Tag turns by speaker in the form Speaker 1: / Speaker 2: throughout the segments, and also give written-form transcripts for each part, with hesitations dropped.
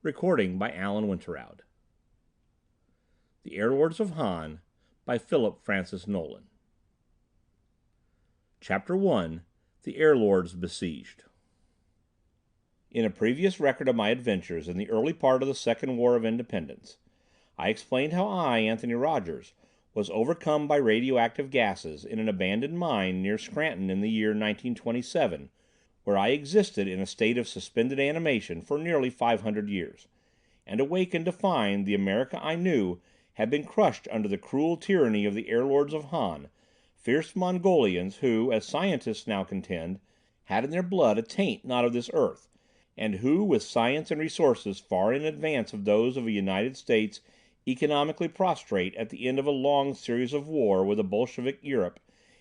Speaker 1: Recording by Alan Winterrowd. The Airlords of Han by Philip Francis Nowlan. Chapter 1: The Airlords Besieged. In a previous record of my adventures in the early part of the Second War of Independence, I explained how I, Anthony Rogers, was overcome by radioactive gases in an abandoned mine near Scranton in the year 1927, where I existed in a state of suspended animation for nearly 500 years, and awakened to find the America I knew had been crushed under the cruel tyranny of the Airlords of Han, fierce Mongolians who, as scientists now contend, had in their blood a taint not of this earth, and who, with science and resources far in advance of those of a United States economically prostrate at the end of a long series of war with a Bolshevik Europe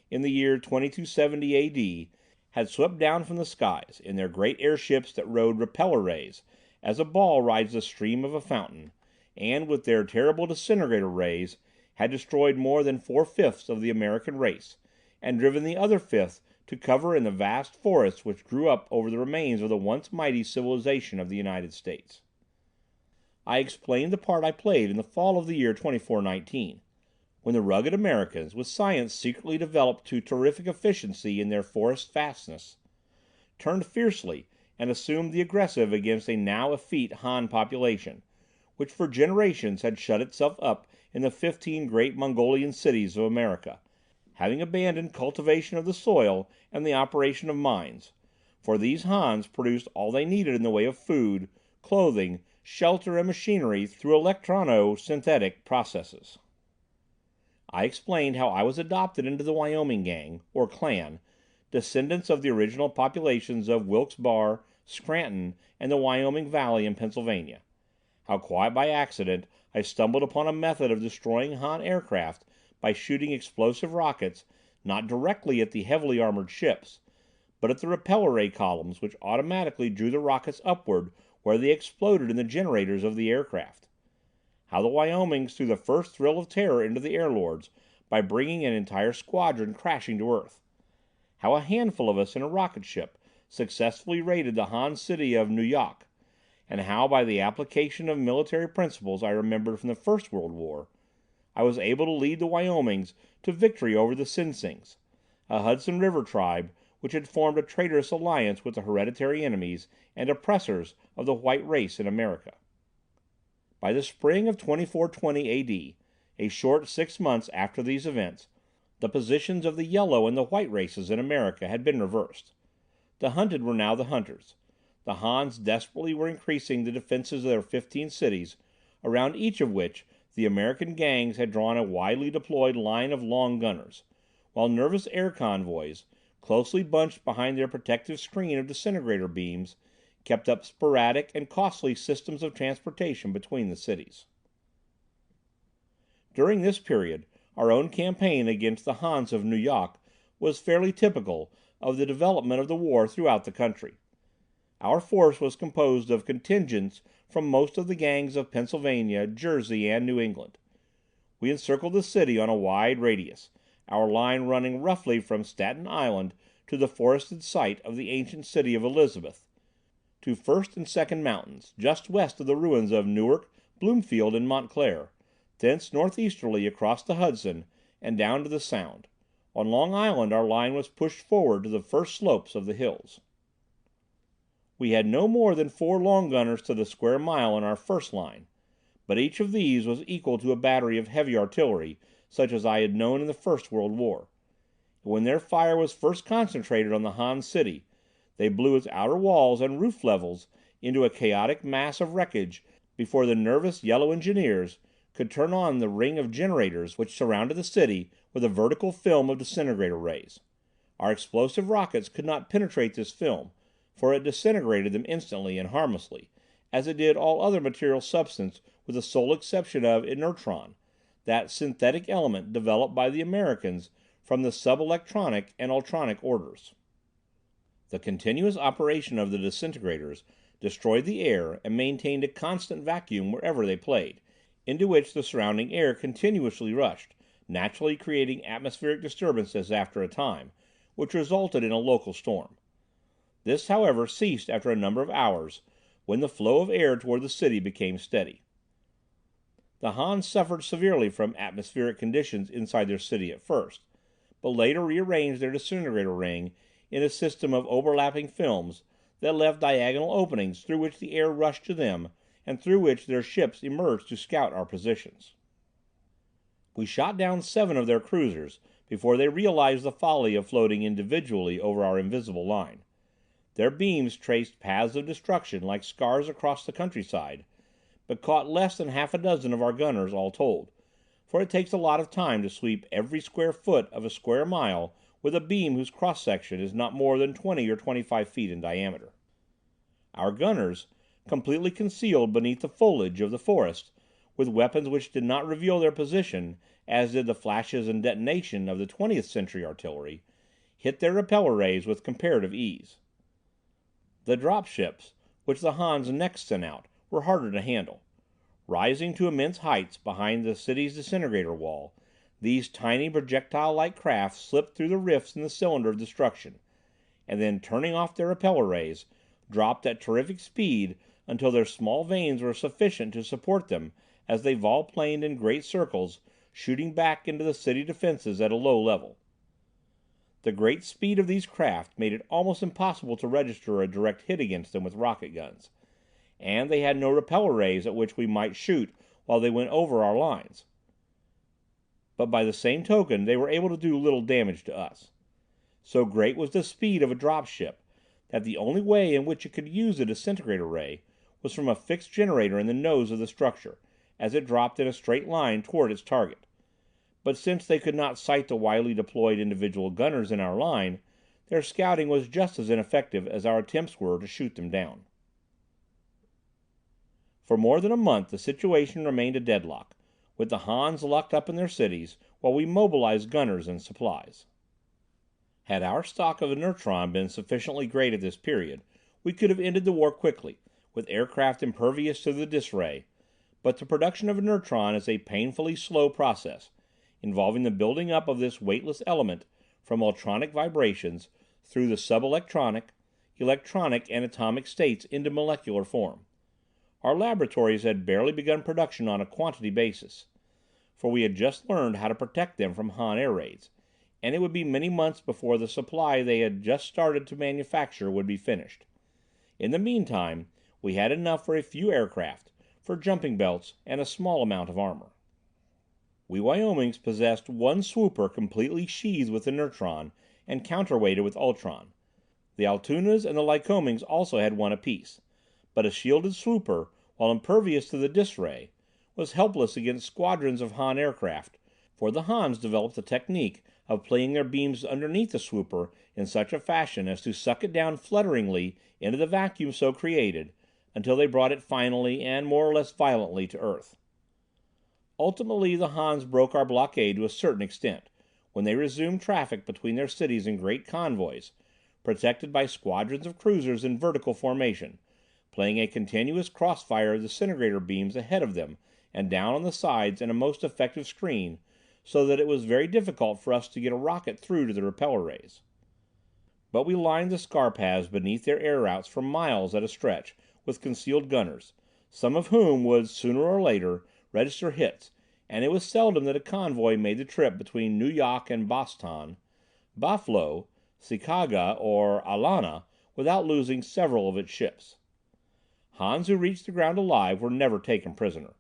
Speaker 1: in the year 2270 A.D., had swept down from the skies in their great airships that rode repeller rays, as a ball rides the stream of a fountain, and with their terrible disintegrator rays had destroyed more than 4/5 of the American race, and driven the other fifth to cover in the vast forests which grew up over the remains of the once mighty civilization of the United States. I explained the part I played in the fall of the year 2419, when the rugged Americans, with science secretly developed to terrific efficiency in their forest fastness, turned fiercely and assumed the aggressive against a now effete Han population, which for generations had shut itself up in the 15 great Mongolian cities of America, having abandoned cultivation of the soil and the operation of mines, for these Hans produced all they needed in the way of food, clothing, shelter and machinery through electrono-synthetic processes. I explained how I was adopted into the Wyoming Gang, or Clan, descendants of the original populations of Wilkes-Barre, Scranton, and the Wyoming Valley in Pennsylvania. How quite by accident I stumbled upon a method of destroying Han aircraft by shooting explosive rockets not directly at the heavily armored ships, but at the repeller ray columns which automatically drew the rockets upward where they exploded in the generators of the aircraft. How the Wyomings threw the first thrill of terror into the Airlords by bringing an entire squadron crashing to earth. How a handful of us in a rocket ship successfully raided the Han city of Nu-Yok, and how by the application of military principles I remembered from the First World War, I was able to lead the Wyomings to victory over the Sinsings, a Hudson River tribe which had formed a traitorous alliance with the hereditary enemies and oppressors of the white race in America. By the spring of 2420 A.D., a short 6 months after these events, the positions of the yellow and the white races in America had been reversed. The hunted were now the hunters. The Hans desperately were increasing the defenses of their 15 cities, around each of which the American gangs had drawn a widely deployed line of long gunners, while nervous air convoys, closely bunched behind their protective screen of disintegrator beams, kept up sporadic and costly systems of transportation between the cities. During this period, our own campaign against the Hans of Nu-Yok was fairly typical of the development of the war throughout the country. Our force was composed of contingents from most of the gangs of Pennsylvania, Jersey, and New England. We encircled the city on a wide radius, our line running roughly from Staten Island to the forested site of the ancient city of Elizabeth, to First and Second Mountains, just west of the ruins of Newark, Bloomfield, and Montclair, thence northeasterly across the Hudson, and down to the Sound. On Long Island our line was pushed forward to the first slopes of the hills. We had no more than 4 long gunners to the square mile in our first line, but each of these was equal to a battery of heavy artillery such as I had known in the First World War. When their fire was first concentrated on the Han city, they blew its outer walls and roof levels into a chaotic mass of wreckage before the nervous yellow engineers could turn on the ring of generators which surrounded the city with a vertical film of disintegrator rays. Our explosive rockets could not penetrate this film, for it disintegrated them instantly and harmlessly, as it did all other material substance with the sole exception of inertron, that synthetic element developed by the Americans from the subelectronic and ultronic orders. The continuous operation of the disintegrators destroyed the air and maintained a constant vacuum wherever they played, into which the surrounding air continuously rushed, naturally creating atmospheric disturbances after a time, which resulted in a local storm. This, however, ceased after a number of hours, when the flow of air toward the city became steady. The Hans suffered severely from atmospheric conditions inside their city at first, but later rearranged their disintegrator ring in a system of overlapping films that left diagonal openings through which the air rushed to them and through which their ships emerged to scout our positions. We shot down 7 of their cruisers before they realized the folly of floating individually over our invisible line. Their beams traced paths of destruction like scars across the countryside, but caught less than half a dozen of our gunners all told, for it takes a lot of time to sweep every square foot of a square mile with a beam whose cross-section is not more than 20 or 25 feet in diameter. Our gunners, completely concealed beneath the foliage of the forest, with weapons which did not reveal their position, as did the flashes and detonation of the 20th century artillery, hit their repeller rays with comparative ease. The dropships, which the Hans next sent out, were harder to handle. Rising to immense heights behind the city's disintegrator wall, these tiny projectile-like craft slipped through the rifts in the cylinder of destruction, and then turning off their repeller rays, dropped at terrific speed until their small vanes were sufficient to support them as they volplaned in great circles, shooting back into the city defenses at a low level. The great speed of these craft made it almost impossible to register a direct hit against them with rocket guns, and they had no repeller rays at which we might shoot while they went over our lines. But by the same token they were able to do little damage to us. So great was the speed of a dropship that the only way in which it could use a disintegrator ray was from a fixed generator in the nose of the structure, as it dropped in a straight line toward its target. But since they could not sight the widely deployed individual gunners in our line, their scouting was just as ineffective as our attempts were to shoot them down. For more than a month the situation remained a deadlock, with the Hans locked up in their cities while we mobilized gunners and supplies. Had our stock of inertron been sufficiently great at this period, we could have ended the war quickly, with aircraft impervious to the dis-ray, but the production of inertron is a painfully slow process, involving the building up of this weightless element from ultronic vibrations through the subelectronic, electronic and atomic states into molecular form. Our laboratories had barely begun production on a quantity basis, for we had just learned how to protect them from Han air raids, and it would be many months before the supply they had just started to manufacture would be finished. In the meantime, we had enough for a few aircraft, for jumping belts, and a small amount of armor. We Wyomings possessed one swooper completely sheathed with inertron and counterweighted with ultron. The Altoonas and the Lycomings also had one apiece, but a shielded swooper, while impervious to the dis-ray, was helpless against squadrons of Han aircraft, for the Hans developed the technique of playing their beams underneath the swooper in such a fashion as to suck it down flutteringly into the vacuum so created, until they brought it finally and more or less violently to earth. Ultimately the Hans broke our blockade to a certain extent, when they resumed traffic between their cities in great convoys, protected by squadrons of cruisers in vertical formation, playing a continuous crossfire of disintegrator beams ahead of them and down on the sides in a most effective screen, so that it was very difficult for us to get a rocket through to the repeller rays. But we lined the scar paths beneath their air routes for miles at a stretch with concealed gunners, some of whom would sooner or later register hits, and it was seldom that a convoy made the trip between Nu-Yok and Boston, Buffalo, Sikaga, or Alana without losing several of its ships. Hans who reached the ground alive were never taken prisoner.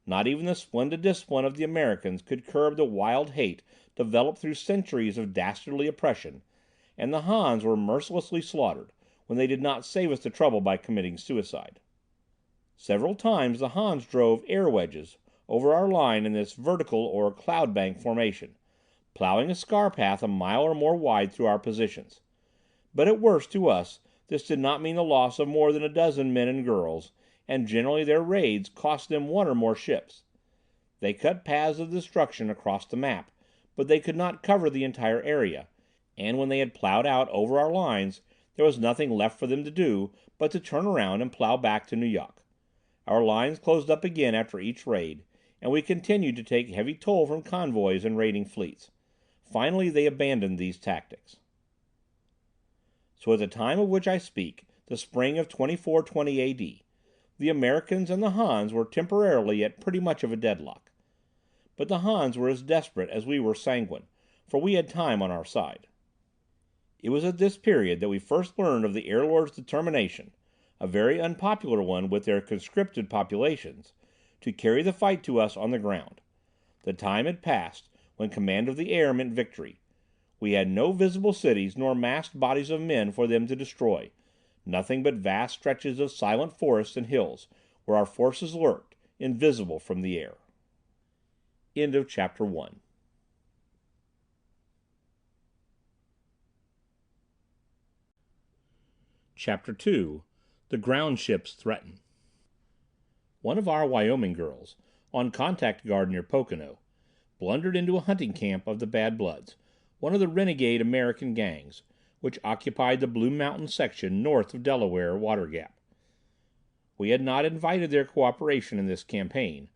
Speaker 1: Not even the splendid discipline of the Americans could curb the wild hate developed through centuries of dastardly oppression, and the Hans were mercilessly slaughtered when they did not save us the trouble by committing suicide. Several times the Hans drove air wedges over our line in this vertical or cloud bank formation, plowing a scar path a mile or more wide through our positions. But at worst to us this did not mean the loss of more than a dozen men and girls, and generally their raids cost them one or more ships. They cut paths of destruction across the map, but they could not cover the entire area, and when they had plowed out over our lines, there was nothing left for them to do but to turn around and plow back to Nu-Yok. Our lines closed up again after each raid, and we continued to take heavy toll from convoys and raiding fleets. Finally they abandoned these tactics. So at the time of which I speak, the spring of 2420 AD, the Americans and the Hans were temporarily at pretty much of a deadlock. But the Hans were as desperate as we were sanguine, for we had time on our side. It was at this period that we first learned of the Airlords' determination, a very unpopular one with their conscripted populations, to carry the fight to us on the ground. The time had passed when command of the air meant victory. We had no visible cities nor massed bodies of men for them to destroy, nothing but vast stretches of silent forests and hills, where our forces lurked, invisible from the air. End of Chapter 1. Chapter 2. The Ground Ships Threaten. One of our Wyoming girls, on contact guard near Pocono, blundered into a hunting camp of the Bad Bloods, one of the renegade American gangs, which occupied the Blue Mountain section north of Delaware Water Gap. We had not invited their cooperation in this campaign,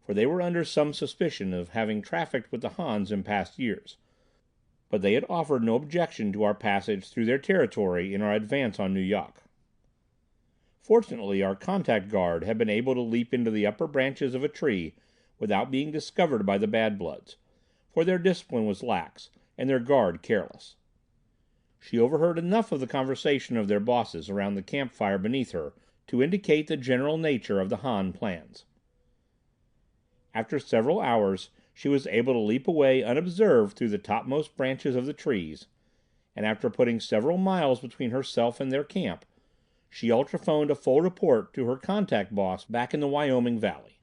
Speaker 1: for they were under some suspicion of having trafficked with the Hans in past years, but they had offered no objection to our passage through their territory in our advance on Nu-Yok. Fortunately, our contact guard had been able to leap into the upper branches of a tree without being discovered by the Bad Bloods, for their discipline was lax, and their guard careless. She overheard enough of the conversation of their bosses around the campfire beneath her to indicate the general nature of the Han plans. After several hours, she was able to leap away unobserved through the topmost branches of the trees, and after putting several miles between herself and their camp, she ultrophoned a full report to her contact boss back in the Wyoming Valley.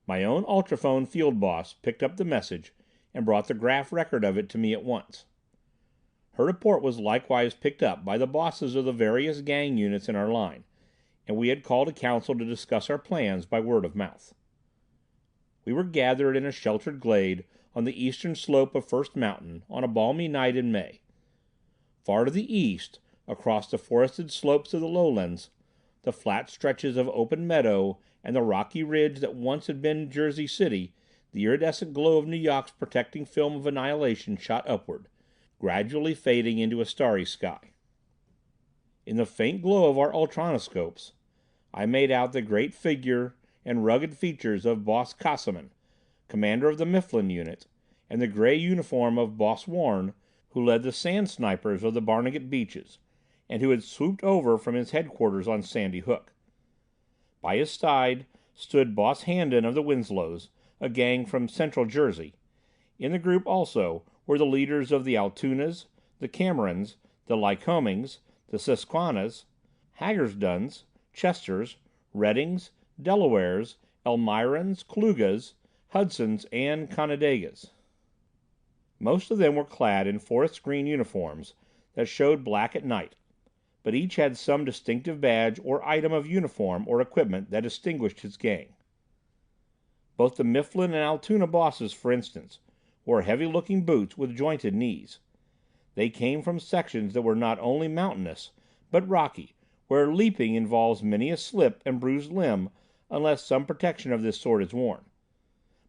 Speaker 1: My own ultrophone field boss picked up the message and brought the graph record of it to me at once. Her report was likewise picked up by the bosses of the various gang units in our line, and we had called a council to discuss our plans by word of mouth. We were gathered in a sheltered glade on the eastern slope of First Mountain on a balmy night in May. Far to the east, across the forested slopes of the lowlands, the flat stretches of open meadow, and the rocky ridge that once had been Jersey City, the iridescent glow of Nu-Yok's protecting film of annihilation shot upward, gradually fading into a starry sky. In the faint glow of our ultronoscopes, I made out the great figure and rugged features of Boss Kassaman, commander of the Mifflin unit, and the gray uniform of Boss Warren, who led the sand snipers of the Barnegat Beaches, and who had swooped over from his headquarters on Sandy Hook. By his side stood Boss Handon of the Winslows, a gang from central Jersey. In the group also were the leaders of the Altoonas, the Camerons, the Lycomings, the Susquannas, Hagersduns, Chesters, Reddings, Delawares, Elmirans, Klugas, Hudsons, and Conedegas. Most of them were clad in forest green uniforms that showed black at night, but each had some distinctive badge or item of uniform or equipment that distinguished his gang. Both the Mifflin and Altoona bosses, for instance, wore heavy-looking boots with jointed knees. They came from sections that were not only mountainous, but rocky, where leaping involves many a slip and bruised limb unless some protection of this sort is worn.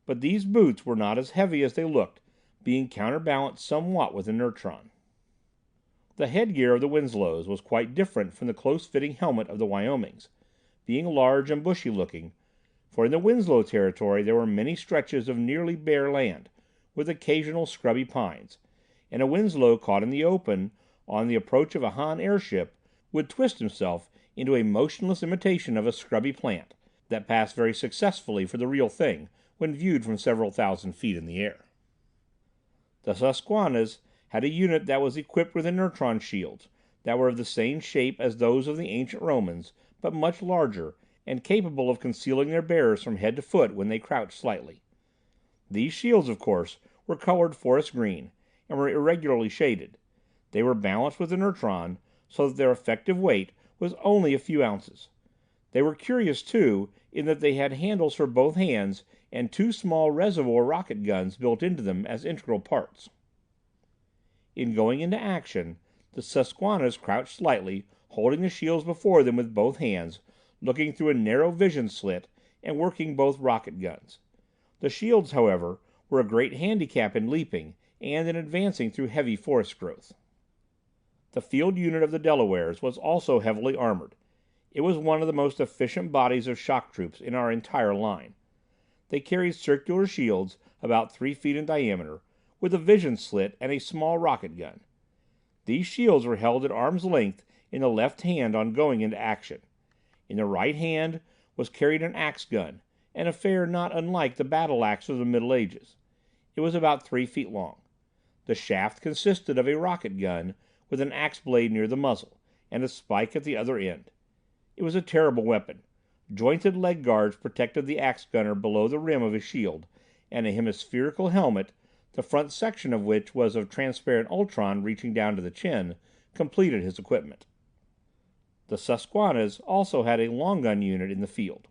Speaker 1: But these boots were not as heavy as they looked, being counterbalanced somewhat with inertron. The headgear of the Winslows was quite different from the close-fitting helmet of the Wyomings, being large and bushy-looking, for in the Winslow territory there were many stretches of nearly bare land, with occasional scrubby pines, and a Winslow caught in the open on the approach of a Han airship would twist himself into a motionless imitation of a scrubby plant that passed very successfully for the real thing when viewed from several thousand feet in the air. The Susquannas had a unit that was equipped with inertron shields that were of the same shape as those of the ancient Romans, but much larger, and capable of concealing their bearers from head to foot when they crouched slightly. These shields, of course, were colored forest green, and were irregularly shaded. They were balanced with inertron, so that their effective weight was only a few ounces. They were curious, too, in that they had handles for both hands and two small reservoir rocket guns built into them as integral parts. In going into action, the Susquannas crouched slightly, holding the shields before them with both hands, looking through a narrow vision slit, and working both rocket guns. The shields, however, were a great handicap in leaping and in advancing through heavy forest growth. The field unit of the Delawares was also heavily armored. It was one of the most efficient bodies of shock troops in our entire line. They carried circular shields about 3 feet in diameter, with a vision slit and a small rocket gun. These shields were held at arm's length in the left hand on going into action. In the right hand was carried an axe gun, an affair not unlike the battle axe of the Middle Ages. It was about 3 feet long. The shaft consisted of a rocket gun with an axe blade near the muzzle, and a spike at the other end. It was a terrible weapon. Jointed leg guards protected the axe gunner below the rim of his shield, and a hemispherical helmet, the front section of which was of transparent ultron reaching down to the chin, completed his equipment. The Susquannas also had a long gun unit in the field.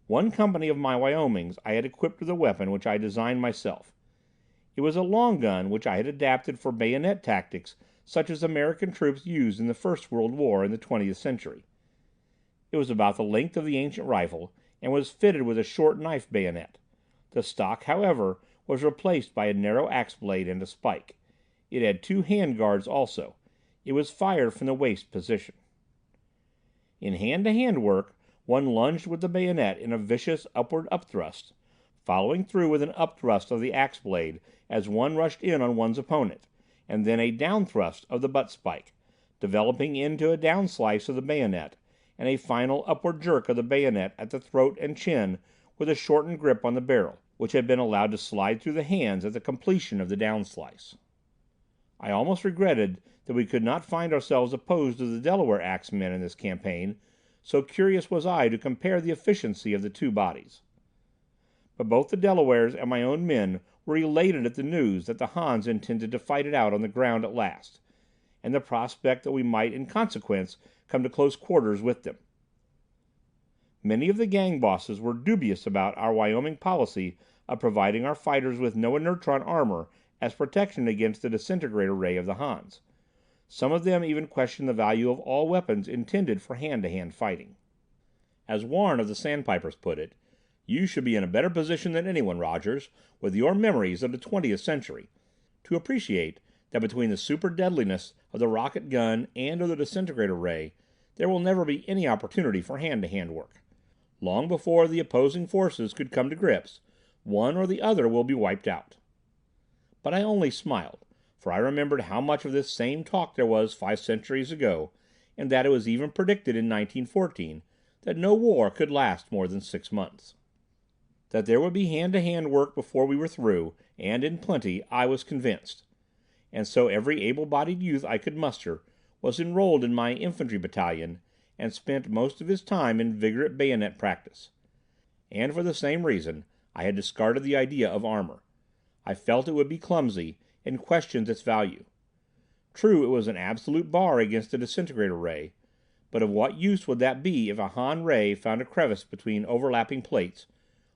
Speaker 1: One company of my Wyomings I had equipped with a weapon which I designed myself. It was a long gun which I had adapted for bayonet tactics such as American troops used in the First World War in the 20th century. It was about the length of the ancient rifle, and was fitted with a short knife bayonet. The stock, however, was replaced by a narrow axe blade and a spike. It had 2 hand guards also. It was fired from the waist position. In hand-to-hand work, one lunged with the bayonet in a vicious upward upthrust, following through with an upthrust of the axe blade as one rushed in on one's opponent, and then a downthrust of the butt spike, developing into a downslice of the bayonet, and a final upward jerk of the bayonet at the throat and chin with a shortened grip on the barrel, which had been allowed to slide through the hands at the completion of the downslice. I almost regretted that we could not find ourselves opposed to the Delaware axemen in this campaign, so curious was I to compare the efficiency of the two bodies. But both the Delawares and my own men were elated at the news that the Hans intended to fight it out on the ground at last, and the prospect that we might in consequence come to close quarters with them. Many of the gang bosses were dubious about our Wyoming policy of providing our fighters with no inertron armor as protection against the disintegrator ray of the Hans. Some of them even questioned the value of all weapons intended for hand-to-hand fighting. As Warren of the Sandpipers put it, "You should be in a better position than anyone, Rogers, with your memories of the 20th century, to appreciate that between the super deadliness of the rocket gun and of the disintegrator ray, there will never be any opportunity for hand-to-hand work. Long before the opposing forces could come to grips, one or the other will be wiped out." But I only smiled, for I remembered how much of this same talk there was 5 centuries ago, and that it was even predicted in 1914 that no war could last more than 6 months. That there would be hand-to-hand work before we were through, and in plenty, I was convinced. And so every able-bodied youth I could muster was enrolled in my infantry battalion, and spent most of his time in vigorous bayonet practice. And for the same reason, I had discarded the idea of armor. I felt it would be clumsy, and questioned its value. True, it was an absolute bar against the disintegrator ray, but of what use would that be if a Han ray found a crevice between overlapping plates,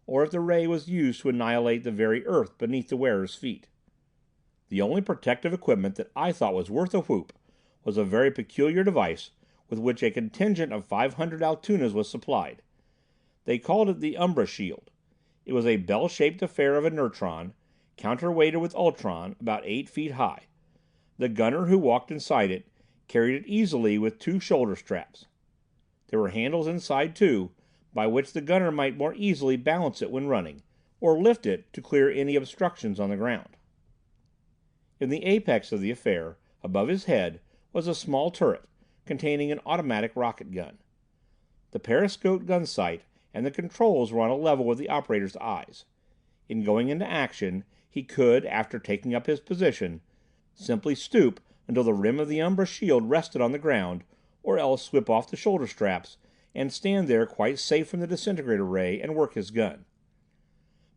Speaker 1: or if the ray was used to annihilate the very earth beneath the wearer's feet? The only protective equipment that I thought was worth a whoop was a very peculiar device with which a contingent of 500 Altoonas was supplied. They called it the Umbra Shield. It was a bell-shaped affair of inertron, counterweighted with ultron, about 8 feet high. The gunner who walked inside it carried it easily with 2 shoulder straps. There were handles inside too, by which the gunner might more easily balance it when running, or lift it to clear any obstructions on the ground. In the apex of the affair, above his head, was a small turret, containing an automatic rocket gun. The periscope gun sight and the controls were on a level with the operator's eyes. In going into action, he could, after taking up his position, simply stoop until the rim of the Umbra shield rested on the ground, or else whip off the shoulder straps and stand there quite safe from the disintegrator ray and work his gun.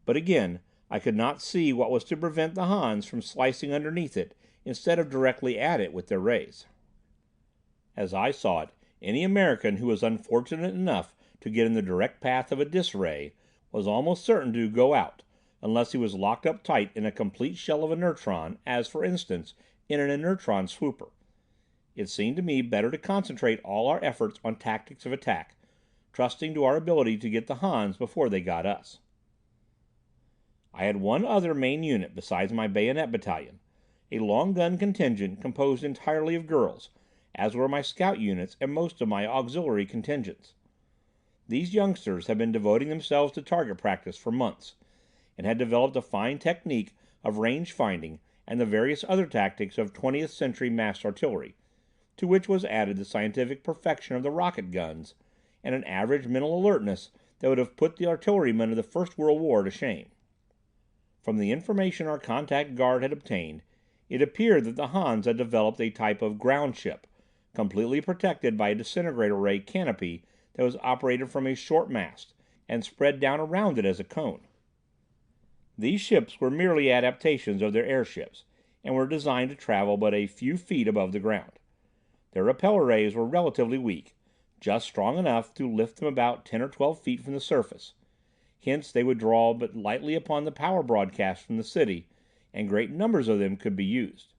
Speaker 1: But again, I could not see what was to prevent the Hans from slicing underneath it instead of directly at it with their rays. As I saw it, any American who was unfortunate enough to get in the direct path of a dis ray was almost certain to go out, unless he was locked up tight in a complete shell of inertron, as, for instance, in an inertron swooper. It seemed to me better to concentrate all our efforts on tactics of attack, trusting to our ability to get the Hans before they got us. I had one other main unit besides my bayonet battalion, a long gun contingent composed entirely of girls, as were my scout units and most of my auxiliary contingents. These youngsters had been devoting themselves to target practice for months, and had developed a fine technique of range finding and the various other tactics of 20th century massed artillery, to which was added the scientific perfection of the rocket guns, and an average mental alertness that would have put the artillerymen of the First World War to shame. From the information our contact guard had obtained, it appeared that the Hans had developed a type of ground ship, completely protected by a disintegrator ray canopy that was operated from a short mast, and spread down around it as a cone. These ships were merely adaptations of their airships, and were designed to travel but a few feet above the ground. Their repeller rays were relatively weak, just strong enough to lift them about 10 or 12 feet from the surface. Hence they would draw but lightly upon the power broadcast from the city, and great numbers of them could be used.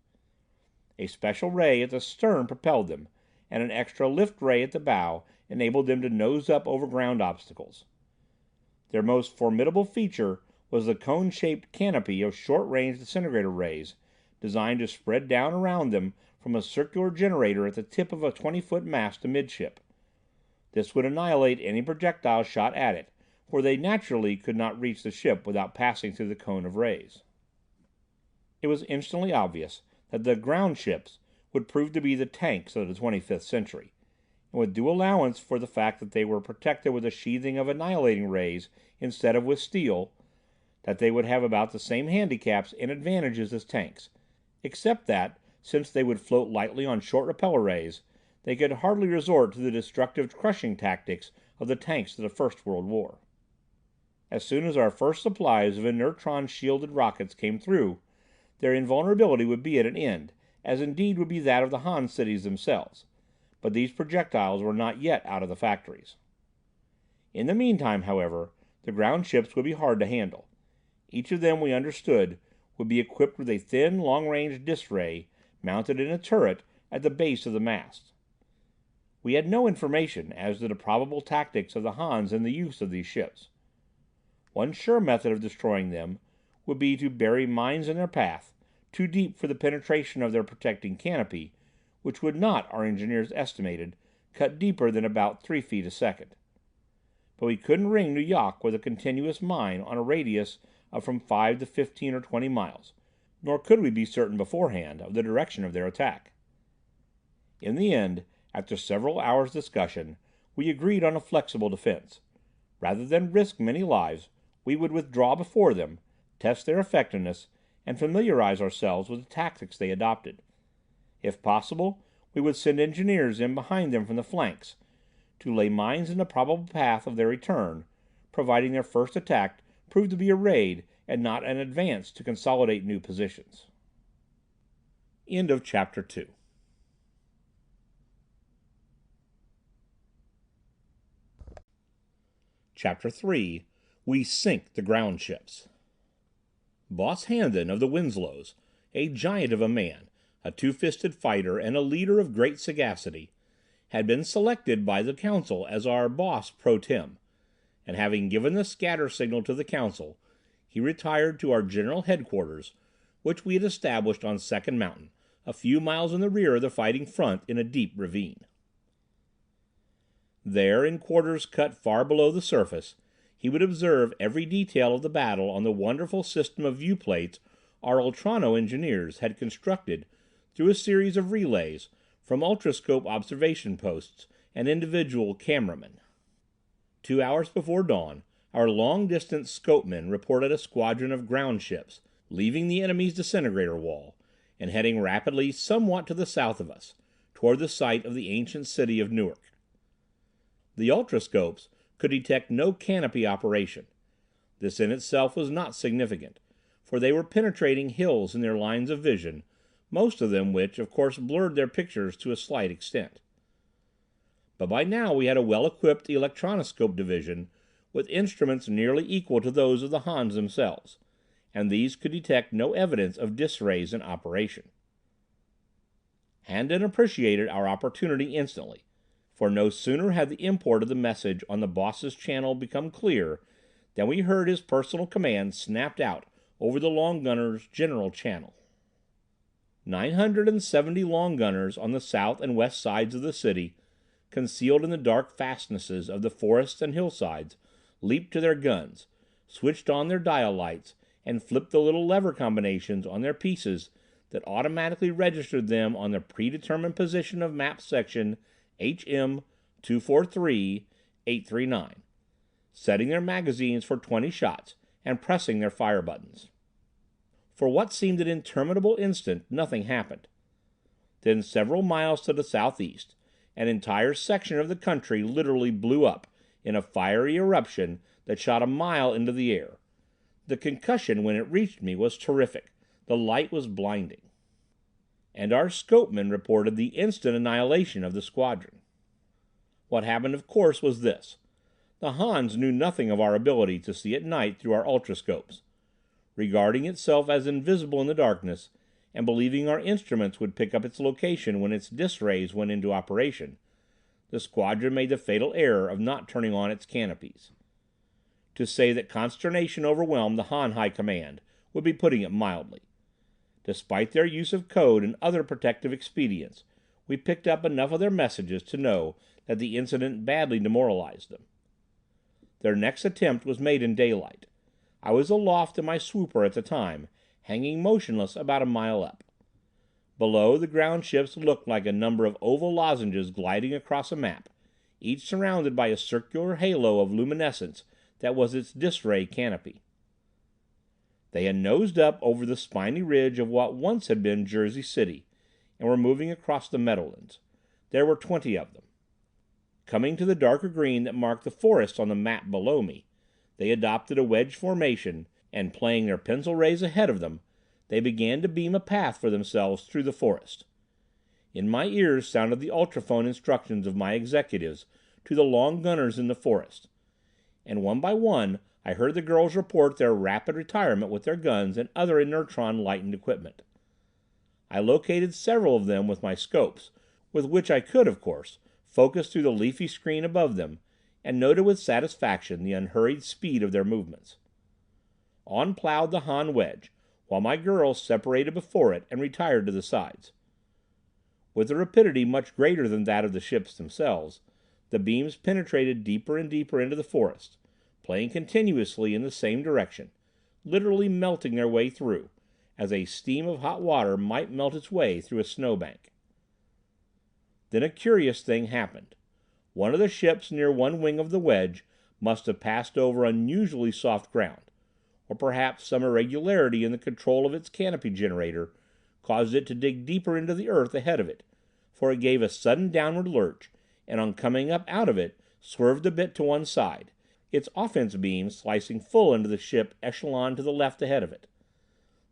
Speaker 1: A special ray at the stern propelled them, and an extra lift ray at the bow enabled them to nose up over ground obstacles. Their most formidable feature was the cone-shaped canopy of short-range disintegrator rays, designed to spread down around them from a circular generator at the tip of a 20-foot mast amidship. This would annihilate any projectile shot at it, for they naturally could not reach the ship without passing through the cone of rays. It was instantly obvious that the ground ships would prove to be the tanks of the 25th century, and with due allowance for the fact that they were protected with a sheathing of annihilating rays instead of with steel, that they would have about the same handicaps and advantages as tanks, except that, since they would float lightly on short repeller rays, they could hardly resort to the destructive crushing tactics of the tanks of the First World War. As soon as our first supplies of inertron-shielded rockets came through, their invulnerability would be at an end, as indeed would be that of the Han cities themselves, but these projectiles were not yet out of the factories. In the meantime, however, the ground ships would be hard to handle. Each of them, we understood, would be equipped with a thin, long-range dis ray mounted in a turret at the base of the mast. We had no information as to the probable tactics of the Hans in the use of these ships. One sure method of destroying them would be to bury mines in their path, too deep for the penetration of their protecting canopy, which would not, our engineers estimated, cut deeper than about 3 feet a second. But we couldn't ring Nu-Yok with a continuous mine on a radius of from 5 to 15 or 20 miles, nor could we be certain beforehand of the direction of their attack. In the end, after several hours' discussion, we agreed on a flexible defense. Rather than risk many lives, we would withdraw before them, test their effectiveness, and familiarize ourselves with the tactics they adopted. If possible, we would send engineers in behind them from the flanks, to lay mines in the probable path of their return, providing their first attack proved to be a raid and not an advance to consolidate new positions. End of Chapter 2. Chapter 3. We Sink the Ground Ships. Boss Handon of the Winslows, a giant of a man, a two-fisted fighter, and a leader of great sagacity, had been selected by the Council as our boss pro tem, and having given the scatter signal to the Council, he retired to our general headquarters, which we had established on Second Mountain, a few miles in the rear of the fighting front in a deep ravine. There, in quarters cut far below the surface, he would observe every detail of the battle on the wonderful system of viewplates our Ultrono engineers had constructed through a series of relays from ultrascope observation posts and individual cameramen. 2 hours before dawn, our long-distance scopemen reported a squadron of ground ships leaving the enemy's disintegrator wall and heading rapidly somewhat to the south of us, toward the site of the ancient city of Newark. The ultrascopes could detect no canopy operation. This in itself was not significant, for they were penetrating hills in their lines of vision, most of them which, of course, blurred their pictures to a slight extent. But by now we had a well-equipped electronoscope division with instruments nearly equal to those of the Hans themselves, and these could detect no evidence of dis-rays in operation. Handon appreciated our opportunity instantly, for no sooner had the import of the message on the boss's channel become clear than we heard his personal command snapped out over the long gunner's general channel. 970 long gunners on the south and west sides of the city, concealed in the dark fastnesses of the forests and hillsides, leaped to their guns, switched on their dial lights, and flipped the little lever combinations on their pieces that automatically registered them on the predetermined position of map section HM 243-839, setting their magazines for 20 shots and pressing their fire buttons. For what seemed an interminable instant, nothing happened. Then, several miles to the southeast, an entire section of the country literally blew up in a fiery eruption that shot a mile into the air. The concussion when it reached me was terrific. The light was blinding. And our scopeman reported the instant annihilation of the squadron. What happened, of course, was this. The Hans knew nothing of our ability to see at night through our ultrascopes. Regarding itself as invisible in the darkness, and believing our instruments would pick up its location when its dis rays went into operation, the squadron made the fatal error of not turning on its canopies. To say that consternation overwhelmed the Han High Command would be putting it mildly. Despite their use of code and other protective expedients, we picked up enough of their messages to know that the incident badly demoralized them. Their next attempt was made in daylight. I was aloft in my swooper at the time, hanging motionless about a mile up. Below, the ground ships looked like a number of oval lozenges gliding across a map, each surrounded by a circular halo of luminescence that was its dis-ray canopy. They had nosed up over the spiny ridge of what once had been Jersey City, and were moving across the meadowlands. There were 20 of them. Coming to the darker green that marked the forest on the map below me, they adopted a wedge formation, and playing their pencil rays ahead of them, they began to beam a path for themselves through the forest. In my ears sounded the ultrophone instructions of my executives to the long gunners in the forest, and one by one I heard the girls report their rapid retirement with their guns and other inertron-lightened equipment. I located several of them with my scopes, with which I could, of course, focus through the leafy screen above them, and noted with satisfaction the unhurried speed of their movements. On plowed the Han wedge, while my girls separated before it and retired to the sides. With a rapidity much greater than that of the ships themselves, the beams penetrated deeper and deeper into the forest, playing continuously in the same direction, literally melting their way through, as a stream of hot water might melt its way through a snowbank. Then a curious thing happened. One of the ships near one wing of the wedge must have passed over unusually soft ground, or perhaps some irregularity in the control of its canopy generator caused it to dig deeper into the earth ahead of it, for it gave a sudden downward lurch, and on coming up out of it, swerved a bit to one side, its offense beam slicing full into the ship echelon to the left ahead of it.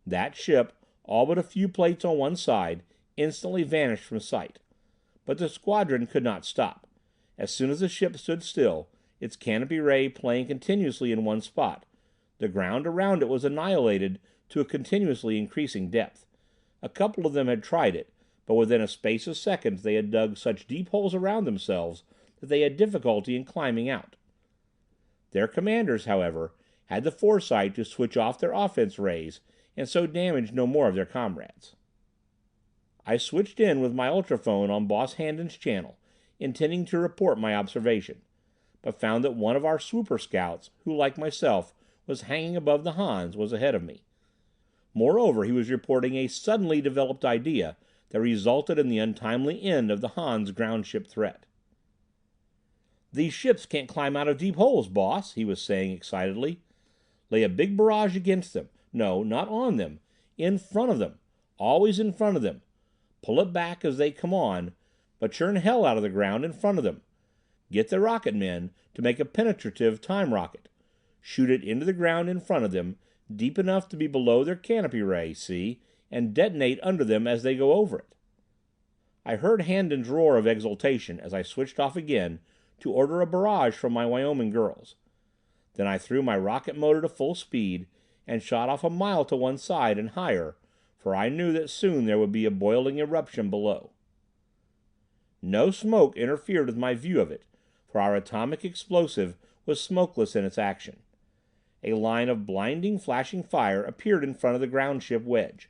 Speaker 1: That ship, all but a few plates on one side, instantly vanished from sight. But the squadron could not stop. As soon as the ship stood still, its canopy ray playing continuously in one spot, the ground around it was annihilated to a continuously increasing depth. A couple of them had tried it, but within a space of seconds they had dug such deep holes around themselves that they had difficulty in climbing out. Their commanders, however, had the foresight to switch off their offense rays and so damage no more of their comrades. I switched in with my ultrophone on Boss Handen's channel, intending to report my observation, but found that one of our swooper scouts, who like myself was hanging above the Hans, was ahead of me. Moreover, he was reporting a suddenly developed idea that resulted in the untimely end of the Hans' ground ship threat. "These ships can't climb out of deep holes, boss," he was saying excitedly. "Lay a big barrage against them. No, not on them. In front of them. Always in front of them. Pull it back as they come on, but churn hell out of the ground in front of them. Get the rocket men to make a penetrative time rocket. Shoot it into the ground in front of them, deep enough to be below their canopy ray, see, and detonate under them as they go over it." I heard Handen's roar of exultation as I switched off again to order a barrage from my Wyoming girls. Then I threw my rocket motor to full speed and shot off a mile to one side and higher, for I knew that soon there would be a boiling eruption below. No smoke interfered with my view of it, for our atomic explosive was smokeless in its action. A line of blinding, flashing fire appeared in front of the ground ship wedge.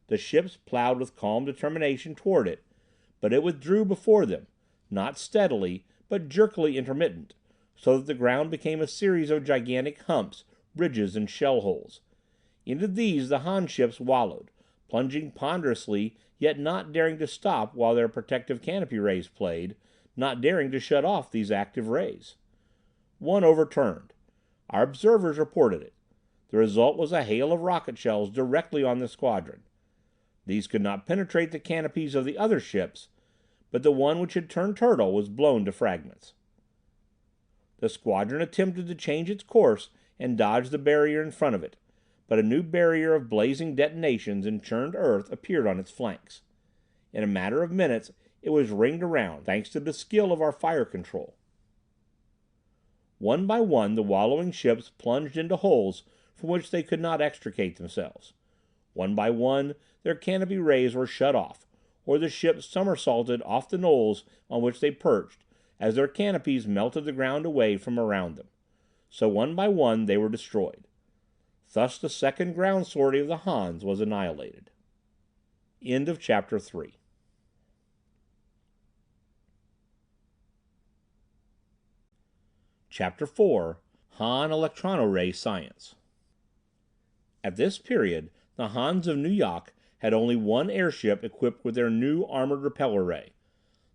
Speaker 1: The ships plowed with calm determination toward it, but it withdrew before them, not steadily, but jerkily intermittent, so that the ground became a series of gigantic humps, ridges, and shell holes. Into these the Han ships wallowed, plunging ponderously, yet not daring to stop while their protective canopy rays played, not daring to shut off these active rays. One overturned. Our observers reported it. The result was a hail of rocket shells directly on the squadron. These could not penetrate the canopies of the other ships, but the one which had turned turtle was blown to fragments. The squadron attempted to change its course and dodge the barrier in front of it, but a new barrier of blazing detonations and churned earth appeared on its flanks. In a matter of minutes it was ringed around, thanks to the skill of our fire control. One by one the wallowing ships plunged into holes from which they could not extricate themselves. One by one their canopy rays were shut off, or the ships somersaulted off the knolls on which they perched, as their canopies melted the ground away from around them. So one by one they were destroyed. Thus the second ground sortie of the Hans was annihilated. End of Chapter 3. Chapter 4. Han Electrono-Ray Science. At this period, the Hans of Nu-Yok had only one airship equipped with their new armored repeller ray,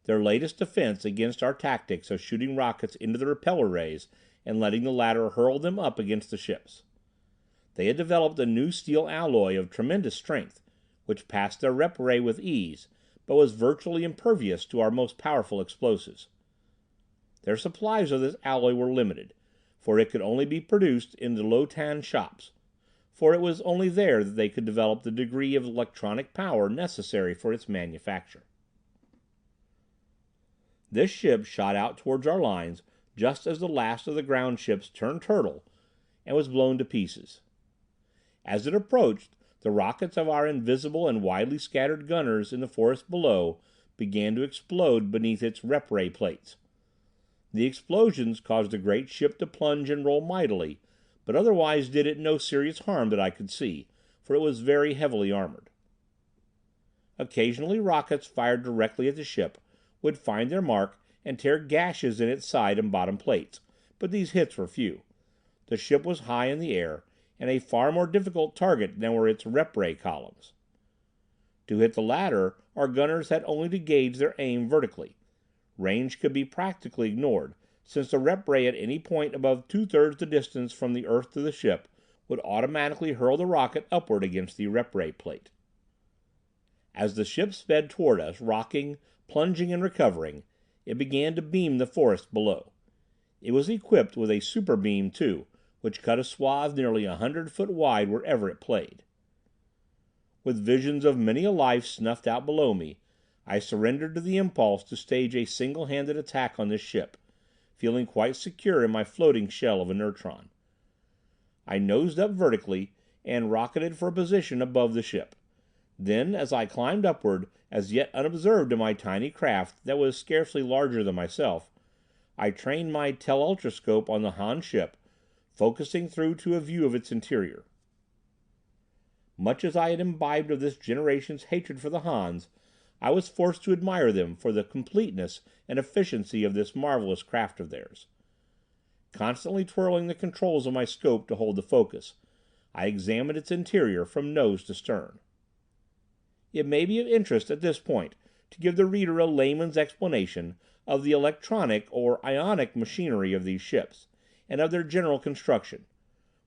Speaker 1: their latest defense against our tactics of shooting rockets into the repeller rays and letting the latter hurl them up against the ships. They had developed a new steel alloy of tremendous strength, which passed their rep ray with ease, but was virtually impervious to our most powerful explosives. Their supplies of this alloy were limited, for it could only be produced in the Lotan shops, for it was only there that they could develop the degree of electronic power necessary for its manufacture. This ship shot out towards our lines just as the last of the ground ships turned turtle and was blown to pieces. As it approached, the rockets of our invisible and widely scattered gunners in the forest below began to explode beneath its rep ray plates. The explosions caused the great ship to plunge and roll mightily, but otherwise did it no serious harm that I could see, for it was very heavily armored. Occasionally rockets fired directly at the ship would find their mark and tear gashes in its side and bottom plates, but these hits were few. The ship was high in the air, and a far more difficult target than were its rep ray columns. To hit the latter, our gunners had only to gauge their aim vertically. Range could be practically ignored, since the rep ray at any point above 2/3 the distance from the earth to the ship would automatically hurl the rocket upward against the rep ray plate. As the ship sped toward us, rocking, plunging and recovering, it began to beam the forest below. It was equipped with a super beam, too, which cut a swath nearly 100 foot wide wherever it played. With visions of many a life snuffed out below me, I surrendered to the impulse to stage a single-handed attack on this ship, feeling quite secure in my floating shell of inertron. I nosed up vertically and rocketed for a position above the ship. Then, as I climbed upward, as yet unobserved in my tiny craft that was scarcely larger than myself, I trained my telultroscope on the Han ship, focusing through to a view of its interior. Much as I had imbibed of this generation's hatred for the Hans, I was forced to admire them for the completeness and efficiency of this marvelous craft of theirs. Constantly twirling the controls of my scope to hold the focus, I examined its interior from nose to stern. It may be of interest at this point to give the reader a layman's explanation of the electronic or ionic machinery of these ships, and of their general construction,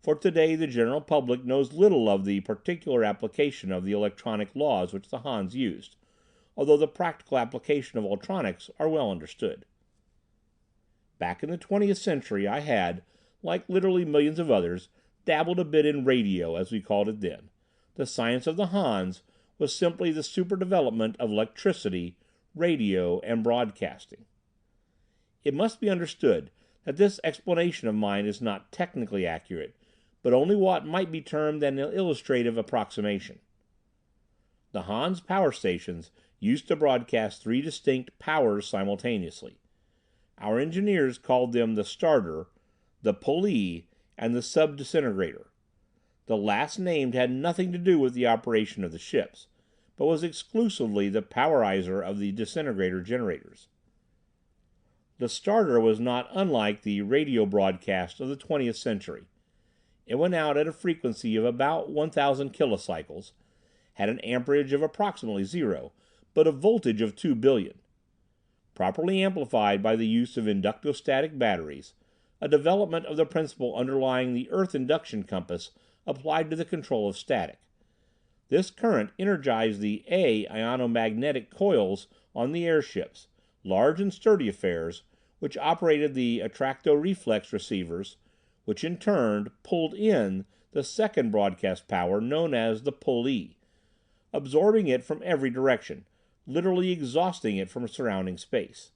Speaker 1: for today the general public knows little of the particular application of the electronic laws which the Hans used, although the practical application of ultronics are well understood. Back in the 20th century I had, like literally millions of others, dabbled a bit in radio, as we called it then. The science of the Hans was simply the super development of electricity, radio, and broadcasting. It must be understood that this explanation of mine is not technically accurate, but only what might be termed an illustrative approximation. The Hans power stations used to broadcast 3 distinct powers simultaneously. Our engineers called them the starter, the pulley, and the sub-disintegrator. The last named had nothing to do with the operation of the ships, but was exclusively the powerizer of the disintegrator generators. The starter was not unlike the radio broadcast of the 20th century. It went out at a frequency of about 1,000 kilocycles, had an amperage of approximately 0, but a voltage of 2 billion. Properly amplified by the use of inductostatic batteries, a development of the principle underlying the Earth induction compass applied to the control of static. This current energized the ionomagnetic coils on the airships, large and sturdy affairs, which operated the attractoreflex receivers, which in turn pulled in the second broadcast power known as the pull-E, absorbing it from every direction, literally exhausting it from surrounding space.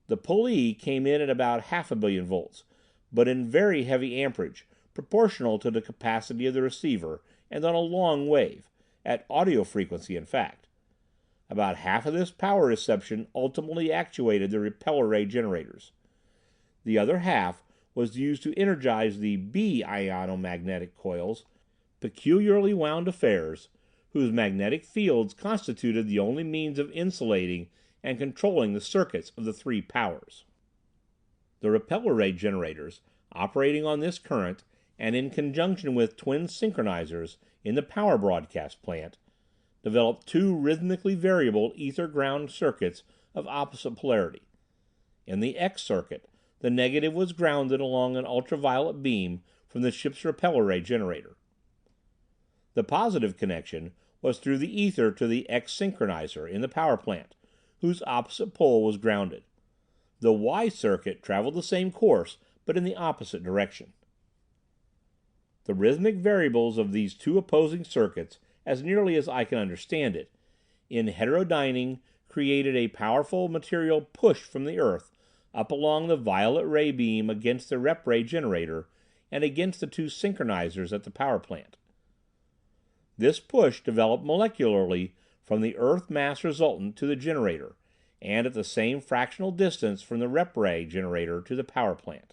Speaker 1: The pull-E came in at about 500 million volts, but in very heavy amperage, proportional to the capacity of the receiver and on a long wave, at audio frequency in fact. About half of this power reception ultimately actuated the repeller ray generators. The other half was used to energize the B ionomagnetic coils, peculiarly wound affairs, whose magnetic fields constituted the only means of insulating and controlling the circuits of the three powers. The repeller ray generators, operating on this current, and in conjunction with twin synchronizers in the power broadcast plant, developed two rhythmically variable ether-ground circuits of opposite polarity. In the X circuit, the negative was grounded along an ultraviolet beam from the ship's repeller ray generator. The positive connection was through the ether to the X synchronizer in the power plant, whose opposite pole was grounded. The Y circuit traveled the same course, but in the opposite direction. The rhythmic variables of these two opposing circuits, as nearly as I can understand it, in heterodyning created a powerful material push from the Earth up along the violet ray beam against the rep ray generator and against the two synchronizers at the power plant. This push developed molecularly from the Earth mass resultant to the generator, and at the same fractional distance from the rep ray generator to the power plant.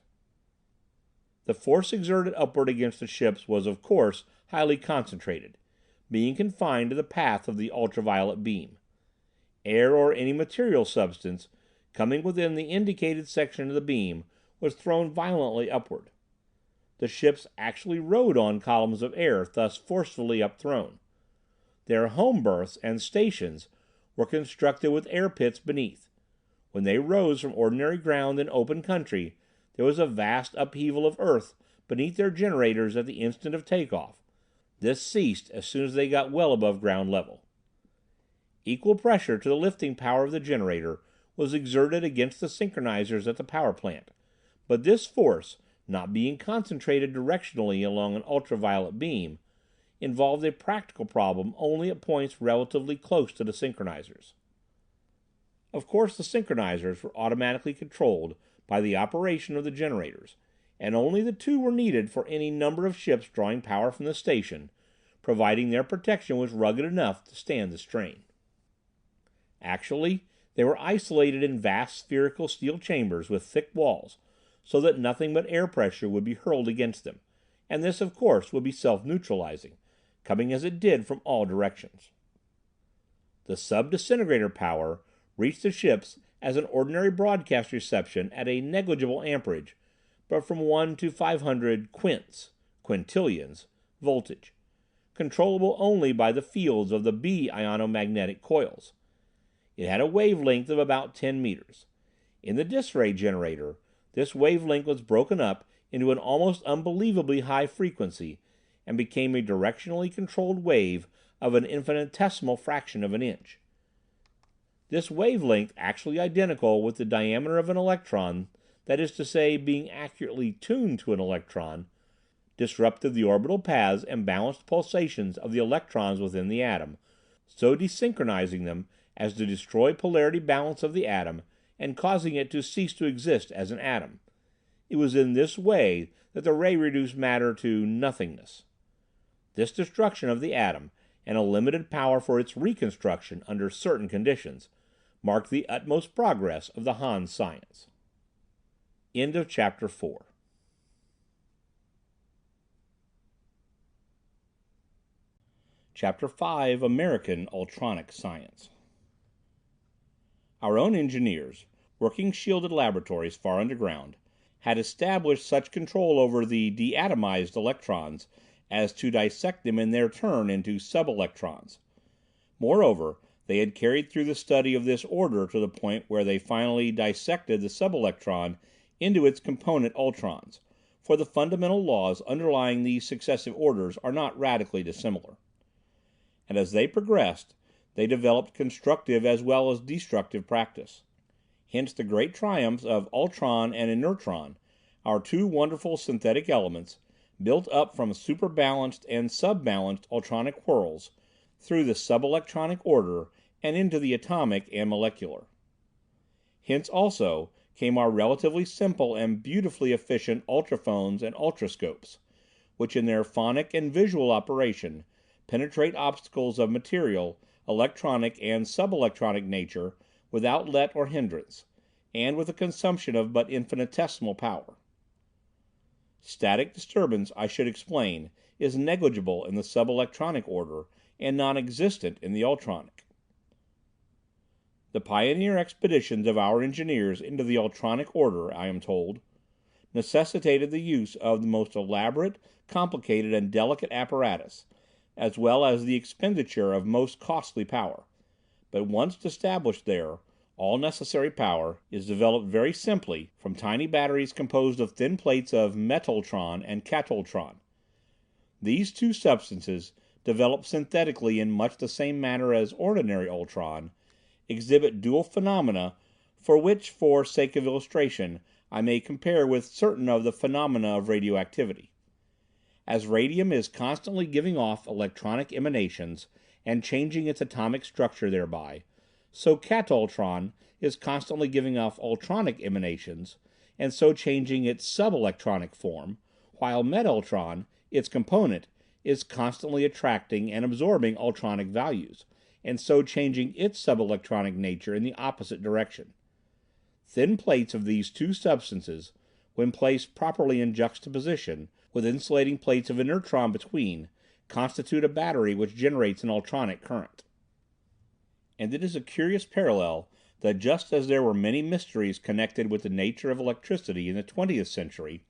Speaker 1: The force exerted upward against the ships was, of course, highly concentrated, being confined to the path of the ultraviolet beam. Air or any material substance coming within the indicated section of the beam was thrown violently upward. The ships actually rode on columns of air thus forcefully upthrown. Their home berths and stations were constructed with air pits beneath. When they rose from ordinary ground in open country, there was a vast upheaval of earth beneath their generators at the instant of takeoff. This ceased as soon as they got well above ground level. Equal pressure to the lifting power of the generator was exerted against the synchronizers at the power plant, but this force, not being concentrated directionally along an ultraviolet beam, involved a practical problem only at points relatively close to the synchronizers. Of course, the synchronizers were automatically controlled by the operation of the generators, and only the two were needed for any number of ships drawing power from the station, providing their protection was rugged enough to stand the strain. Actually, they were isolated in vast spherical steel chambers with thick walls, so that nothing but air pressure would be hurled against them, and this, of course, would be self-neutralizing, coming as it did from all directions. The sub-disintegrator power reached the ships as an ordinary broadcast reception at a negligible amperage, but from 1 to 500 quintillions voltage, controllable only by the fields of the B ionomagnetic coils. It had a wavelength of about 10 meters. In the dis-ray generator, this wavelength was broken up into an almost unbelievably high frequency and became a directionally controlled wave of an infinitesimal fraction of an inch. This wavelength, actually identical with the diameter of an electron, that is to say, being accurately tuned to an electron, disrupted the orbital paths and balanced pulsations of the electrons within the atom, so desynchronizing them as to destroy polarity balance of the atom and causing it to cease to exist as an atom. It was in this way that the ray reduced matter to nothingness. This destruction of the atom, and a limited power for its reconstruction under certain conditions, marked the utmost progress of the Han science. End of Chapter 4. Chapter 5, American Ultronic Science. Our own engineers, working shielded laboratories far underground, had established such control over the deatomized electrons as to dissect them in their turn into subelectrons. Moreover, they had carried through the study of this order to the point where they finally dissected the subelectron into its component ultrons, for the fundamental laws underlying these successive orders are not radically dissimilar. And as they progressed, they developed constructive as well as destructive practice. Hence the great triumphs of ultron and inertron, our two wonderful synthetic elements, built up from superbalanced and subbalanced ultronic whirls, through the subelectronic order and into the atomic and molecular. Hence also came our relatively simple and beautifully efficient ultraphones and ultrascopes, which in their phonic and visual operation penetrate obstacles of material, electronic and subelectronic nature without let or hindrance, and with a consumption of but infinitesimal power. Static disturbance, I should explain, is negligible in the subelectronic order and non-existent in the ultronic. The pioneer expeditions of our engineers into the ultronic order, I am told, necessitated the use of the most elaborate, complicated and delicate apparatus, as well as the expenditure of most costly power, but once established there, all necessary power is developed very simply from tiny batteries composed of thin plates of metultron and katultron. These two substances, developed synthetically in much the same manner as ordinary ultron, exhibit dual phenomena for which, for sake of illustration, I may compare with certain of the phenomena of radioactivity. As radium is constantly giving off electronic emanations and changing its atomic structure thereby, so katultron is constantly giving off ultronic emanations and so changing its subelectronic form, while metultron, its component, is constantly attracting and absorbing ultronic values, and so changing its subelectronic nature in the opposite direction. Thin plates of these two substances, when placed properly in juxtaposition, with insulating plates of inertron between, constitute a battery which generates an ultronic current. And it is a curious parallel that just as there were many mysteries connected with the nature of electricity in the 20th century,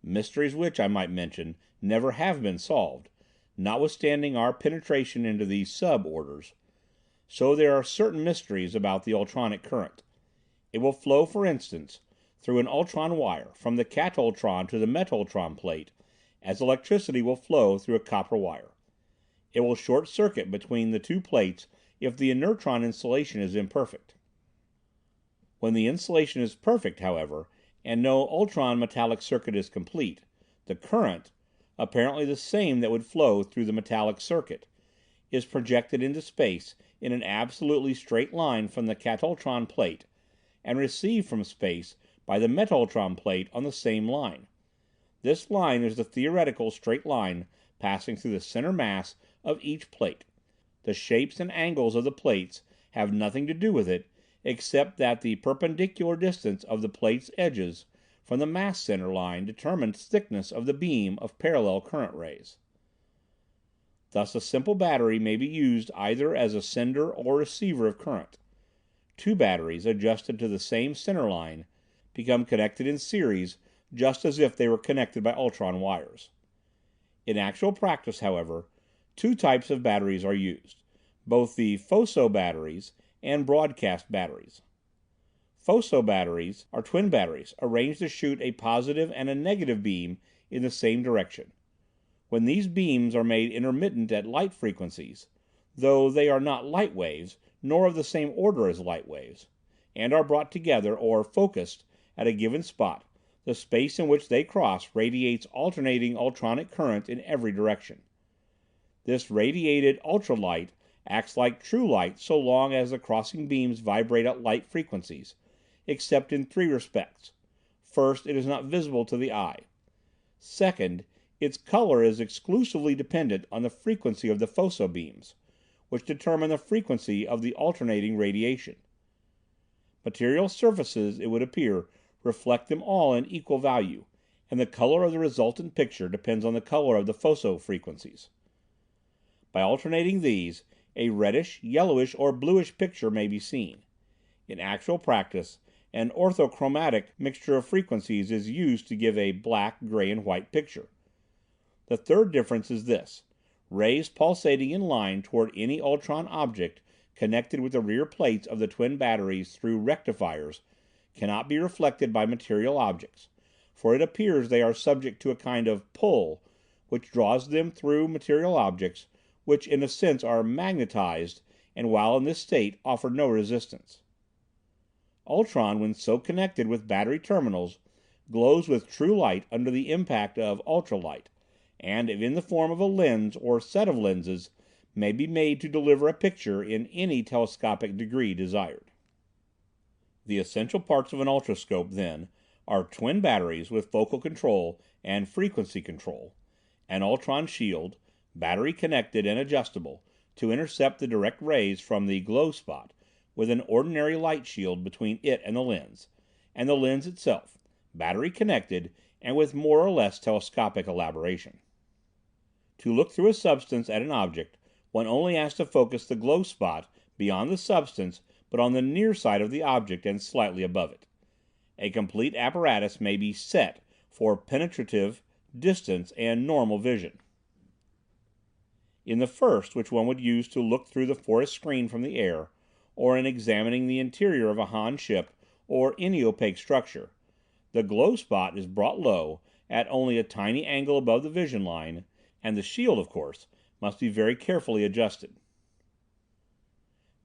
Speaker 1: mysteries which, I might mention, never have been solved, notwithstanding our penetration into these sub-orders, so there are certain mysteries about the ultronic current. It will flow, for instance, through an ultron wire from the katultron to the metultron plate, as electricity will flow through a copper wire. It will short-circuit between the two plates if the inertron insulation is imperfect. When the insulation is perfect, however, and no ultron metallic circuit is complete, the current, apparently the same that would flow through the metallic circuit, is projected into space in an absolutely straight line from the katultron plate, and received from space by the metultron plate on the same line. This line is the theoretical straight line passing through the center mass of each plate. The shapes and angles of the plates have nothing to do with it, except that the perpendicular distance of the plate's edges from the mass center line determines the thickness of the beam of parallel current rays. Thus a simple battery may be used either as a sender or receiver of current. Two batteries adjusted to the same center line become connected in series just as if they were connected by ultron wires. In actual practice, however, two types of batteries are used, both the FOSO batteries and broadcast batteries. FOSO batteries are twin batteries arranged to shoot a positive and a negative beam in the same direction. When these beams are made intermittent at light frequencies, though they are not light waves, nor of the same order as light waves, and are brought together or focused at a given spot, the space in which they cross radiates alternating ultronic current in every direction. This radiated ultralight acts like true light so long as the crossing beams vibrate at light frequencies, except in three respects. First, it is not visible to the eye. Second, its color is exclusively dependent on the frequency of the FOSO beams, which determine the frequency of the alternating radiation. Material surfaces, it would appear, reflect them all in equal value, and the color of the resultant picture depends on the color of the FOSO frequencies. By alternating these, a reddish, yellowish, or bluish picture may be seen. In actual practice, an orthochromatic mixture of frequencies is used to give a black, gray, and white picture. The third difference is this: rays pulsating in line toward any ultron object connected with the rear plates of the twin batteries through rectifiers cannot be reflected by material objects, for it appears they are subject to a kind of pull which draws them through material objects, which in a sense are magnetized, and while in this state offer no resistance. Ultron, when so connected with battery terminals, glows with true light under the impact of ultralight, and if in the form of a lens or set of lenses, may be made to deliver a picture in any telescopic degree desired. The essential parts of an ultrascope, then, are twin batteries with focal control and frequency control, an ultron shield, battery connected and adjustable, to intercept the direct rays from the glow spot, with an ordinary light shield between it and the lens itself, battery connected and with more or less telescopic elaboration. To look through a substance at an object, one only has to focus the glow spot beyond the substance but on the near side of the object and slightly above it. A complete apparatus may be "set" for penetrative, distance, and normal vision. In the first, which one would use to look through the forest screen from the air, or in examining the interior of a Han ship or any opaque structure, the glow spot is brought low, at only a tiny angle above the vision line, and the shield, of course, must be very carefully adjusted.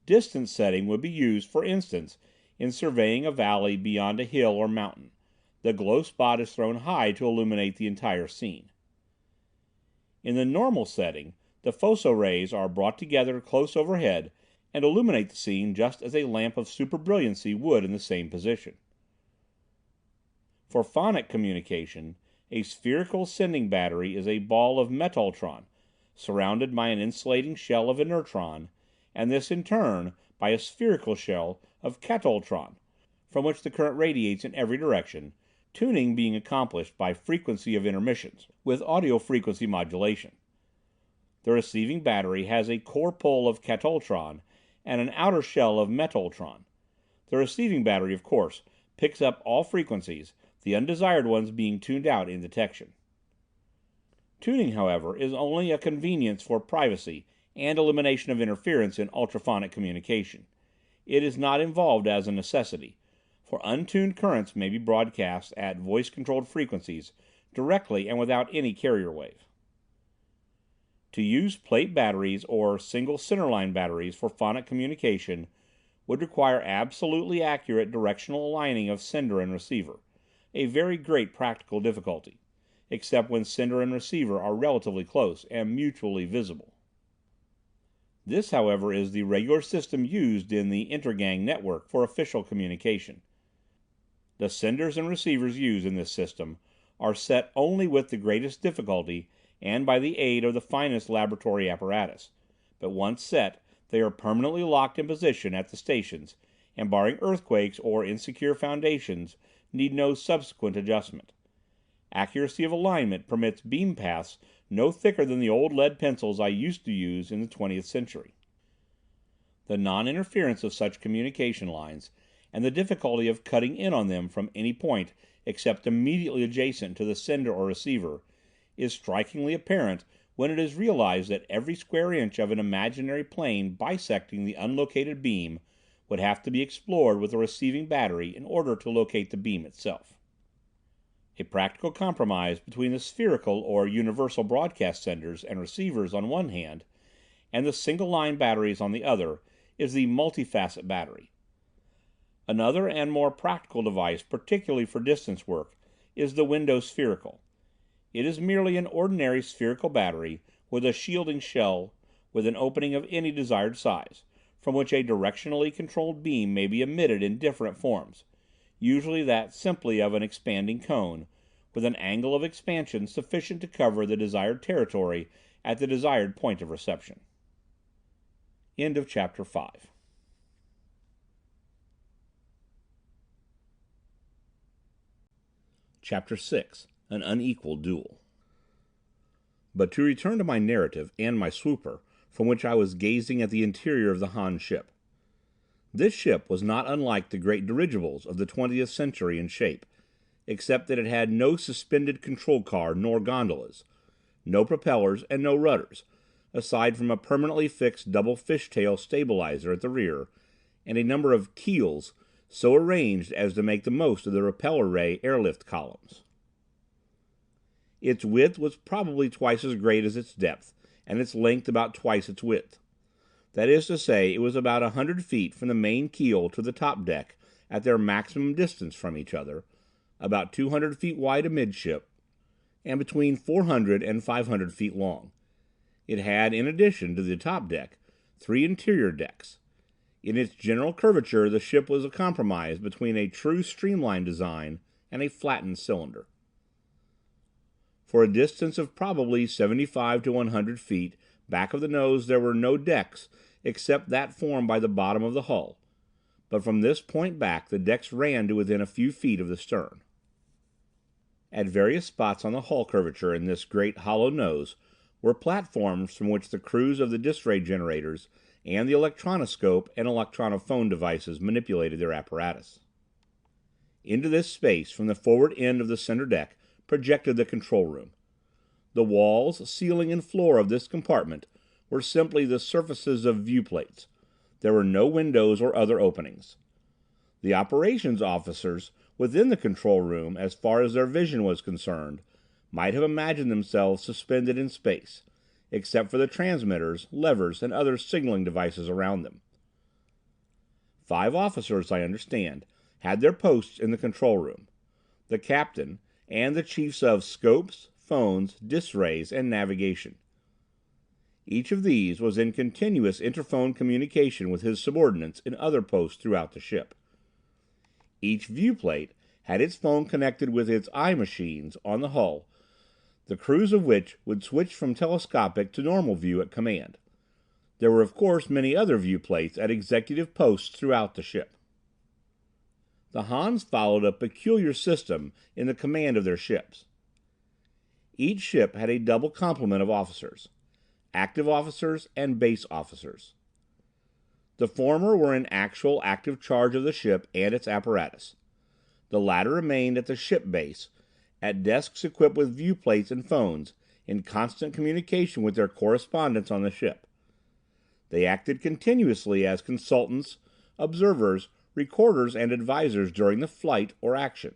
Speaker 1: Distance setting would be used, for instance, in surveying a valley beyond a hill or mountain. The glow spot is thrown high to illuminate the entire scene. In the normal setting, the phoso rays are brought together close overhead and illuminate the scene just as a lamp of super brilliancy would in the same position. For phonic communication, a spherical sending battery is a ball of metultron, surrounded by an insulating shell of inertron, and this in turn by a spherical shell of katultron, from which the current radiates in every direction, tuning being accomplished by frequency of intermissions, with audio frequency modulation. The receiving battery has a core pole of katultron and an outer shell of metultron. The receiving battery, of course, picks up all frequencies, the undesired ones being tuned out in detection. Tuning, however, is only a convenience for privacy and elimination of interference in ultraphonic communication. It is not involved as a necessity, for untuned currents may be broadcast at voice-controlled frequencies directly and without any carrier wave. To use plate batteries or single centerline batteries for phonic communication would require absolutely accurate directional aligning of sender and receiver, a very great practical difficulty, except when sender and receiver are relatively close and mutually visible. This, however, is the regular system used in the intergang network for official communication. The senders and receivers used in this system are set only with the greatest difficulty and by the aid of the finest laboratory apparatus, but once set, they are permanently locked in position at the stations, and barring earthquakes or insecure foundations, need no subsequent adjustment. Accuracy of alignment permits beam paths no thicker than the old lead pencils I used to use in the 20th century. The non-interference of such communication lines, and the difficulty of cutting in on them from any point except immediately adjacent to the sender or receiver, is strikingly apparent when it is realized that every square inch of an imaginary plane bisecting the unlocated beam would have to be explored with a receiving battery in order to locate the beam itself. A practical compromise between the spherical or universal broadcast senders and receivers on one hand, and the single-line batteries on the other, is the multifacet battery. Another and more practical device, particularly for distance work, is the window spherical. It is merely an ordinary spherical battery with a shielding shell with an opening of any desired size, from which a directionally controlled beam may be emitted in different forms, usually that simply of an expanding cone, with an angle of expansion sufficient to cover the desired territory at the desired point of reception. End of Chapter 5. Chapter 6. An Unequal Duel. But to return to my narrative and my swooper, from which I was gazing at the interior of the Han ship. This ship was not unlike the great dirigibles of the 20th century in shape, except that it had no suspended control car nor gondolas, no propellers and no rudders, aside from a permanently fixed double fishtail stabilizer at the rear, and a number of keels so arranged as to make the most of the repeller ray airlift columns. Its width was probably twice as great as its depth, and its length about twice its width. That is to say, it was about 100 feet from the main keel to the top deck at their maximum distance from each other, about 200 feet wide amidship, and between 400 and 500 feet long. It had, in addition to the top deck, 3 interior decks. In its general curvature, the ship was a compromise between a true streamlined design and a flattened cylinder. For a distance of probably 75 to 100 feet back of the nose there were no decks except that formed by the bottom of the hull, but from this point back the decks ran to within a few feet of the stern. At various spots on the hull curvature in this great hollow nose were platforms from which the crews of the dis-ray generators and the electronoscope and electronophone devices manipulated their apparatus. Into this space from the forward end of the center deck projected the control room. The walls, ceiling, and floor of this compartment were simply the surfaces of viewplates. There were no windows or other openings. The operations officers within the control room, as far as their vision was concerned, might have imagined themselves suspended in space, except for the transmitters, levers, and other signaling devices around them. 5 officers, I understand, had their posts in the control room. The captain, and the chiefs of scopes, phones, dis-rays, and navigation. Each of these was in continuous interphone communication with his subordinates in other posts throughout the ship. Each viewplate had its phone connected with its eye machines on the hull, the crews of which would switch from telescopic to normal view at command. There were of course many other viewplates at executive posts throughout the ship. The Hans followed a peculiar system in the command of their ships. Each ship had a double complement of officers, active officers and base officers. The former were in actual active charge of the ship and its apparatus. The latter remained at the ship base, at desks equipped with viewplates and phones, in constant communication with their correspondents on the ship. They acted continuously as consultants, observers, recorders, and advisors during the flight or action.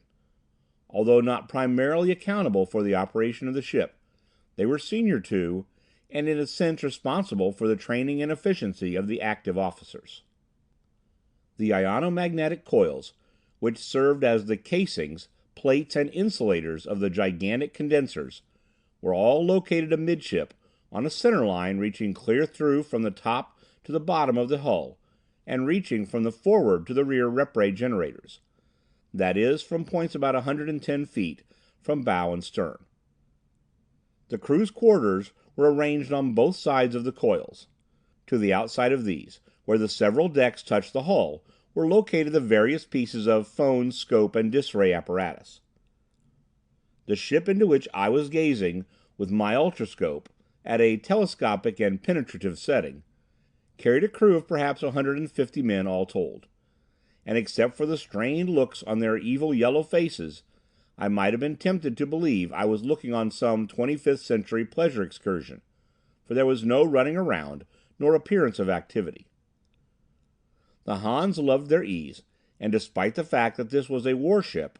Speaker 1: Although not primarily accountable for the operation of the ship, they were senior to, and in a sense responsible for the training and efficiency of the active officers. The ionomagnetic coils, which served as the casings, plates, and insulators of the gigantic condensers, were all located amidship on a center line reaching clear through from the top to the bottom of the hull, and reaching from the forward to the rear rep-ray generators. That is, from points about 110 feet from bow and stern. The crew's quarters were arranged on both sides of the coils. To the outside of these, where the several decks touched the hull, were located the various pieces of phone, scope, and dis-ray apparatus. The ship into which I was gazing with my ultroscope, at a telescopic and penetrative setting, carried a crew of perhaps 150 men all told, and except for the strained looks on their evil yellow faces, I might have been tempted to believe I was looking on some 25th century pleasure excursion, for there was no running around, nor appearance of activity. The Hans loved their ease, and despite the fact that this was a warship,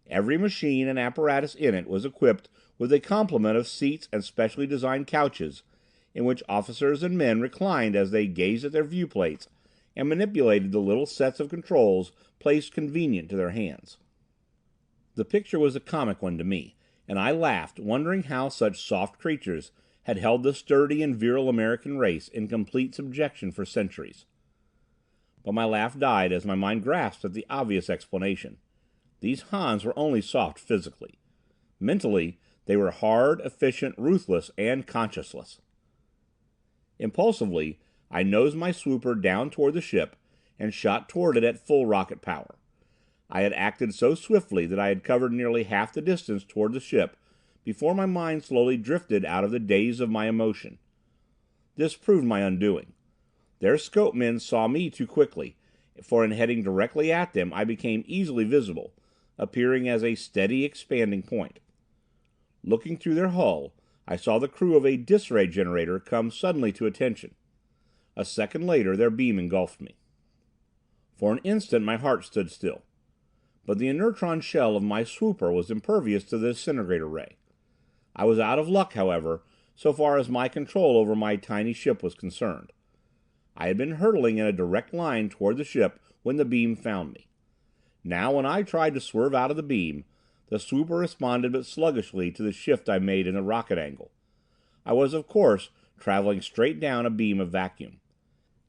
Speaker 1: every machine and apparatus in it was equipped with a complement of seats and specially designed couches, in which officers and men reclined as they gazed at their viewplates and manipulated the little sets of controls placed convenient to their hands. The picture was a comic one to me, and I laughed, wondering how such soft creatures had held the sturdy and virile American race in complete subjection for centuries. But my laugh died as my mind grasped at the obvious explanation. These Hans were only soft physically. Mentally, they were hard, efficient, ruthless, and conscienceless. Impulsively, I nosed my swooper down toward the ship and shot toward it at full rocket power. I had acted so swiftly that I had covered nearly half the distance toward the ship before my mind slowly drifted out of the daze of my emotion. This proved my undoing. Their scope men saw me too quickly, for in heading directly at them I became easily visible, appearing as a steady expanding point. Looking through their hull, I saw the crew of a dis-ray generator come suddenly to attention. A second later their beam engulfed me. For an instant my heart stood still. But the inertron shell of my swooper was impervious to the disintegrator ray. I was out of luck, however, so far as my control over my tiny ship was concerned. I had been hurtling in a direct line toward the ship when the beam found me. Now when I tried to swerve out of the beam, the swooper responded but sluggishly to the shift I made in the rocket angle. I was, of course, traveling straight down a beam of vacuum.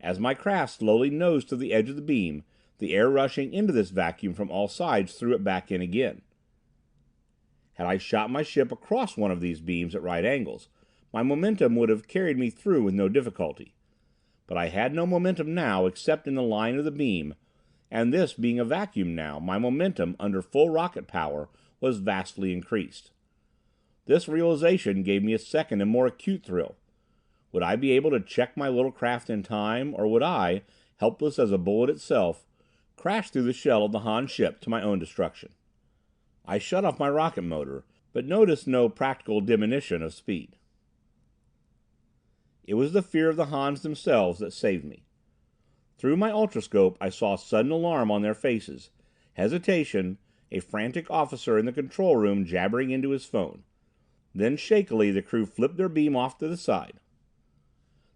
Speaker 1: As my craft slowly nosed to the edge of the beam, the air rushing into this vacuum from all sides threw it back in again. Had I shot my ship across one of these beams at right angles, my momentum would have carried me through with no difficulty. But I had no momentum now except in the line of the beam, and this being a vacuum now, my momentum under full rocket power was vastly increased. This realization gave me a second and more acute thrill. Would I be able to check my little craft in time, or would I, helpless as a bullet itself, crash through the shell of the Han ship to my own destruction? I shut off my rocket motor, but noticed no practical diminution of speed. It was the fear of the Hans themselves that saved me. Through my ultroscope I saw sudden alarm on their faces, hesitation, a frantic officer in the control room jabbering into his phone. Then shakily the crew flipped their beam off to the side.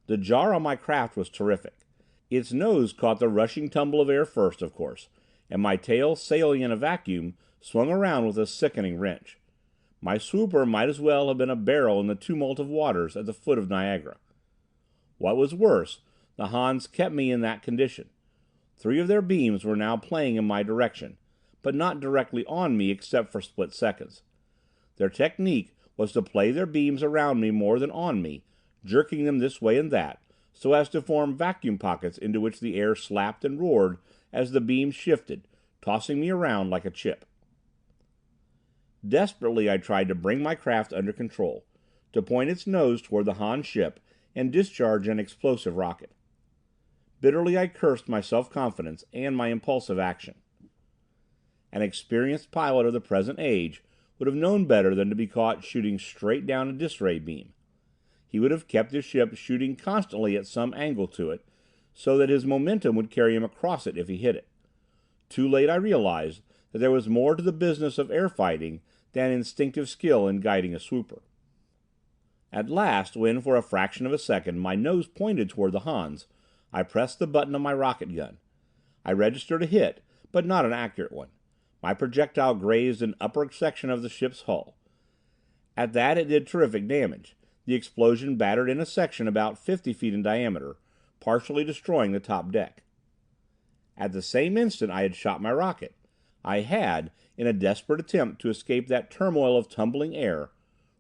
Speaker 1: The jar on my craft was terrific. Its nose caught the rushing tumble of air first, of course, and my tail, sailing in a vacuum, swung around with a sickening wrench. My swooper might as well have been a barrel in the tumult of waters at the foot of Niagara. What was worse, the Hans kept me in that condition. 3 of their beams were now playing in my direction, but not directly on me except for split seconds. Their technique was to play their beams around me more than on me, jerking them this way and that, so as to form vacuum pockets into which the air slapped and roared as the beams shifted, tossing me around like a chip. Desperately I tried to bring my craft under control, to point its nose toward the Han ship and discharge an explosive rocket. Bitterly I cursed my self-confidence and my impulsive action. An experienced pilot of the present age would have known better than to be caught shooting straight down a dis-ray beam. He would have kept his ship shooting constantly at some angle to it, so that his momentum would carry him across it if he hit it. Too late I realized that there was more to the business of air fighting than instinctive skill in guiding a swooper. At last, when for a fraction of a second my nose pointed toward the Hans, I pressed the button of my rocket gun. I registered a hit, but not an accurate one. My projectile grazed an upper section of the ship's hull. At that it did terrific damage. The explosion battered in a section about 50 feet in diameter, partially destroying the top deck. At the same instant I had shot my rocket, I had, in a desperate attempt to escape that turmoil of tumbling air,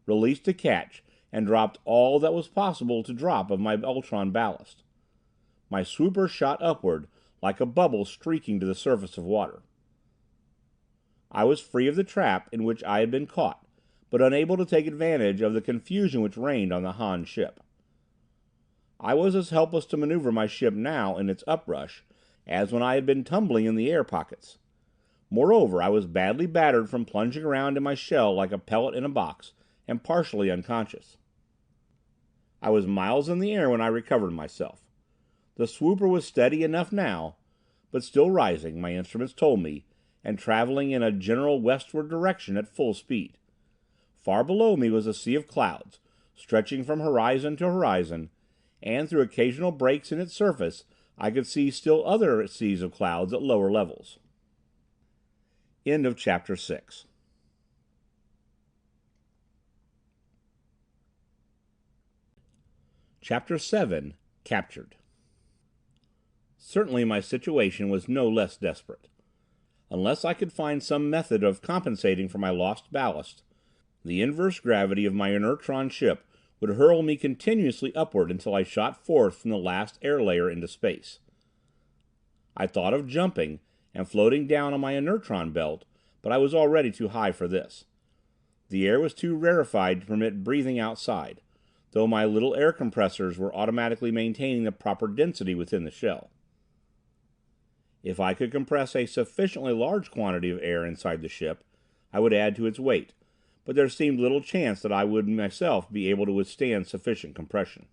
Speaker 1: released a catch and dropped all that was possible to drop of my Ultron ballast. My swooper shot upward, like a bubble streaking to the surface of water. I was free of the trap in which I had been caught, but unable to take advantage of the confusion which reigned on the Han ship. I was as helpless to maneuver my ship now in its uprush as when I had been tumbling in the air pockets. Moreover, I was badly battered from plunging around in my shell like a pellet in a box, and partially unconscious. I was miles in the air when I recovered myself. The swooper was steady enough now, but still rising, my instruments told me, and traveling in a general westward direction at full speed. Far below me was a sea of clouds, stretching from horizon to horizon, and through occasional breaks in its surface I could see still other seas of clouds at lower levels. End of Chapter 6. Chapter 7. Captured. Certainly my situation was no less desperate. Unless I could find some method of compensating for my lost ballast, the inverse gravity of my inertron ship would hurl me continuously upward until I shot forth from the last air layer into space. I thought of jumping and floating down on my inertron belt, but I was already too high for this. The air was too rarefied to permit breathing outside. though my little air compressors were automatically maintaining the proper density within the shell. If I could compress a sufficiently large quantity of air inside the ship, I would add to its weight, but there seemed little chance that I would myself be able to withstand sufficient compression.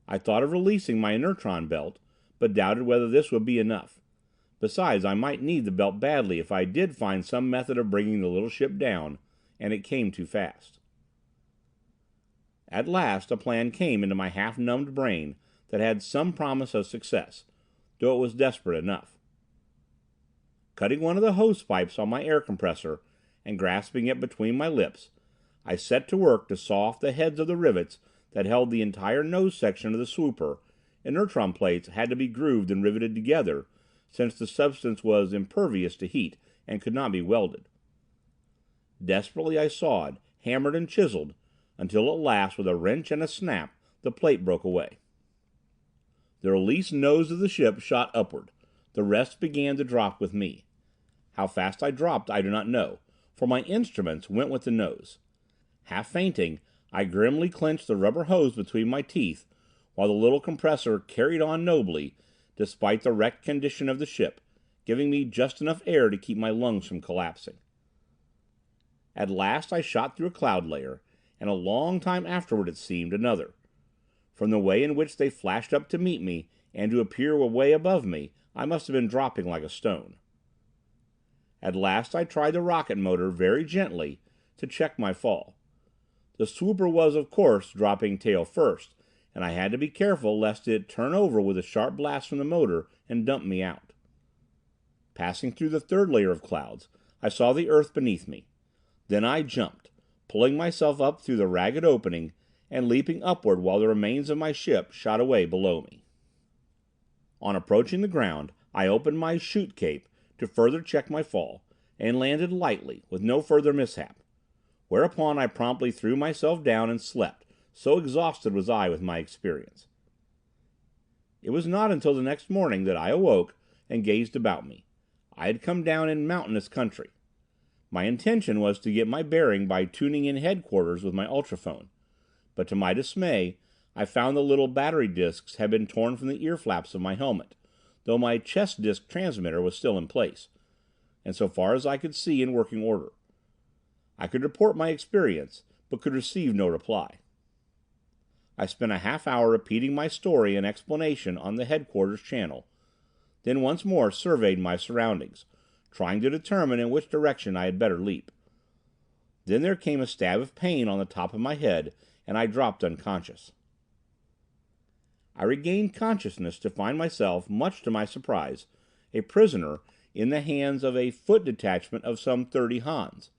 Speaker 1: I thought of releasing my inertron belt, but doubted whether this would be enough. Besides, I might need the belt badly if I did find some method of bringing the little ship down, and it came too fast. At last a plan came into my half-numbed brain that had some promise of success, though it was desperate enough. Cutting one of the hose pipes on my air compressor and grasping it between my lips, I set to work to saw off the heads of the rivets that held the entire nose section of the swooper. Inertron plates had to be grooved and riveted together, since the substance was impervious to heat and could not be welded. Desperately I sawed, hammered and chiseled, until at last, with a wrench and a snap, the plate broke away. The released nose of the ship shot upward. The rest began to drop with me. How fast I dropped I do not know, for my instruments went with the nose. Half fainting, I grimly clenched the rubber hose between my teeth, while the little compressor carried on nobly, despite the wrecked condition of the ship, giving me just enough air to keep my lungs from collapsing. At last I shot through a cloud layer, and a long time afterward it seemed, another. From the way in which they flashed up to meet me, and to appear away above me, I must have been dropping like a stone. At last I tried the rocket motor very gently to check my fall. The swooper was, of course, dropping tail first, and I had to be careful lest it turn over with a sharp blast from the motor and dump me out. Passing through the third layer of clouds, I saw the earth beneath me. Then I jumped, pulling myself up through the ragged opening and leaping upward while the remains of my ship shot away below me. On approaching the ground, I opened my chute cape to further check my fall, and landed lightly, with no further mishap, whereupon I promptly threw myself down and slept, so exhausted was I with my experience. It was not until the next morning that I awoke and gazed about me. I had come down in mountainous country. My intention was to get my bearing by tuning in headquarters with my ultrophone, but to my dismay I found the little battery discs had been torn from the ear flaps of my helmet, though my chest disc transmitter was still in place, and so far as I could see in working order. I could report my experience, but could receive no reply. I spent a half hour repeating my story and explanation on the headquarters channel, then once more surveyed my surroundings, trying to determine in which direction I had better leap. Then there came a stab of pain on the top of my head, and I dropped unconscious. I regained consciousness to find myself, much to my surprise, a prisoner in the hands of a foot detachment of some 30 Hans.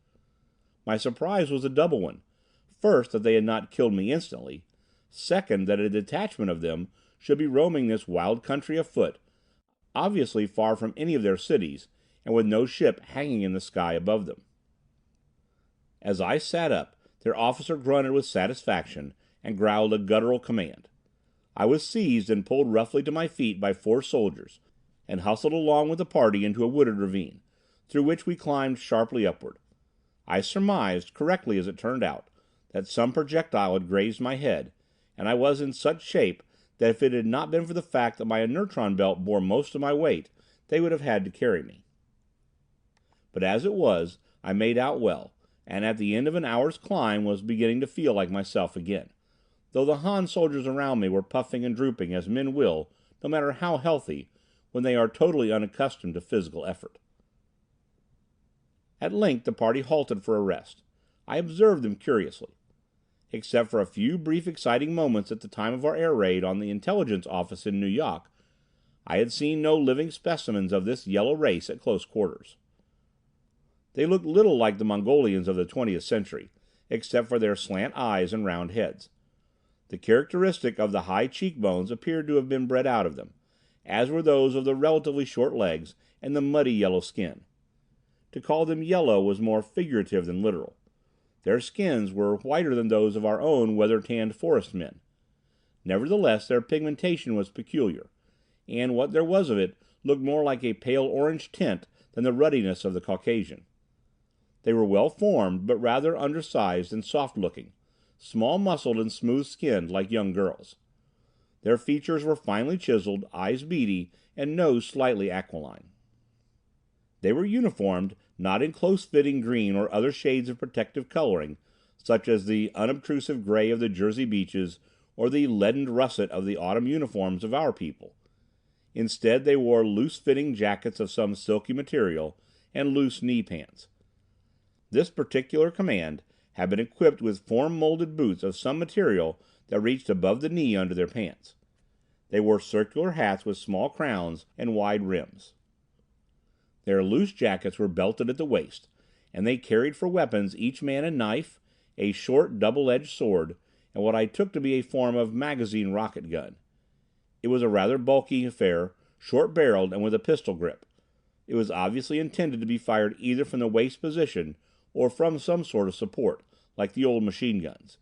Speaker 1: My surprise was a double one. First, that they had not killed me instantly. Second, that a detachment of them should be roaming this wild country afoot, obviously far from any of their cities, and with no ship hanging in the sky above them. As I sat up, their officer grunted with satisfaction and growled a guttural command. I was seized and pulled roughly to my feet by 4 soldiers, and hustled along with the party into a wooded ravine, through which we climbed sharply upward. I surmised, correctly as it turned out, that some projectile had grazed my head, and I was in such shape that if it had not been for the fact that my inertron belt bore most of my weight, they would have had to carry me. But as it was, I made out well, and at the end of an hour's climb was beginning to feel like myself again, though the Han soldiers around me were puffing and drooping as men will, no matter how healthy, when they are totally unaccustomed to physical effort. At length the party halted for a rest. I observed them curiously. Except for a few brief exciting moments at the time of our air raid on the intelligence office in Nu-Yok, I had seen no living specimens of this yellow race at close quarters. They looked little like the Mongolians of the 20th century, except for their slant eyes and round heads. The characteristic of the high cheekbones appeared to have been bred out of them, as were those of the relatively short legs and the muddy yellow skin. To call them yellow was more figurative than literal. Their skins were whiter than those of our own weather-tanned forest men. Nevertheless, their pigmentation was peculiar, and what there was of it looked more like a pale orange tint than the ruddiness of the Caucasian. They were well formed, but rather undersized and soft-looking, small-muscled and smooth-skinned like young girls. Their features were finely chiseled, eyes beady, and nose slightly aquiline. They were uniformed, not in close-fitting green or other shades of protective coloring, such as the unobtrusive gray of the Jersey beaches or the leadened russet of the autumn uniforms of our people. Instead, they wore loose-fitting jackets of some silky material and loose knee pants. This particular command had been equipped with form-molded boots of some material that reached above the knee under their pants. They wore circular hats with small crowns and wide rims. Their loose jackets were belted at the waist, and they carried for weapons each man a knife, a short double-edged sword, and what I took to be a form of magazine rocket gun. It was a rather bulky affair, short-barreled and with a pistol grip. It was obviously intended to be fired either from the waist position or from some sort of support, like the old machine guns.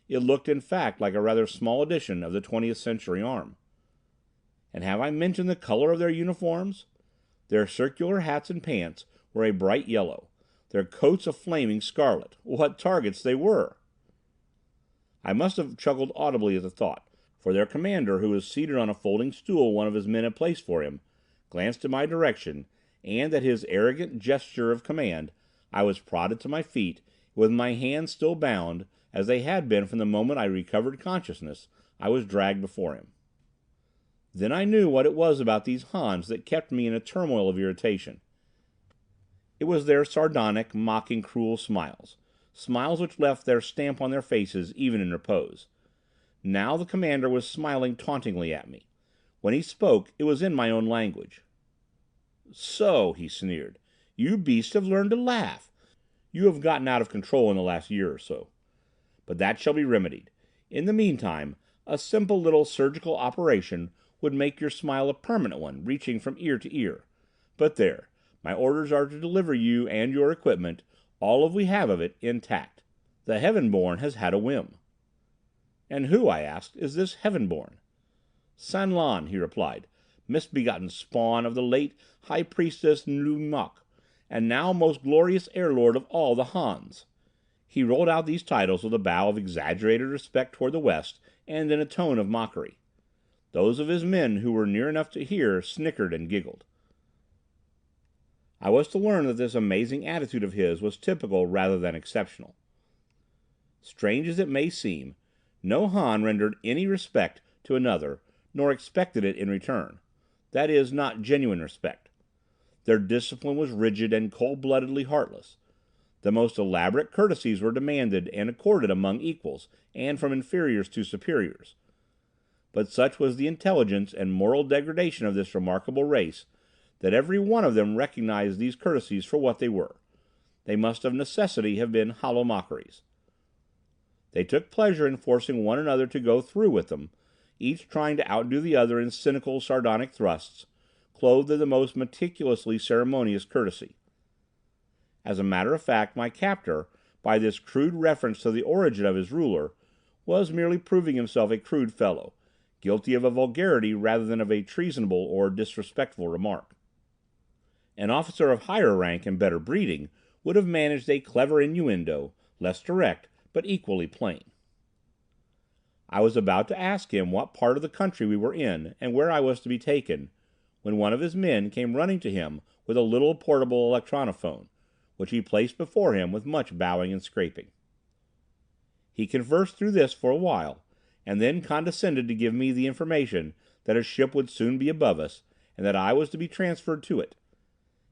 Speaker 1: It looked, in fact, like a rather small edition of the 20th century arm. And have I mentioned the color of their uniforms? Their circular hats and pants were a bright yellow, their coats a flaming scarlet. What targets they were! I must have chuckled audibly at the thought, for their commander, who was seated on a folding stool one of his men had placed for him, glanced in my direction, and at his arrogant gesture of command, I was prodded to my feet, with my hands still bound, as they had been from the moment I recovered consciousness. I was dragged before him. Then I knew what it was about these Hans that kept me in a turmoil of irritation. It was their sardonic, mocking, cruel smiles. Smiles which left their stamp on their faces even in repose. Now the commander was smiling tauntingly at me. When he spoke, it was in my own language. "So," he sneered, "you beasts have learned to laugh. You have gotten out of control in the last year or so. But that shall be remedied. In the meantime, a simple little surgical operation would make your smile a permanent one, reaching from ear to ear. But there, my orders are to deliver you and your equipment, all of we have of it, intact. The Heaven-born has had a whim." "And who," I asked, "is this Heaven-born?" "San Lan," he replied, "misbegotten spawn of the late High Priestess Nu-Yok, and now most glorious Airlord of all the Hans." He rolled out these titles with a bow of exaggerated respect toward the west, and in a tone of mockery. Those of his men who were near enough to hear snickered and giggled. I was to learn that this amazing attitude of his was typical rather than exceptional. Strange as it may seem, no Han rendered any respect to another, nor expected it in return. That is, not genuine respect. Their discipline was rigid and cold-bloodedly heartless. The most elaborate courtesies were demanded and accorded among equals, and from inferiors to superiors. But such was the intelligence and moral degradation of this remarkable race, that every one of them recognized these courtesies for what they were. They must of necessity have been hollow mockeries. They took pleasure in forcing one another to go through with them, each trying to outdo the other in cynical, sardonic thrusts, clothed in the most meticulously ceremonious courtesy. As a matter of fact, my captor, by this crude reference to the origin of his ruler, was merely proving himself a crude fellow, guilty of a vulgarity rather than of a treasonable or disrespectful remark. An officer of higher rank and better breeding would have managed a clever innuendo, less direct, but equally plain. I was about to ask him what part of the country we were in, and where I was to be taken, when one of his men came running to him with a little portable electronophone, which he placed before him with much bowing and scraping. He conversed through this for a while, and then condescended to give me the information that a ship would soon be above us, and that I was to be transferred to it.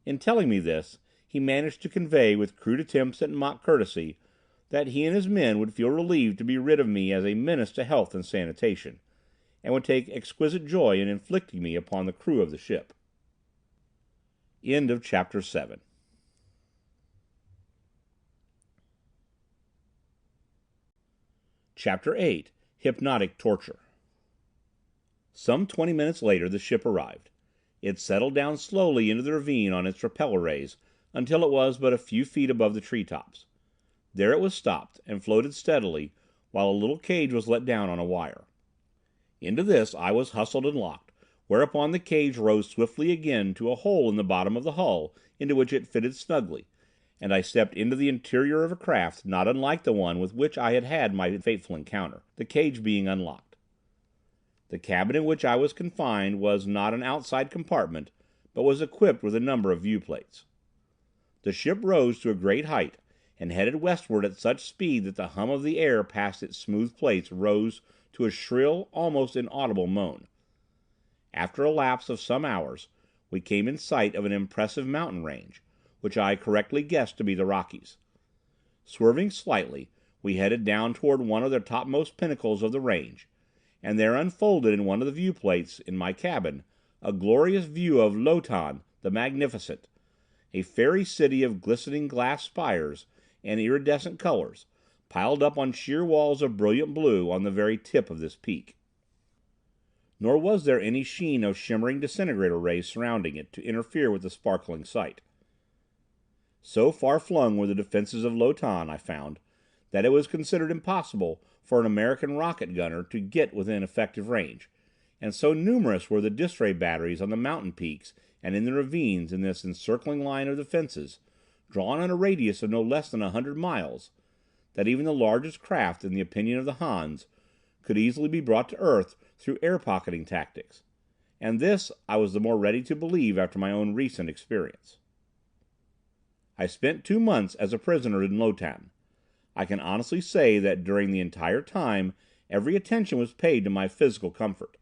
Speaker 1: In telling me this, he managed to convey, with crude attempts at mock courtesy, that he and his men would feel relieved to be rid of me as a menace to health and sanitation, and would take exquisite joy in inflicting me upon the crew of the ship. End of Chapter 7. Chapter 8. Hypnotic Torture. Some 20 minutes later the ship arrived. It settled down slowly into the ravine on its propeller rays until it was but a few feet above the treetops. There it was stopped, and floated steadily, while a little cage was let down on a wire. Into this I was hustled and locked, whereupon the cage rose swiftly again to a hole in the bottom of the hull into which it fitted snugly, and I stepped into the interior of a craft not unlike the one with which I had had my fateful encounter, the cage being unlocked. The cabin in which I was confined was not an outside compartment, but was equipped with a number of viewplates. The ship rose to a great height, and headed westward at such speed that the hum of the air past its smooth plates rose to a shrill, almost inaudible moan. After a lapse of some hours, we came in sight of an impressive mountain range, which I correctly guessed to be the Rockies. Swerving slightly, we headed down toward one of the topmost pinnacles of the range, and there unfolded in one of the viewplates in my cabin a glorious view of Lotan the Magnificent, a fairy city of glistening glass spires and iridescent colors, piled up on sheer walls of brilliant blue on the very tip of this peak. Nor was there any sheen of shimmering disintegrator rays surrounding it to interfere with the sparkling sight. So far flung were the defenses of Lotan, I found, that it was considered impossible for an American rocket gunner to get within effective range, and so numerous were the dis-ray batteries on the mountain peaks and in the ravines in this encircling line of defenses, drawn in a radius of no less than 100 miles, that even the largest craft, in the opinion of the Hans, could easily be brought to earth through air-pocketing tactics, and this I was the more ready to believe after my own recent experience. I spent 2 months as a prisoner in Lotan. I can honestly say that during the entire time every attention was paid to my physical comfort.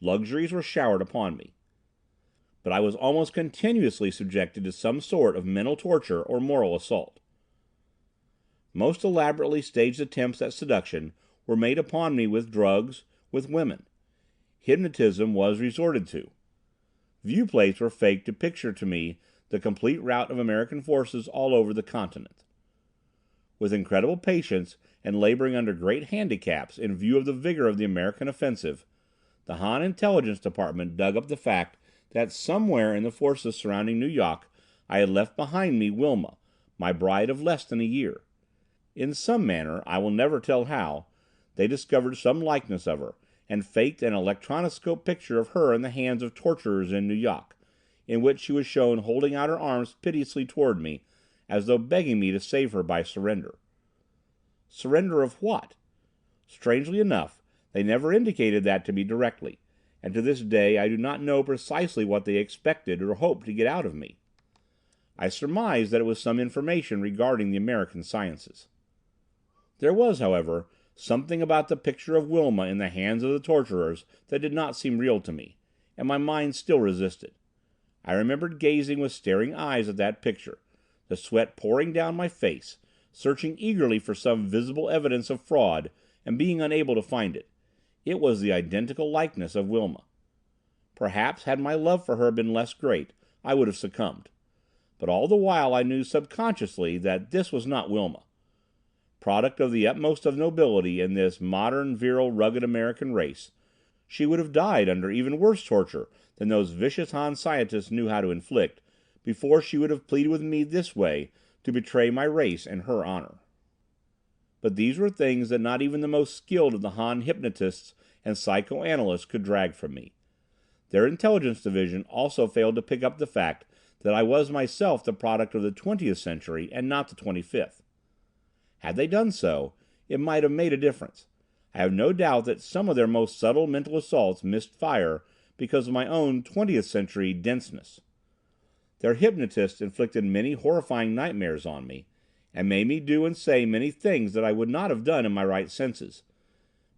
Speaker 1: Luxuries were showered upon me. But I was almost continuously subjected to some sort of mental torture or moral assault. Most elaborately staged attempts at seduction were made upon me with drugs, with women. Hypnotism was resorted to. Viewplates were faked to picture to me the complete rout of American forces all over the continent. With incredible patience and laboring under great handicaps in view of the vigor of the American offensive, the Han Intelligence Department dug up the fact that somewhere in the forces surrounding Nu-Yok I had left behind me Wilma, my bride of less than a year. In some manner, I will never tell how, they discovered some likeness of her, and faked an electronoscope picture of her in the hands of torturers in Nu-Yok, in which she was shown holding out her arms piteously toward me, as though begging me to save her by surrender. Surrender of what? Strangely enough, they never indicated that to me directly, and to this day I do not know precisely what they expected or hoped to get out of me. I surmise that it was some information regarding the American sciences. There was, however, something about the picture of Wilma in the hands of the torturers that did not seem real to me, and my mind still resisted. I remembered gazing with staring eyes at that picture, the sweat pouring down my face, searching eagerly for some visible evidence of fraud, and being unable to find it. It was the identical likeness of Wilma. Perhaps had my love for her been less great, I would have succumbed. But all the while I knew subconsciously that this was not Wilma. Product of the utmost of nobility in this modern, virile, rugged American race, she would have died under even worse torture than those vicious Han scientists knew how to inflict, before she would have pleaded with me this way to betray my race and her honor. But these were things that not even the most skilled of the Han hypnotists and psychoanalysts could drag from me. Their intelligence division also failed to pick up the fact that I was myself the product of the 20th century and not the 25th. Had they done so, it might have made a difference. I have no doubt that some of their most subtle mental assaults missed fire because of my own 20th century denseness. Their hypnotists inflicted many horrifying nightmares on me, and made me do and say many things that I would not have done in my right senses.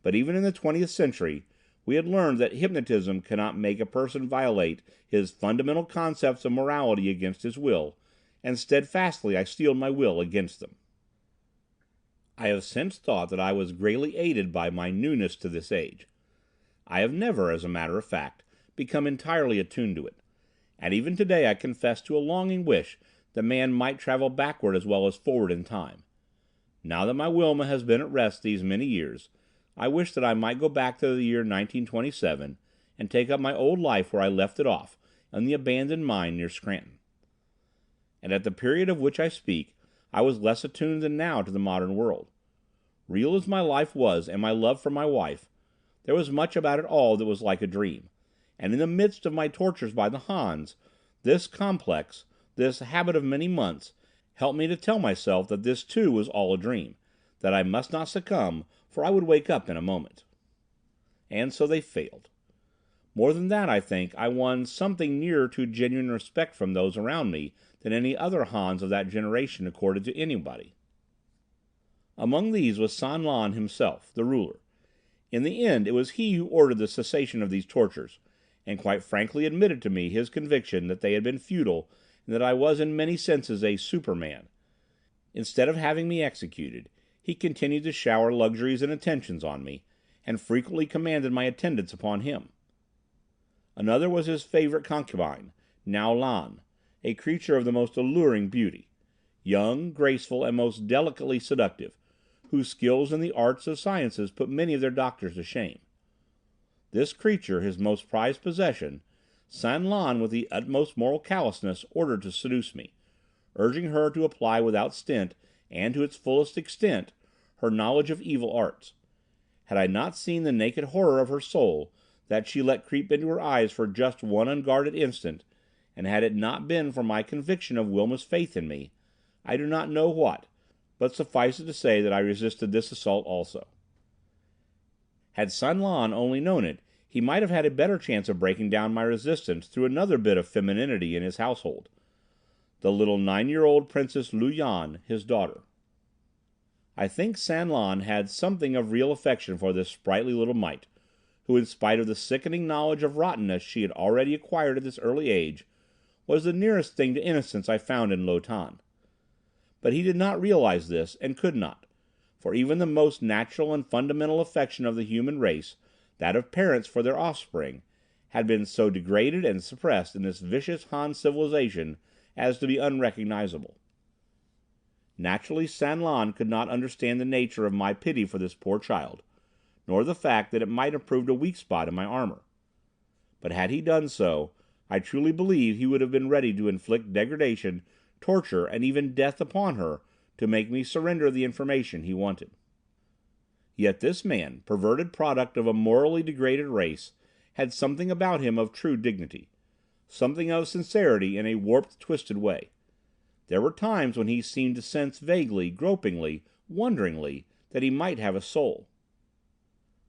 Speaker 1: But even in the 20th century, we had learned that hypnotism cannot make a person violate his fundamental concepts of morality against his will, and steadfastly I steeled my will against them. I have since thought that I was greatly aided by my newness to this age. I have never, as a matter of fact, become entirely attuned to it, and even today I confess to a longing wish that man might travel backward as well as forward in time. Now that my Wilma has been at rest these many years, I wish that I might go back to the year 1927 and take up my old life where I left it off, in the abandoned mine near Scranton. And at the period of which I speak, I was less attuned than now to the modern world. Real as my life was, and my love for my wife, there was much about it all that was like a dream, and in the midst of my tortures by the Hans, this complex, this habit of many months, helped me to tell myself that this too was all a dream, that I must not succumb, for I would wake up in a moment. And so they failed. More than that, I think, I won something nearer to genuine respect from those around me than any other Hans of that generation accorded to anybody. Among these was San Lan himself, the ruler. In the end, it was he who ordered the cessation of these tortures, and quite frankly admitted to me his conviction that they had been futile, and that I was in many senses a Superman. Instead of having me executed, he continued to shower luxuries and attentions on me, and frequently commanded my attendance upon him. Another was his favorite concubine, Nowlan, a creature of the most alluring beauty, young, graceful, and most delicately seductive, whose skills in the arts of sciences put many of their doctors to shame. This creature, his most prized possession, San Lan with the utmost moral callousness ordered to seduce me, urging her to apply without stint, and to its fullest extent, her knowledge of evil arts. Had I not seen the naked horror of her soul, that she let creep into her eyes for just one unguarded instant, and had it not been for my conviction of Wilma's faith in me, I do not know what, but suffice it to say that I resisted this assault also. Had San Lan only known it, he might have had a better chance of breaking down my resistance through another bit of femininity in his household, the little 9-year-old Princess Lu Yan, his daughter. I think San Lan had something of real affection for this sprightly little mite, who, in spite of the sickening knowledge of rottenness she had already acquired at this early age, was the nearest thing to innocence I found in Lo Tan. But he did not realize this, and could not, for even the most natural and fundamental affection of the human race, that of parents for their offspring, had been so degraded and suppressed in this vicious Han civilization as to be unrecognizable. Naturally, San Lan could not understand the nature of my pity for this poor child, nor the fact that it might have proved a weak spot in my armor. But had he done so, I truly believe he would have been ready to inflict degradation, torture, and even death upon her to make me surrender the information he wanted. Yet this man, perverted product of a morally degraded race, had something about him of true dignity, something of sincerity in a warped, twisted way. There were times when he seemed to sense vaguely, gropingly, wonderingly, that he might have a soul.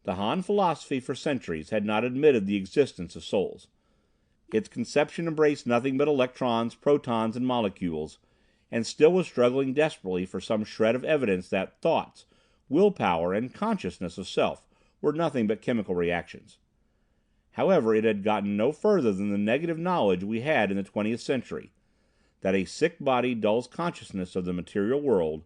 Speaker 1: The Han philosophy for centuries had not admitted the existence of souls. Its conception embraced nothing but electrons, protons, and molecules, and still was struggling desperately for some shred of evidence that thoughts, willpower, and consciousness of self were nothing but chemical reactions. However, it had gotten no further than the negative knowledge we had in the 20th century, that a sick body dulls consciousness of the material world,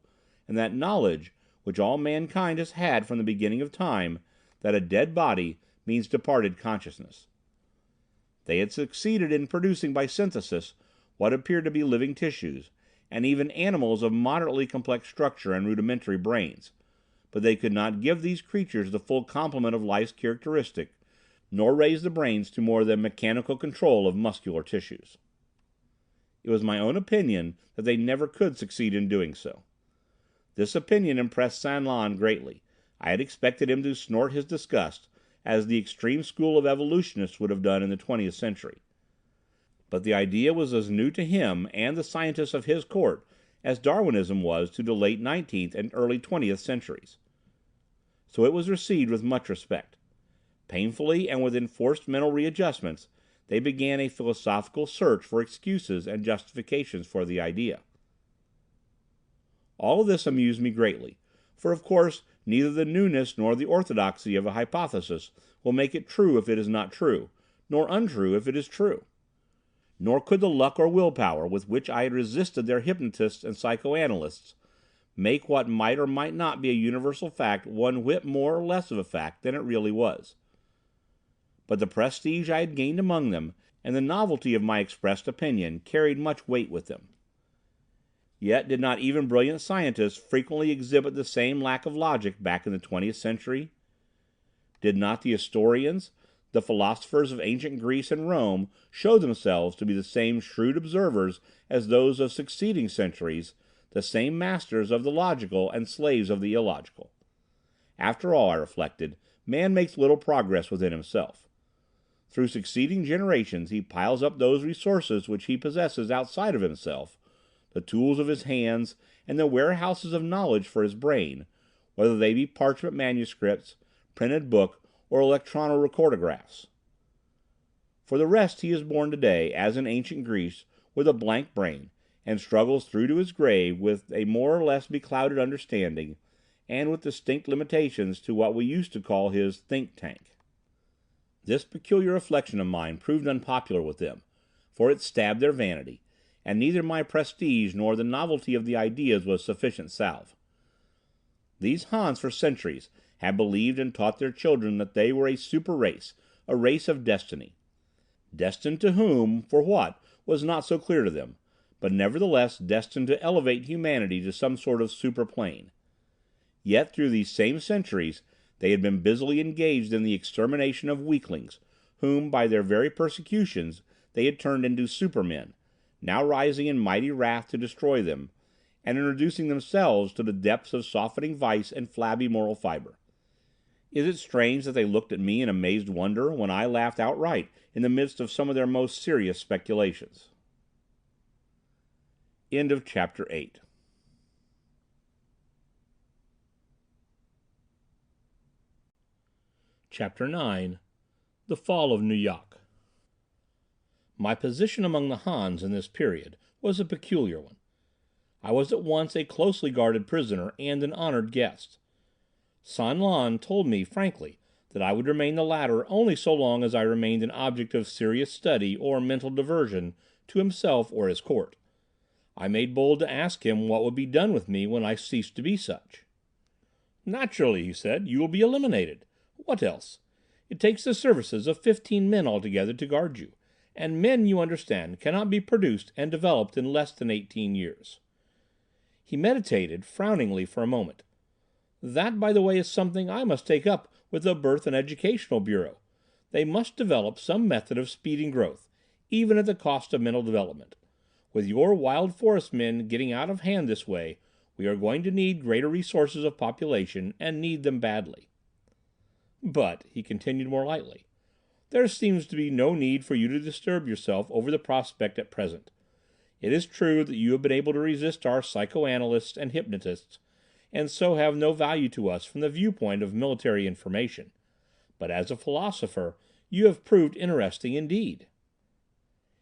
Speaker 1: and that knowledge, which all mankind has had from the beginning of time, that a dead body means departed consciousness. They had succeeded in producing by synthesis what appeared to be living tissues, and even animals of moderately complex structure and rudimentary brains, but they could not give these creatures the full complement of life's characteristic, nor raise the brains to more than mechanical control of muscular tissues. It was my own opinion that they never could succeed in doing so. This opinion impressed San Lan greatly. I had expected him to snort his disgust, as the extreme school of evolutionists would have done in the 20th century. But the idea was as new to him and the scientists of his court as Darwinism was to the late 19th and early 20th centuries. So it was received with much respect. Painfully and with enforced mental readjustments, they began a philosophical search for excuses and justifications for the idea. All of this amused me greatly, for of course neither the newness nor the orthodoxy of a hypothesis will make it true if it is not true, nor untrue if it is true. Nor could the luck or willpower with which I had resisted their hypnotists and psychoanalysts make what might or might not be a universal fact one whit more or less of a fact than it really was. But the prestige I had gained among them, and the novelty of my expressed opinion, carried much weight with them. Yet did not even brilliant scientists frequently exhibit the same lack of logic back in the 20th century? Did not the historians, the philosophers of ancient Greece and Rome, show themselves to be the same shrewd observers as those of succeeding centuries, the same masters of the logical and slaves of the illogical? After all, I reflected, man makes little progress within himself. Through succeeding generations he piles up those resources which he possesses outside of himself, the tools of his hands, and the warehouses of knowledge for his brain, whether they be parchment manuscripts, printed book, or electrono-recordographs. For the rest, he is born today, as in ancient Greece, with a blank brain, and struggles through to his grave with a more or less beclouded understanding, and with distinct limitations to what we used to call his think tank. This peculiar reflection of mine proved unpopular with them, for it stabbed their vanity, and neither my prestige nor the novelty of the ideas was sufficient salve. These Hans for centuries had believed and taught their children that they were a super race, a race of destiny. Destined to whom, for what, was not so clear to them, but nevertheless destined to elevate humanity to some sort of super plane. Yet through these same centuries they had been busily engaged in the extermination of weaklings, whom by their very persecutions they had turned into supermen, now rising in mighty wrath to destroy them, and in reducing themselves to the depths of softening vice and flabby moral fiber. Is it strange that they looked at me in amazed wonder when I laughed outright in the midst of some of their most serious speculations? End of Chapter 8. Chapter 9. The Fall of Nu-Yok. My position among the Hans in this period was a peculiar one. I was at once a closely guarded prisoner and an honored guest. San Lan told me frankly that I would remain the latter only so long as I remained an object of serious study or mental diversion to himself or his court. I made bold to ask him what would be done with me when I ceased to be such. "Naturally," he said, "you will be eliminated. What else? It takes the services of 15 men altogether to guard you, and men, you understand, cannot be produced and developed in less than 18 years. He meditated, frowningly, for a moment. "That, by the way, is something I must take up with the Birth and Educational Bureau. They must develop some method of speeding growth, even at the cost of mental development. With your wild forest men getting out of hand this way, we are going to need greater resources of population, and need them badly. But," he continued more lightly, "there seems to be no need for you to disturb yourself over the prospect at present. It is true that you have been able to resist our psychoanalysts and hypnotists, and so have no value to us from the viewpoint of military information. But as a philosopher, you have proved interesting indeed."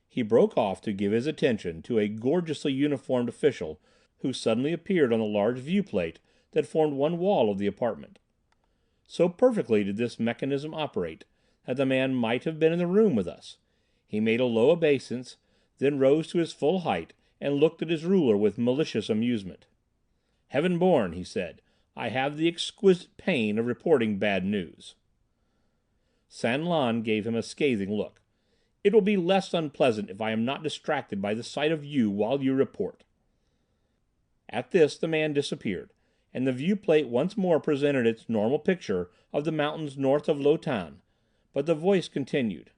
Speaker 1: He broke off to give his attention to a gorgeously uniformed official who suddenly appeared on the large viewplate that formed one wall of the apartment. So perfectly did this mechanism operate that the man might have been in the room with us. He made a low obeisance, then rose to his full height and looked at his ruler with malicious amusement. "Heaven born," he said, "I have the exquisite pain of reporting bad news." San Lan gave him a scathing look. "It will be less unpleasant if I am not distracted by the sight of you while you report." At this the man disappeared, and the viewplate once more presented its normal picture of the mountains north of Lo Tan, but the voice continued.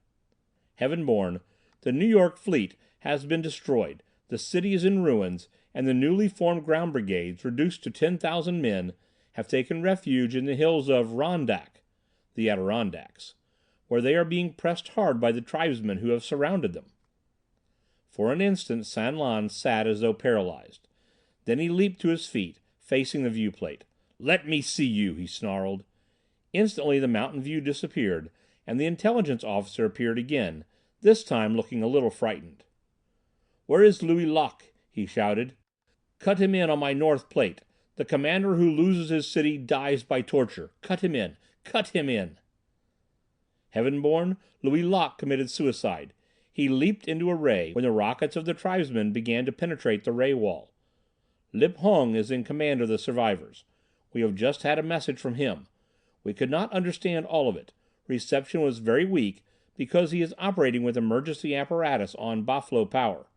Speaker 1: "Heaven born, the New York fleet has been destroyed, the city is in ruins, and the newly formed ground brigades, reduced to 10,000 men, have taken refuge in the hills of Rondak, the Adirondacks, where they are being pressed hard by the tribesmen who have surrounded them." For an instant San Lan sat as though paralyzed. Then he leaped to his feet, facing the viewplate. "Let me see you," he snarled. Instantly the mountain view disappeared, and the intelligence officer appeared again, this time looking a little frightened. "Where is Louis Locke?" he shouted. "Cut him in on my north plate. The commander who loses his city dies by torture. Cut him in. Cut him in." Heaven born, Louis Locke committed suicide. He leaped into a ray when the rockets of the tribesmen began to penetrate the ray wall. Lip Hung is in command of the survivors. We have just had a message from him. We could not understand all of it. Reception was very weak because he is operating with emergency apparatus on Baflo power.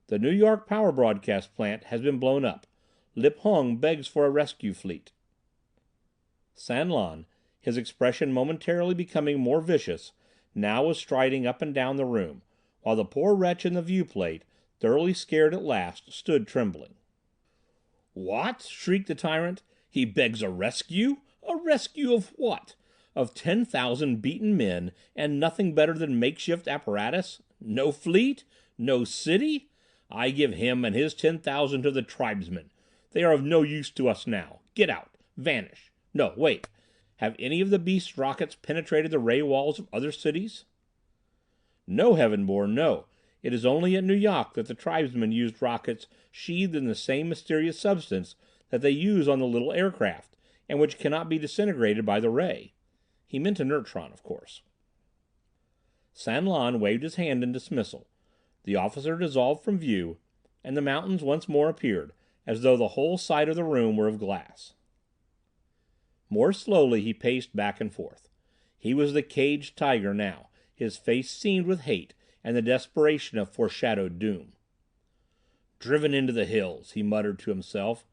Speaker 1: The New York power broadcast plant has been blown up. Lip Hung begs for a rescue fleet." San Lan, his expression momentarily becoming more vicious, now was striding up and down the room, while the poor wretch in the viewplate, thoroughly scared at last, stood trembling. "What?" shrieked the tyrant. "He begs a rescue? A rescue of what? Of 10,000 beaten men, and nothing better than makeshift apparatus? No fleet? No city? I give him and his 10,000 to the tribesmen. They are of no use to us now. Get out. Vanish. No, wait. Have any of the beast's rockets penetrated the ray walls of other cities? No, Heavenborn, no. It is only at Nu-Yok that the tribesmen used rockets sheathed in the same mysterious substance that they use on the little aircraft, and which cannot be disintegrated by the ray. He meant a neutron, of course. San Lan waved his hand in dismissal. The officer dissolved from view, and the mountains once more appeared, as though the whole side of the room were of glass. More slowly he paced back and forth. He was the caged tiger now, his face seamed with hate and the desperation of foreshadowed doom. "Driven into the hills," he muttered to himself.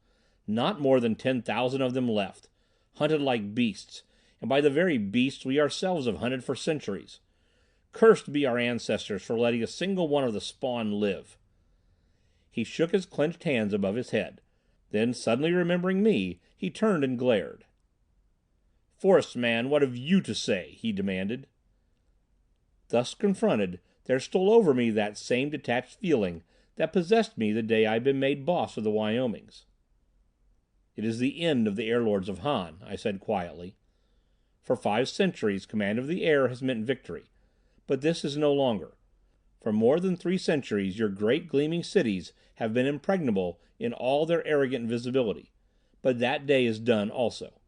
Speaker 1: "Not more than 10,000 of them left. Hunted like beasts, and by the very beasts we ourselves have hunted for centuries. Cursed be our ancestors for letting a single one of the spawn live." He shook his clenched hands above his head. Then, suddenly remembering me, he turned and glared. "Forest man, what have you to say?" he demanded. Thus confronted, there stole over me that same detached feeling that possessed me the day I had been made boss of the Wyomings. "It is the end of the Airlords of Han," I said quietly. "For 5 centuries command of the air has meant victory. But this is no longer. For more than 3 centuries your great gleaming cities have been impregnable in all their arrogant visibility. But that day is done also.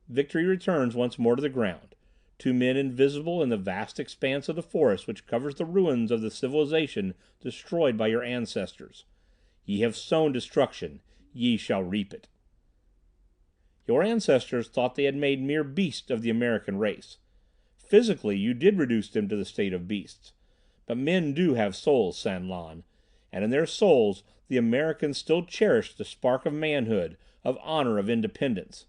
Speaker 1: Victory returns once more to the ground, to men invisible in the vast expanse of the forest which covers the ruins of the civilization destroyed by your ancestors. Ye have sown destruction, ye shall reap it. Your ancestors thought they had made mere beasts of the American race. Physically, you did reduce them to the state of beasts. But men do have souls, San Lan, and in their souls the Americans still cherish the spark of manhood, of honor, of independence.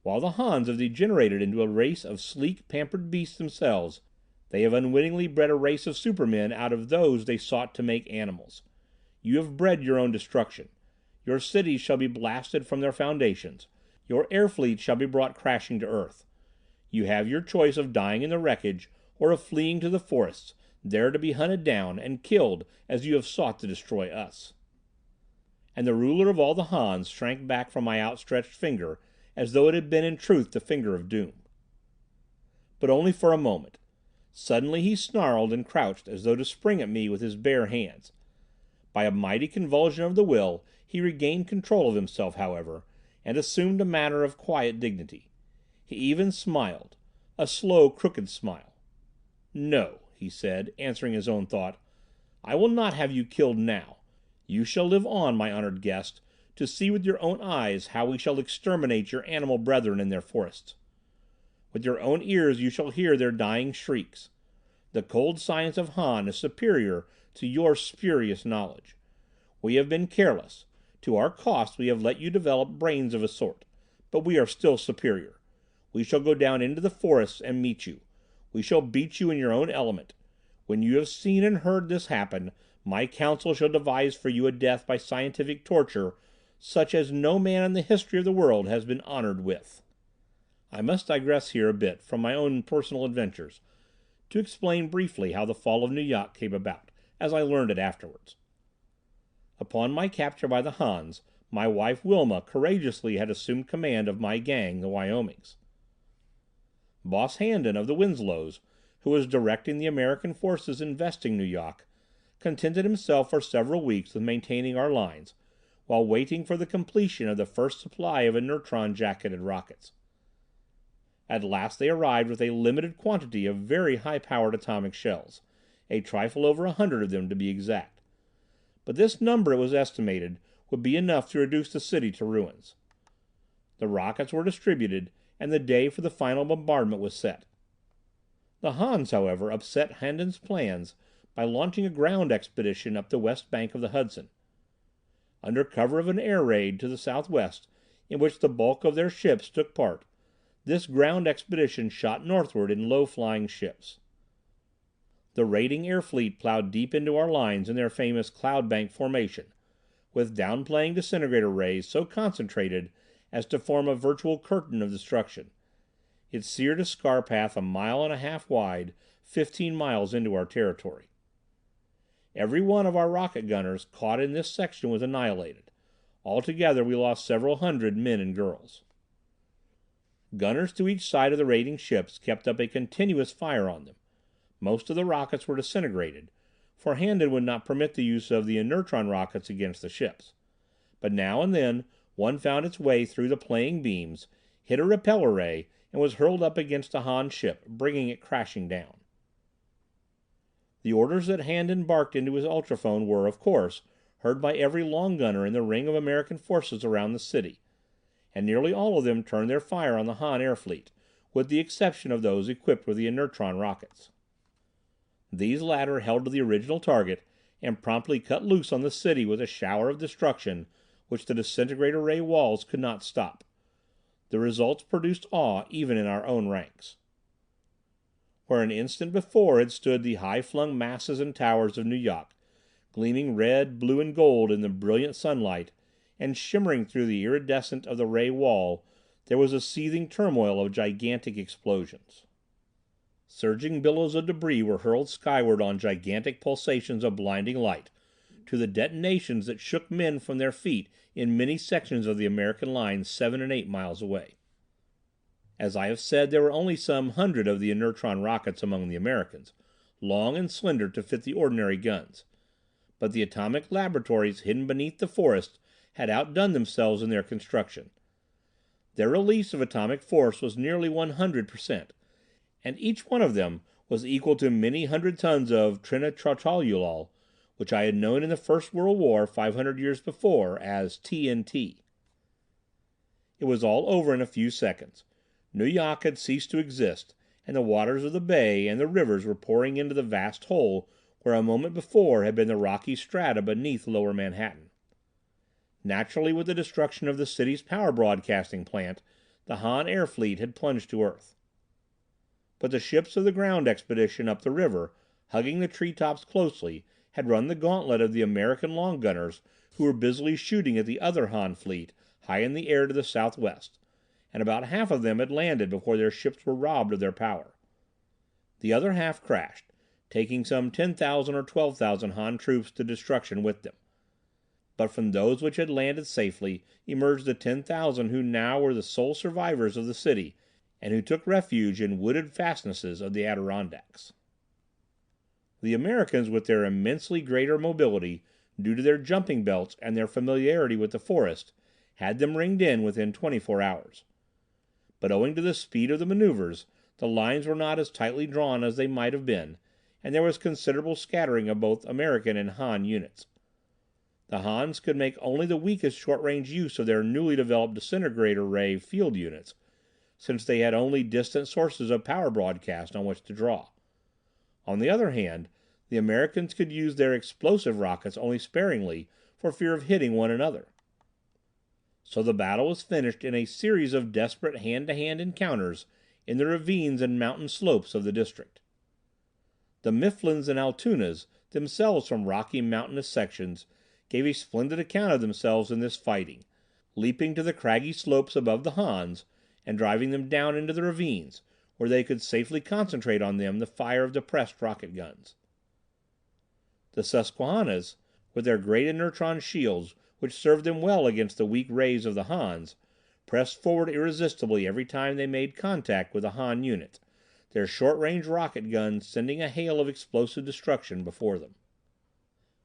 Speaker 1: While the Hans have degenerated into a race of sleek, pampered beasts themselves, they have unwittingly bred a race of supermen out of those they sought to make animals. You have bred your own destruction. Your cities shall be blasted from their foundations. Your air fleet shall be brought crashing to earth. You have your choice of dying in the wreckage or of fleeing to the forests, there to be hunted down and killed as you have sought to destroy us." And the ruler of all the Hans shrank back from my outstretched finger as though it had been in truth the finger of doom. But only for a moment. Suddenly he snarled and crouched as though to spring at me with his bare hands. By a mighty convulsion of the will he regained control of himself, however, and assumed a manner of quiet dignity. He even smiled, a slow, crooked smile. "No," he said, answering his own thought, "I will not have you killed now. You shall live on, my honored guest, to see with your own eyes how we shall exterminate your animal brethren in their forests. With your own ears you shall hear their dying shrieks. The cold science of Han is superior to your spurious knowledge. We have been careless. To our cost we have let you develop brains of a sort. But we are still superior. We shall go down into the forests and meet you. We shall beat you in your own element. When you have seen and heard this happen, my council shall devise for you a death by scientific torture such as no man in the history of the world has been honored with." I must digress here a bit from my own personal adventures to explain briefly how the Fall of Nu-Yok came about, as I learned it afterwards. Upon my capture by the Hans, my wife Wilma courageously had assumed command of my gang, the Wyomings. Boss Handon of the Winslows, who was directing the American forces investing Nu-Yok, contented himself for several weeks with maintaining our lines, while waiting for the completion of the first supply of inertron-jacketed rockets. At last they arrived with a limited quantity of very high-powered atomic shells, a trifle over 100 of them to be exact. But this number, it was estimated, would be enough to reduce the city to ruins. The rockets were distributed, and the day for the final bombardment was set. The Hans, however, upset Handon's plans by launching a ground expedition up the west bank of the Hudson. Under cover of an air raid to the southwest, in which the bulk of their ships took part, this ground expedition shot northward in low-flying ships. The raiding air fleet plowed deep into our lines in their famous cloud bank formation, with downplaying disintegrator rays so concentrated as to form a virtual curtain of destruction. It seared a scar path a mile and a half wide, 15 miles into our territory. Every one of our rocket gunners caught in this section was annihilated. Altogether we lost several hundred men and girls. Gunners to each side of the raiding ships kept up a continuous fire on them. Most of the rockets were disintegrated, for Handon would not permit the use of the inertron rockets against the ships. But now and then one found its way through the playing beams, hit a repeller ray, and was hurled up against a Han ship, bringing it crashing down. The orders that Handon barked into his ultrophone were, of course, heard by every long gunner in the ring of American forces around the city, and nearly all of them turned their fire on the Han air fleet, with the exception of those equipped with the inertron rockets. These latter held to the original target and promptly cut loose on the city with a shower of destruction which the disintegrator ray walls could not stop. The results produced awe even in our own ranks. Where an instant before had stood the high-flung masses and towers of Nu-Yok, gleaming red, blue and gold in the brilliant sunlight, and shimmering through the iridescent of the ray wall, there was a seething turmoil of gigantic explosions. Surging billows of debris were hurled skyward on gigantic pulsations of blinding light, to the detonations that shook men from their feet in many sections of the American lines 7 and 8 miles away. As I have said, there were only some 100 of the inertron rockets among the Americans, long and slender to fit the ordinary guns. But the atomic laboratories hidden beneath the forest had outdone themselves in their construction. Their release of atomic force was nearly 100%, and each one of them was equal to many hundred tons of trinitrotoluol, which I had known in the First World War 500 years before as TNT. It was all over in a few seconds. Nu-Yok had ceased to exist, and the waters of the bay and the rivers were pouring into the vast hole where a moment before had been the rocky strata beneath lower Manhattan. Naturally, with the destruction of the city's power broadcasting plant, the Han air fleet had plunged to earth. But the ships of the ground expedition up the river, hugging the treetops closely, had run the gauntlet of the American long gunners who were busily shooting at the other Han fleet high in the air to the southwest, and about half of them had landed before their ships were robbed of their power. The other half crashed, taking some 10,000 or 12,000 Han troops to destruction with them. But from those which had landed safely emerged the 10,000 who now were the sole survivors of the city, and who took refuge in wooded fastnesses of the Adirondacks. The Americans, with their immensely greater mobility, due to their jumping belts and their familiarity with the forest, had them ringed in within 24 hours. But owing to the speed of the maneuvers, the lines were not as tightly drawn as they might have been, and there was considerable scattering of both American and Han units. The Hans could make only the weakest short-range use of their newly developed disintegrator ray field units, since they had only distant sources of power broadcast on which to draw. On the other hand, the Americans could use their explosive rockets only sparingly for fear of hitting one another. So the battle was finished in a series of desperate hand-to-hand encounters in the ravines and mountain slopes of the district. The Mifflins and Altoonas, themselves from rocky mountainous sections, gave a splendid account of themselves in this fighting, leaping to the craggy slopes above the Hans and driving them down into the ravines, where they could safely concentrate on them the fire of depressed rocket guns. The Susquehannas, with their great inertron shields, which served them well against the weak rays of the Hans, pressed forward irresistibly every time they made contact with a Han unit, their short-range rocket guns sending a hail of explosive destruction before them.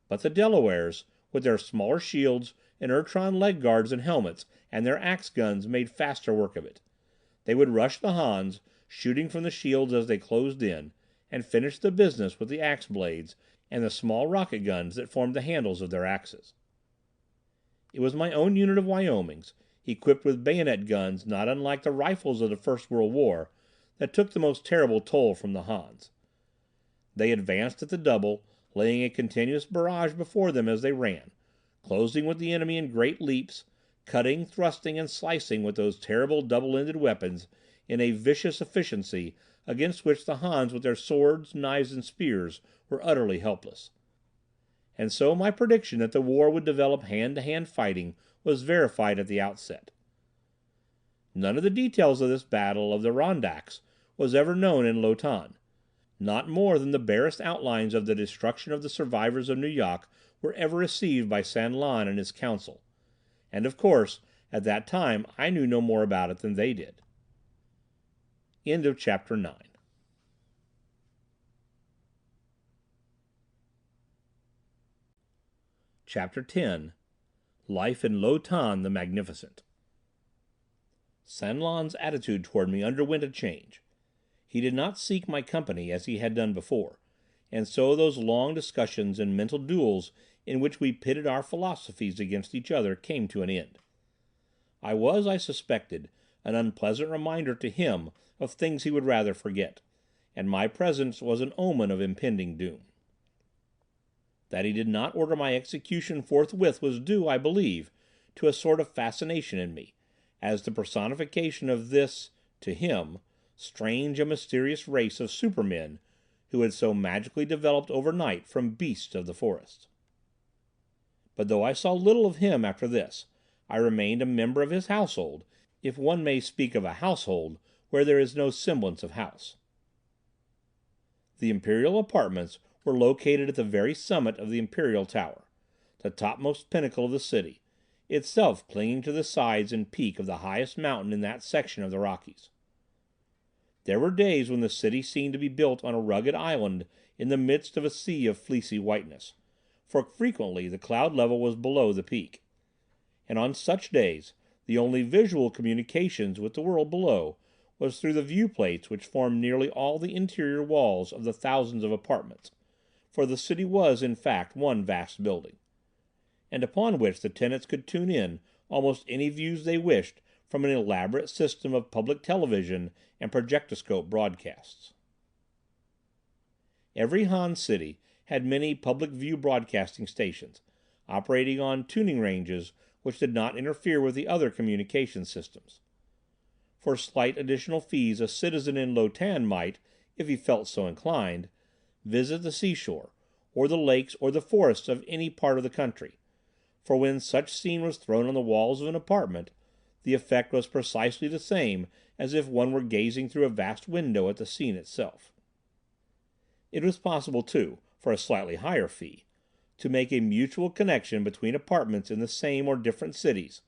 Speaker 1: But the Delawares, with their smaller shields, inertron leg guards and helmets, and their axe guns made faster work of it. They would rush the Hans, shooting from the shields as they closed in, and finish the business with the axe blades and the small rocket guns that formed the handles of their axes. It was my own unit of Wyomings, equipped with bayonet guns not unlike the rifles of the First World War, that took the most terrible toll from the Hans. They advanced at the double, laying a continuous barrage before them as they ran, closing with the enemy in great leaps, cutting, thrusting, and slicing with those terrible double-ended weapons in a vicious efficiency against which the Hans with their swords, knives, and spears were utterly helpless. And so my prediction that the war would develop hand-to-hand fighting was verified at the outset. None of the details of this battle of the Rondax was ever known in Lo Tan. Not more than the barest outlines of the destruction of the survivors of Nu-Yok were ever received by San Lan and his council. And of course, at that time I knew no more about it than they did. End of Chapter 9. Chapter 10. Life in Lo Tan the Magnificent. San Lan's attitude toward me underwent a change. He did not seek my company as he had done before, and so those long discussions and mental duels in which we pitted our philosophies against each other came to an end. I was, I suspected, an unpleasant reminder to him of things he would rather forget, and my presence was an omen of impending doom. That he did not order my execution forthwith was due, I believe, to a sort of fascination in me, as the personification of this, to him, strange and mysterious race of supermen who had so magically developed overnight from beasts of the forest. But though I saw little of him after this, I remained a member of his household, if one may speak of a household where there is no semblance of house. The Imperial apartments were located at the very summit of the Imperial Tower, the topmost pinnacle of the city, itself clinging to the sides and peak of the highest mountain in that section of the Rockies. There were days when the city seemed to be built on a rugged island in the midst of a sea of fleecy whiteness, for frequently the cloud level was below the peak. And on such days, the only visual communications with the world below was through the viewplates which formed nearly all the interior walls of the thousands of apartments, for the city was, in fact, one vast building, and upon which the tenants could tune in almost any views they wished from an elaborate system of public television and projectoscope broadcasts. Every Han city had many public view broadcasting stations, operating on tuning ranges which did not interfere with the other communication systems. For slight additional fees a citizen in Lo Tan might, if he felt so inclined, visit the seashore, or the lakes or the forests of any part of the country, for when such scene was thrown on the walls of an apartment, the effect was precisely the same as if one were gazing through a vast window at the scene itself. It was possible, too, for a slightly higher fee, to make a mutual connection between apartments in the same or different cities,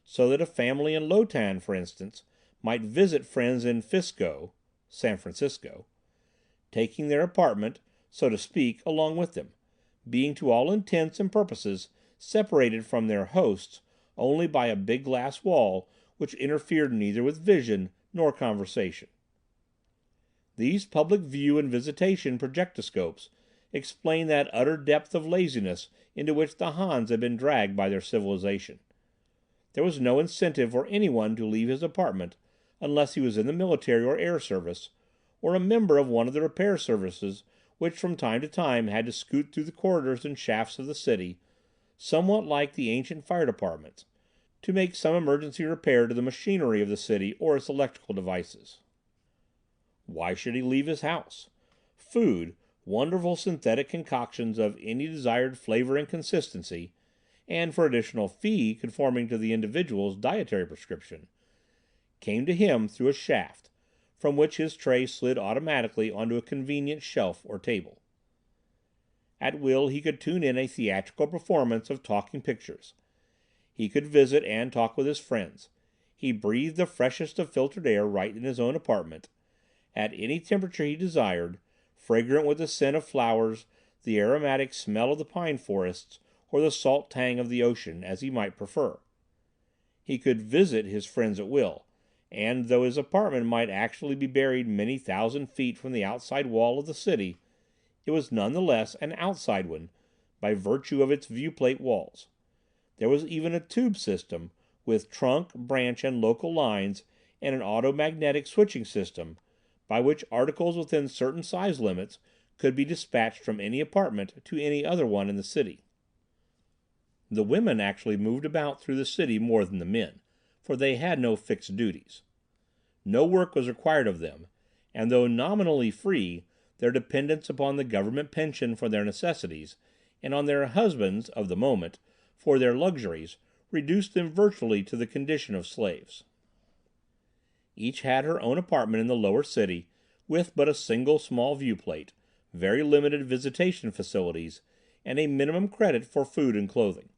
Speaker 1: so that a family in Lo Tan, for instance, might visit friends in Fisco, San Francisco, taking their apartment, so to speak, along with them, being to all intents and purposes separated from their hosts only by a big glass wall which interfered neither with vision nor conversation. These public view and visitation projectoscopes explain that utter depth of laziness into which the Hans had been dragged by their civilization. There was no incentive for anyone to leave his apartment unless he was in the military or air service, or a member of one of the repair services which from time to time had to scoot through the corridors and shafts of the city, somewhat like the ancient fire departments, to make some emergency repair to the machinery of the city or its electrical devices. Why should he leave his house? Food, wonderful synthetic concoctions of any desired flavor and consistency, and for additional fee conforming to the individual's dietary prescription, came to him through a shaft, from which his tray slid automatically onto a convenient shelf or table. At will he could tune in a theatrical performance of talking pictures. He could visit and talk with his friends. He breathed the freshest of filtered air right in his own apartment, at any temperature he desired, fragrant with the scent of flowers, the aromatic smell of the pine forests, or the salt tang of the ocean, as he might prefer. He could visit his friends at will, and though his apartment might actually be buried many thousand feet from the outside wall of the city, it was none the less an outside one by virtue of its viewplate walls. There was even a tube system, with trunk, branch, and local lines, and an automagnetic switching system, by which articles within certain size limits could be dispatched from any apartment to any other one in the city. The women actually moved about through the city more than the men, for they had no fixed duties. No work was required of them, and though nominally free, their dependence upon the government pension for their necessities, and on their husbands, of the moment, for their luxuries, reduced them virtually to the condition of slaves. Each had her own apartment in the lower city, with but a single small viewplate, very limited visitation facilities, and a minimum credit for food and clothing.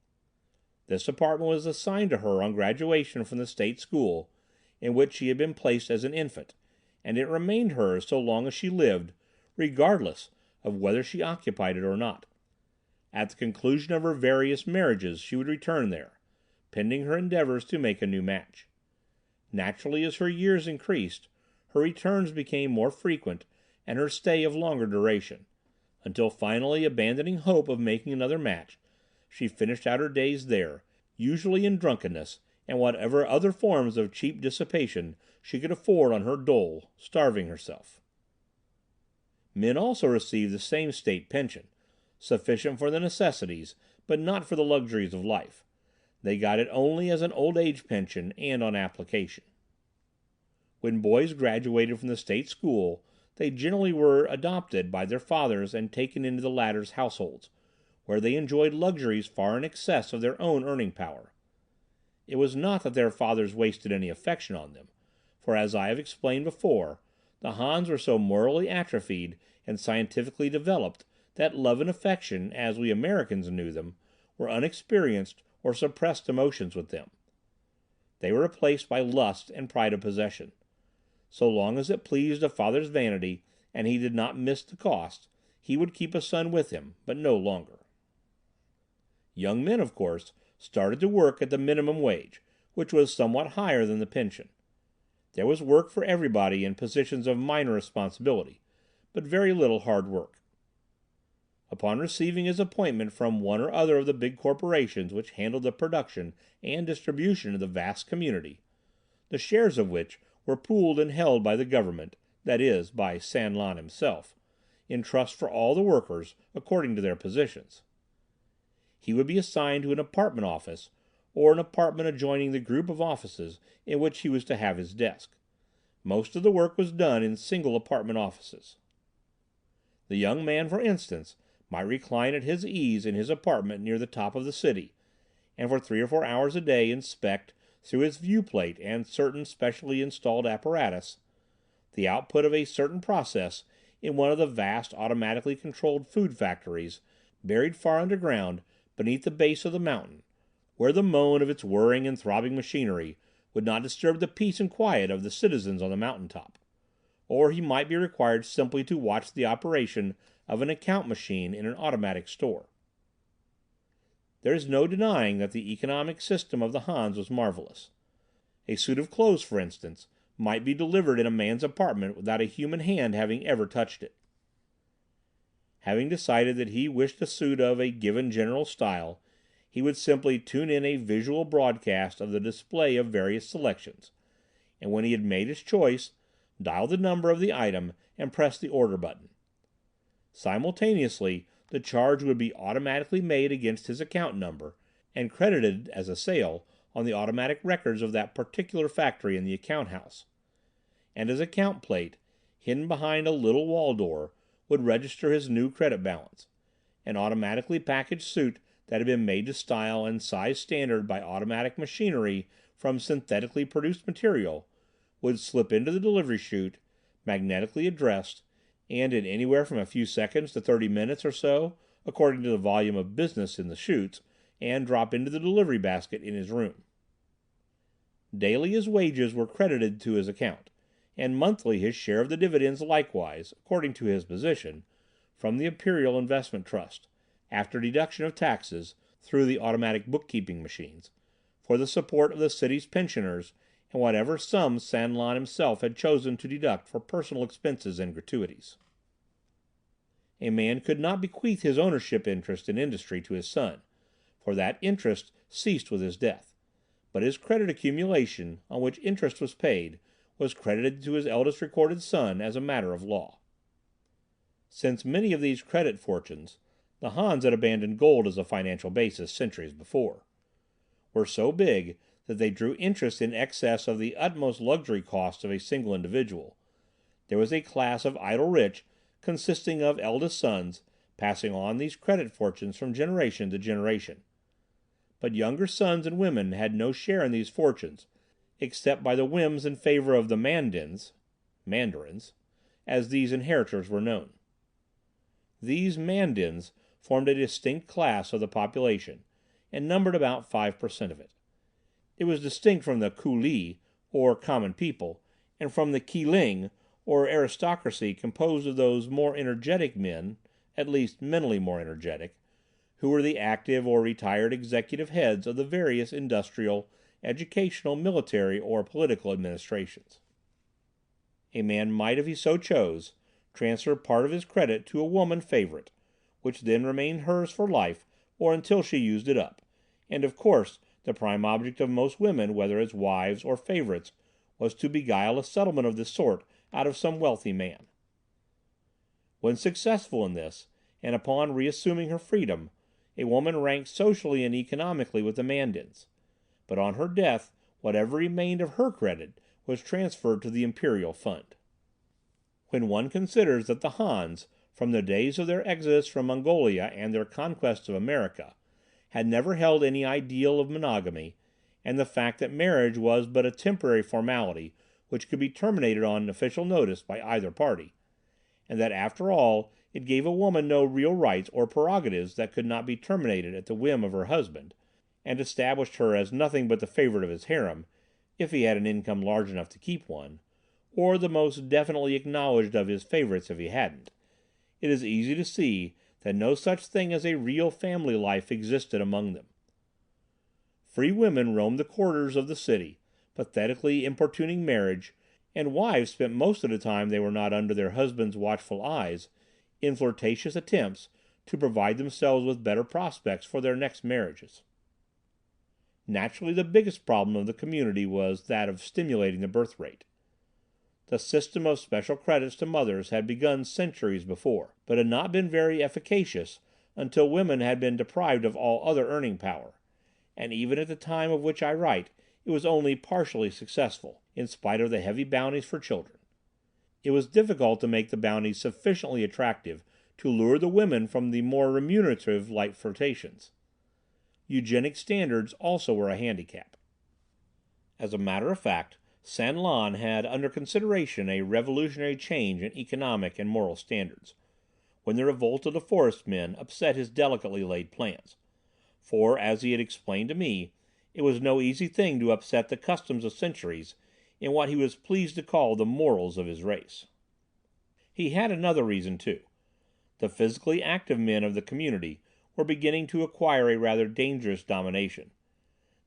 Speaker 1: This apartment was assigned to her on graduation from the state school in which she had been placed as an infant, and it remained hers so long as she lived, regardless of whether she occupied it or not. At the conclusion of her various marriages she would return there, pending her endeavors to make a new match. Naturally, as her years increased, her returns became more frequent and her stay of longer duration, until finally, abandoning hope of making another match, she finished out her days there, usually in drunkenness and whatever other forms of cheap dissipation she could afford on her dole, starving herself. Men also received the same state pension, sufficient for the necessities, but not for the luxuries of life. They got it only as an old age pension and on application. When boys graduated from the state school, they generally were adopted by their fathers and taken into the latter's households, where they enjoyed luxuries far in excess of their own earning power. It was not that their fathers wasted any affection on them, for as I have explained before, the Hans were so morally atrophied and scientifically developed that love and affection, as we Americans knew them, were unexperienced or suppressed emotions with them. They were replaced by lust and pride of possession. So long as it pleased a father's vanity and he did not miss the cost, he would keep a son with him, but no longer. Young men, of course, started to work at the minimum wage, which was somewhat higher than the pension. There was work for everybody in positions of minor responsibility, but very little hard work. Upon receiving his appointment from one or other of the big corporations which handled the production and distribution of the vast community, the shares of which were pooled and held by the government, that is, by San Lan himself, in trust for all the workers according to their positions, he would be assigned to an apartment office, or an apartment adjoining the group of offices in which he was to have his desk. Most of the work was done in single apartment offices. The young man, for instance, might recline at his ease in his apartment near the top of the city, and for 3 or 4 hours a day inspect, through his viewplate and certain specially installed apparatus, the output of a certain process in one of the vast automatically controlled food factories buried far underground beneath the base of the mountain, where the moan of its whirring and throbbing machinery would not disturb the peace and quiet of the citizens on the mountain top. Or he might be required simply to watch the operation of an account machine in an automatic store. There is no denying that the economic system of the Hans was marvelous. A suit of clothes, for instance, might be delivered in a man's apartment without a human hand having ever touched it. Having decided that he wished a suit of a given general style, he would simply tune in a visual broadcast of the display of various selections, and when he had made his choice, dial the number of the item and press the order button. Simultaneously, the charge would be automatically made against his account number and credited as a sale on the automatic records of that particular factory in the account house, and his account plate, hidden behind a little wall door, would register his new credit balance. An automatically packaged suit that had been made to style and size standard by automatic machinery from synthetically produced material would slip into the delivery chute, magnetically addressed, and in anywhere from a few seconds to 30 minutes or so, according to the volume of business in the chutes, and drop into the delivery basket in his room. Daily his wages were credited to his account, and monthly his share of the dividends likewise, according to his position, from the Imperial Investment Trust, after deduction of taxes, through the automatic bookkeeping machines, for the support of the city's pensioners and whatever sums San Lan himself had chosen to deduct for personal expenses and gratuities. A man could not bequeath his ownership interest in industry to his son, for that interest ceased with his death, but his credit accumulation, on which interest was paid, was credited to his eldest recorded son as a matter of law. Since many of these credit fortunes, the Hans had abandoned gold as a financial basis centuries before, were so big that they drew interest in excess of the utmost luxury costs of a single individual, there was a class of idle rich consisting of eldest sons passing on these credit fortunes from generation to generation. But younger sons and women had no share in these fortunes, except by the whims in favor of the mandarins, as these inheritors were known. These Mandins formed a distinct class of the population, and numbered about 5% of it. It was distinct from the Ku-Li, or common people, and from the Ki-Ling, or aristocracy composed of those more energetic men, at least mentally more energetic, who were the active or retired executive heads of the various industrial, educational, military, or political administrations. A man might, if he so chose, transfer part of his credit to a woman favorite, which then remained hers for life or until she used it up, and of course the prime object of most women, whether as wives or favorites, was to beguile a settlement of this sort out of some wealthy man. When successful in this, and upon reassuming her freedom, a woman ranked socially and economically with the Mandins, but on her death whatever remained of her credit was transferred to the imperial fund. When one considers that the Hans, from the days of their exodus from Mongolia and their conquest of America, had never held any ideal of monogamy, and the fact that marriage was but a temporary formality which could be terminated on official notice by either party, and that after all it gave a woman no real rights or prerogatives that could not be terminated at the whim of her husband, and established her as nothing but the favorite of his harem, if he had an income large enough to keep one, or the most definitely acknowledged of his favorites if he hadn't, it is easy to see that no such thing as a real family life existed among them. Free women roamed the corridors of the city, pathetically importuning marriage, and wives spent most of the time they were not under their husbands' watchful eyes in flirtatious attempts to provide themselves with better prospects for their next marriages. Naturally, the biggest problem of the community was that of stimulating the birth rate. The system of special credits to mothers had begun centuries before, but had not been very efficacious until women had been deprived of all other earning power, and even at the time of which I write it was only partially successful, in spite of the heavy bounties for children. It was difficult to make the bounties sufficiently attractive to lure the women from the more remunerative light flirtations. Eugenic standards also were a handicap. As a matter of fact, San Lan had under consideration a revolutionary change in economic and moral standards, when the revolt of the forest men upset his delicately laid plans, for, as he had explained to me, it was no easy thing to upset the customs of centuries in what he was pleased to call the morals of his race. He had another reason too. The physically active men of the community were beginning to acquire a rather dangerous domination.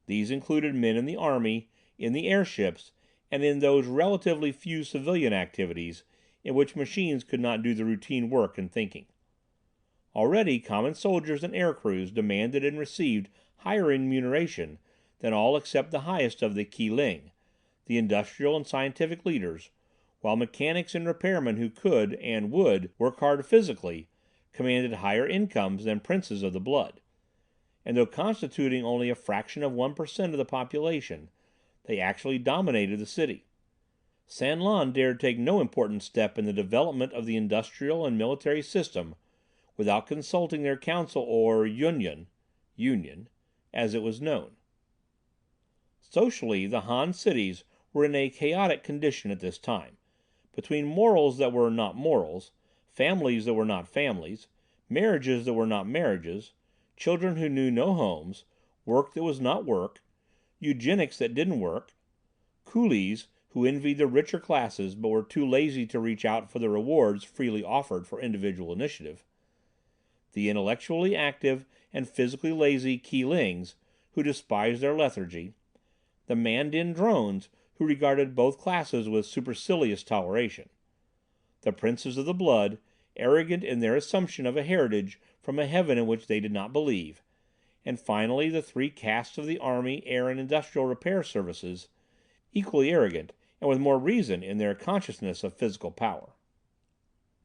Speaker 1: These included men in the army, in the airships, and in those relatively few civilian activities in which machines could not do the routine work and thinking. Already common soldiers and air crews demanded and received higher remuneration than all except the highest of the Ki-Ling, the industrial and scientific leaders, while mechanics and repairmen who could, and would, work hard physically, commanded higher incomes than princes of the blood. And though constituting only a fraction of 1% of the population, they actually dominated the city. San Lan dared take no important step in the development of the industrial and military system without consulting their council, or union, as it was known. Socially, the Han cities were in a chaotic condition at this time, between morals that were not morals, families that were not families, marriages that were not marriages, children who knew no homes, work that was not work, eugenics that didn't work, coolies who envied the richer classes but were too lazy to reach out for the rewards freely offered for individual initiative, the intellectually active and physically lazy Ki-Lings who despised their lethargy, the Mandin drones who regarded both classes with supercilious toleration, the princes of the blood, arrogant in their assumption of a heritage from a heaven in which they did not believe, and finally the three castes of the army, air, and industrial repair services, equally arrogant and with more reason in their consciousness of physical power.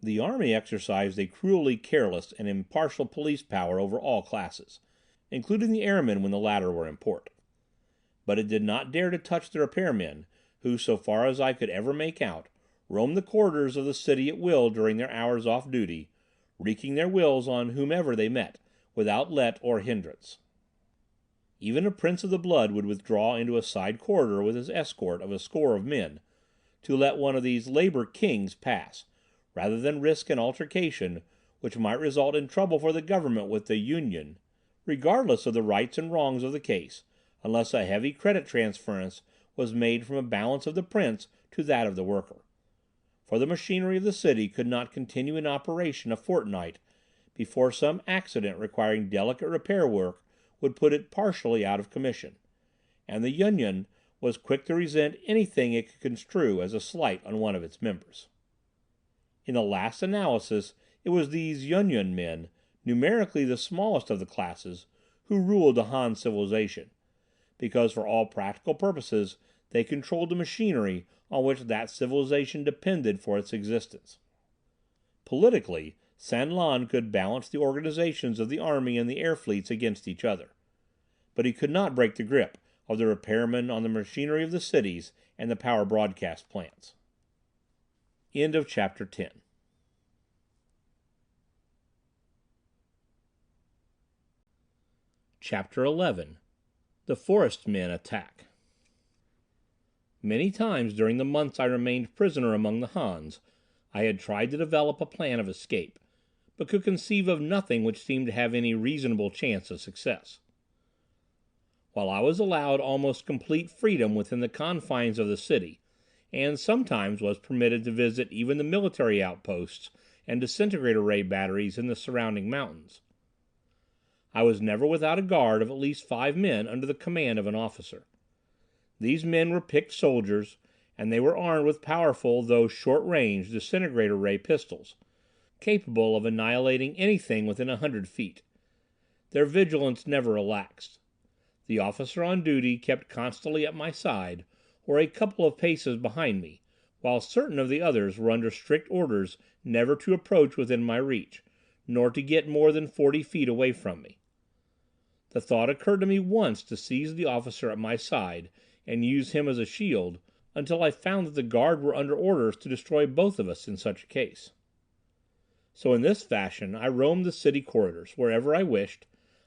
Speaker 1: The army exercised a cruelly careless and impartial police power over all classes, including the airmen when the latter were in port. But it did not dare to touch the repairmen, who, so far as I could ever make out, roamed the corridors of the city at will during their hours off duty, wreaking their wills on whomever they met, without let or hindrance. Even a prince of the blood would withdraw into a side corridor with his escort of a score of men, to let one of these labor kings pass, rather than risk an altercation which might result in trouble for the government with the Union, regardless of the rights and wrongs of the case, unless a heavy credit transference was made from a balance of the prince to that of the worker. For the machinery of the city could not continue in operation a fortnight before some accident requiring delicate repair work would put it partially out of commission, and the Union was quick to resent anything it could construe as a slight on one of its members. In the last analysis, it was these Yun-Yun men, numerically the smallest of the classes, who ruled the Han civilization, because for all practical purposes they controlled the machinery on which that civilization depended for its existence. Politically, San Lan could balance the organizations of the army and the air fleets against each other, but he could not break the grip of the repairmen on the machinery of the cities and the power broadcast plants. End of Chapter 10. Chapter 11. The Forest Men Attack. Many times during the months I remained prisoner among the Hans, I had tried to develop a plan of escape, but could conceive of nothing which seemed to have any reasonable chance of success. While I was allowed almost complete freedom within the confines of the city, and sometimes was permitted to visit even the military outposts and disintegrator ray batteries in the surrounding mountains, I was never without a guard of at least 5 men under the command of an officer. These men were picked soldiers, and they were armed with powerful though short-range disintegrator ray pistols, capable of annihilating anything within 100 feet. Their vigilance never relaxed. The officer on duty kept constantly at my side, or a couple of paces behind me, while certain of the others were under strict orders never to approach within my reach, nor to get more than 40 feet away from me. The thought occurred to me once to seize the officer at my side and use him as a shield, until I found that the guard were under orders to destroy both of us in such a case. So in this fashion I roamed the city corridors wherever I wished.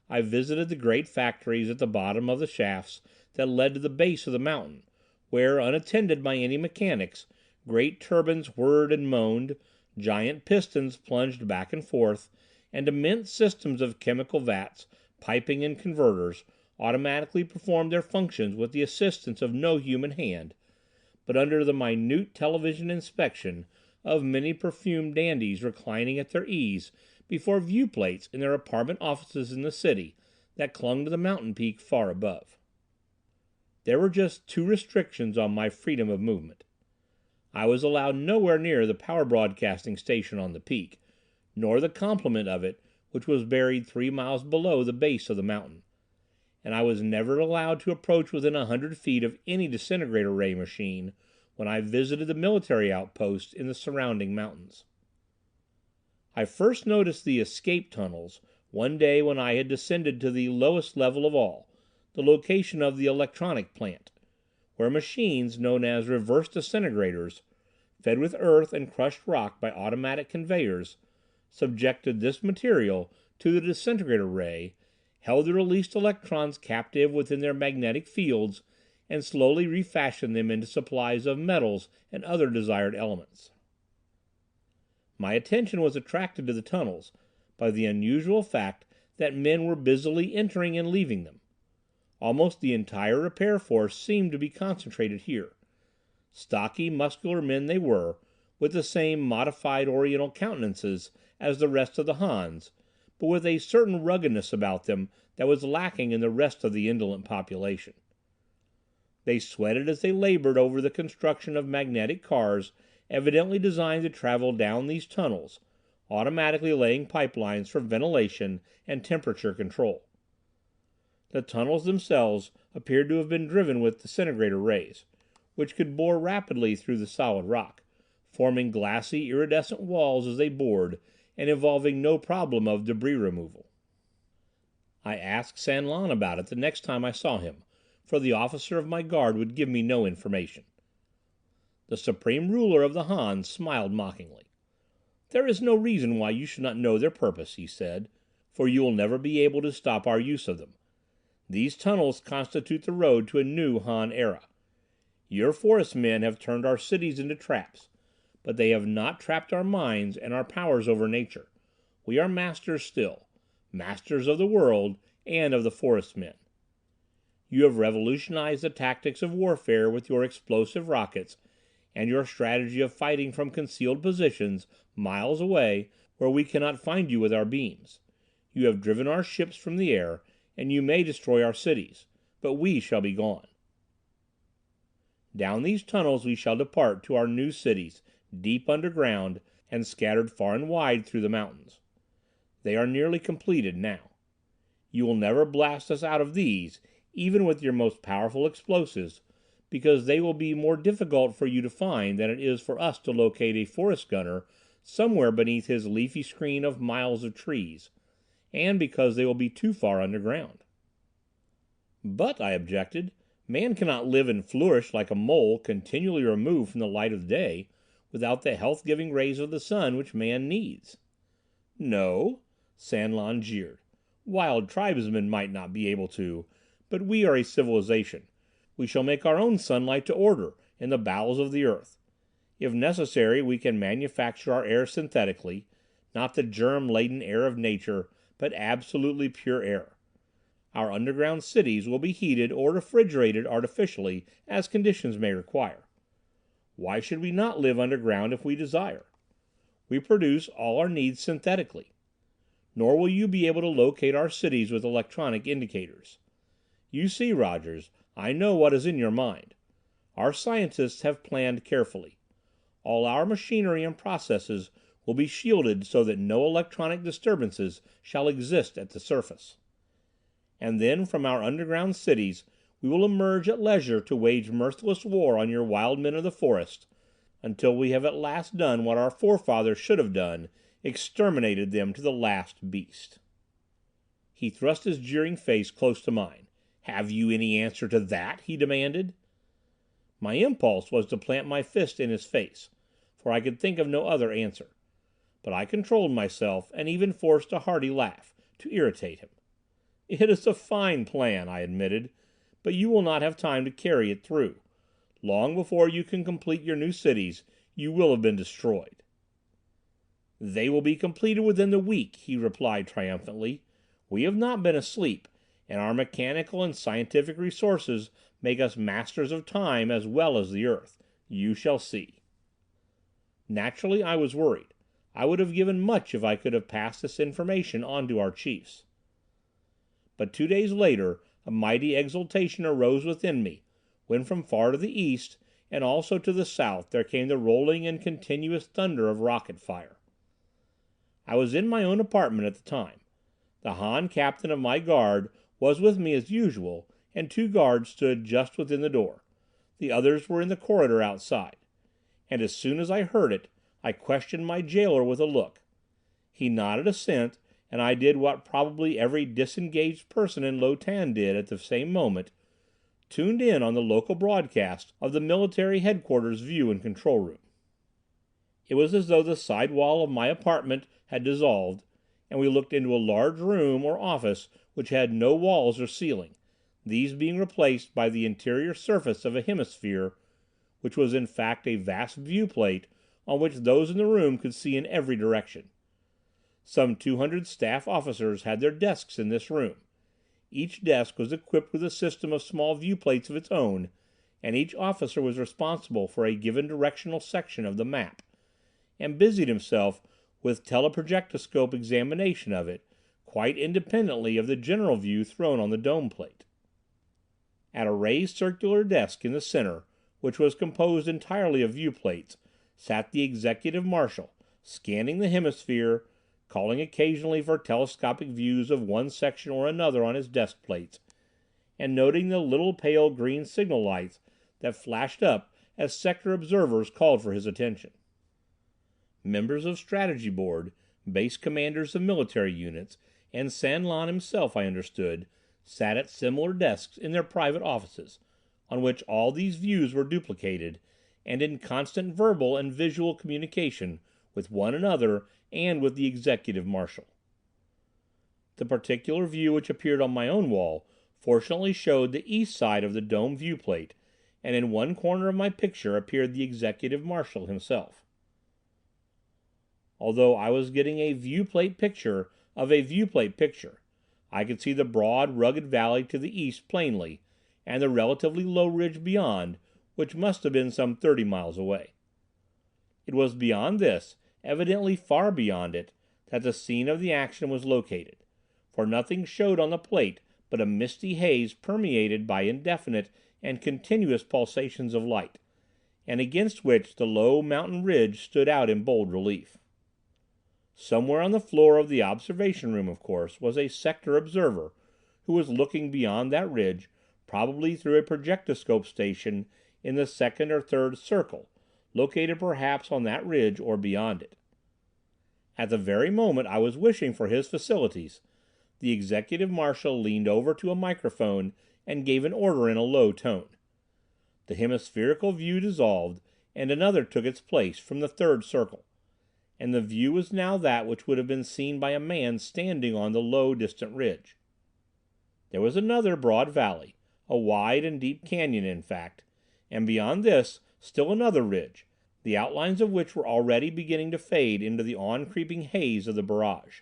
Speaker 1: I visited the great factories at the bottom of the shafts that led to the base of the mountain, where, unattended by any mechanics, great turbines whirred and moaned, giant pistons plunged back and forth, and immense systems of chemical vats, piping and converters automatically performed their functions with the assistance of no human hand, but under the minute television inspection of many perfumed dandies reclining at their ease before viewplates in their apartment offices in the city that clung to the mountain peak far above. There were just 2 restrictions on my freedom of movement. I was allowed nowhere near the power broadcasting station on the peak, nor the complement of it, which was buried 3 miles below the base of the mountain, and I was never allowed to approach within 100 feet of any disintegrator ray machine when I visited the military outposts in the surrounding mountains. I first noticed the escape tunnels one day when I had descended to the lowest level of all, the location of the electronic plant, where machines known as reverse disintegrators, fed with earth and crushed rock by automatic conveyors, subjected this material to the disintegrator ray, held the released electrons captive within their magnetic fields, and slowly refashioned them into supplies of metals and other desired elements. My attention was attracted to the tunnels by the unusual fact that men were busily entering and leaving them. Almost the entire repair force seemed to be concentrated here. Stocky, muscular men they were, with the same modified Oriental countenances as the rest of the Hans, but with a certain ruggedness about them that was lacking in the rest of the indolent population. They sweated as they labored over the construction of magnetic cars evidently designed to travel down these tunnels, automatically laying pipelines for ventilation and temperature control. The tunnels themselves appeared to have been driven with disintegrator rays, which could bore rapidly through the solid rock, forming glassy iridescent walls as they bored, and involving no problem of debris removal. I asked San Lan about it the next time I saw him, for the officer of my guard would give me no information. The supreme ruler of the Han smiled mockingly. "There is no reason why you should not know their purpose," he said, "for you will never be able to stop our use of them. These tunnels constitute the road to a new Han era. Your forest men have turned our cities into traps, but they have not trapped our minds and our powers over nature. We are masters still, masters of the world and of the forest men. You have revolutionized the tactics of warfare with your explosive rockets and your strategy of fighting from concealed positions miles away where we cannot find you with our beams. You have driven our ships from the air, and you may destroy our cities, but we shall be gone. Down these tunnels we shall depart to our new cities, deep underground and scattered far and wide through the mountains. They are nearly completed now. You will never blast us out of these, even with your most powerful explosives, because they will be more difficult for you to find than it is for us to locate a forest gunner somewhere beneath his leafy screen of miles of trees, and because they will be too far underground. But, I objected, man cannot live and flourish like a mole continually removed from the light of day, without the health-giving rays of the sun which man needs. No, San Lan jeered. Wild tribesmen might not be able to, but we are a civilization. We shall make our own sunlight to order in the bowels of the earth. If necessary, we can manufacture our air synthetically, not the germ-laden air of nature, but absolutely pure air. Our underground cities will be heated or refrigerated artificially as conditions may require. Why should we not live underground if we desire? We produce all our needs synthetically. Nor will you be able to locate our cities with electronic indicators. You see, Rogers, I know what is in your mind. Our scientists have planned carefully. All our machinery and processes will be shielded so that no electronic disturbances shall exist at the surface. And then from our underground cities we will emerge at leisure to wage merciless war on your wild men of the forest, until we have at last done what our forefathers should have done, exterminated them to the last beast. He thrust his jeering face close to mine. "Have you any answer to that?" he demanded. My impulse was to plant my fist in his face, for I could think of no other answer. But I controlled myself, and even forced a hearty laugh, to irritate him. "It is a fine plan," I admitted, "but you will not have time to carry it through. Long before you can complete your new cities, you will have been destroyed." "They will be completed within the week," he replied triumphantly. "We have not been asleep, and our mechanical and scientific resources make us masters of time as well as the earth. You shall see." Naturally, I was worried. I would have given much if I could have passed this information on to our chiefs. But 2 days later a mighty exultation arose within me, when from far to the east, and also to the south, there came the rolling and continuous thunder of rocket fire. I was in my own apartment at the time. The Han captain of my guard was with me as usual, and 2 guards stood just within the door. The others were in the corridor outside. And as soon as I heard it, I questioned my jailer with a look. He nodded assent, and I did what probably every disengaged person in Lo Tan did at the same moment, tuned in on the local broadcast of the military headquarters view and control room. It was as though the side wall of my apartment had dissolved, and we looked into a large room or office which had no walls or ceiling, these being replaced by the interior surface of a hemisphere, which was in fact a vast viewplate on which those in the room could see in every direction. Some 200 staff officers had their desks in this room. Each desk was equipped with a system of small viewplates of its own, and each officer was responsible for a given directional section of the map, and busied himself with teleprojectoscope examination of it, quite independently of the general view thrown on the dome plate. At a raised circular desk in the center, which was composed entirely of viewplates, sat the executive marshal, scanning the hemisphere, calling occasionally for telescopic views of one section or another on his desk plates, and noting the little pale green signal lights that flashed up as sector observers called for his attention. Members of Strategy Board, base commanders of military units, and San Lan himself, I understood, sat at similar desks in their private offices, on which all these views were duplicated, and in constant verbal and visual communication with one another and with the executive marshal. The particular view which appeared on my own wall fortunately showed the east side of the dome viewplate, and in one corner of my picture appeared the executive marshal himself. although I was getting a viewplate picture of a viewplate picture. I could see the broad, rugged valley to the east plainly, and the relatively low ridge beyond, which must have been some 30 miles away. It was beyond this, evidently far beyond it, that the scene of the action was located, for nothing showed on the plate but a misty haze permeated by indefinite and continuous pulsations of light, and against which the low mountain ridge stood out in bold relief. Somewhere on the floor of the observation room, of course, was a sector observer who was looking beyond that ridge, probably through a projectoscope station in the second or third circle, located perhaps on that ridge or beyond it. At the very moment I was wishing for his facilities, the executive marshal leaned over to a microphone and gave an order in a low tone. The hemispherical view dissolved, and another took its place from the third circle, and the view was now that which would have been seen by a man standing on the low, distant ridge. There was another broad valley, a wide and deep canyon, in fact, and beyond this still another ridge, the outlines of which were already beginning to fade into the on-creeping haze of the barrage.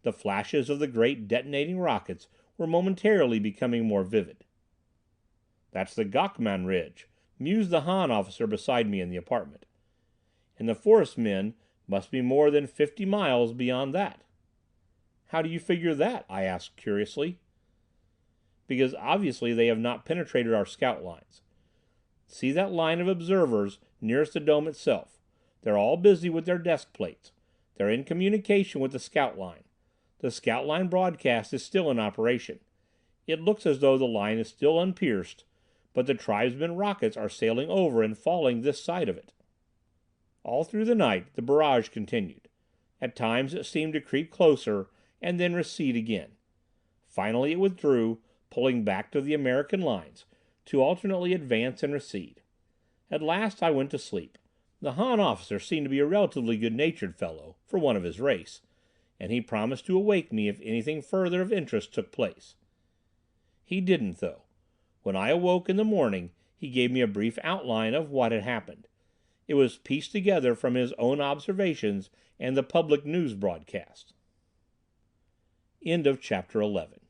Speaker 1: The flashes of the great detonating rockets were momentarily becoming more vivid. "That's the Gokman Ridge," mused the Han officer beside me in the apartment. "And the forest men must be more than 50 miles beyond that." "How do you figure that?" I asked curiously. "Because obviously they have not penetrated our scout lines. See that line of observers nearest the dome itself? They're all busy with their desk plates. They're in communication with the scout line. The scout line broadcast is still in operation. It looks as though the line is still unpierced, but the tribesmen rockets are sailing over and falling this side of it." All through the night the barrage continued. At times it seemed to creep closer and then recede again. Finally it withdrew, pulling back to the American lines, to alternately advance and recede. At last I went to sleep. The Han officer seemed to be a relatively good-natured fellow, for one of his race, and he promised to awake me if anything further of interest took place. He didn't, though. When I awoke in the morning he gave me a brief outline of what had happened. It was pieced together from his own observations and the public news broadcast. End of Chapter 11.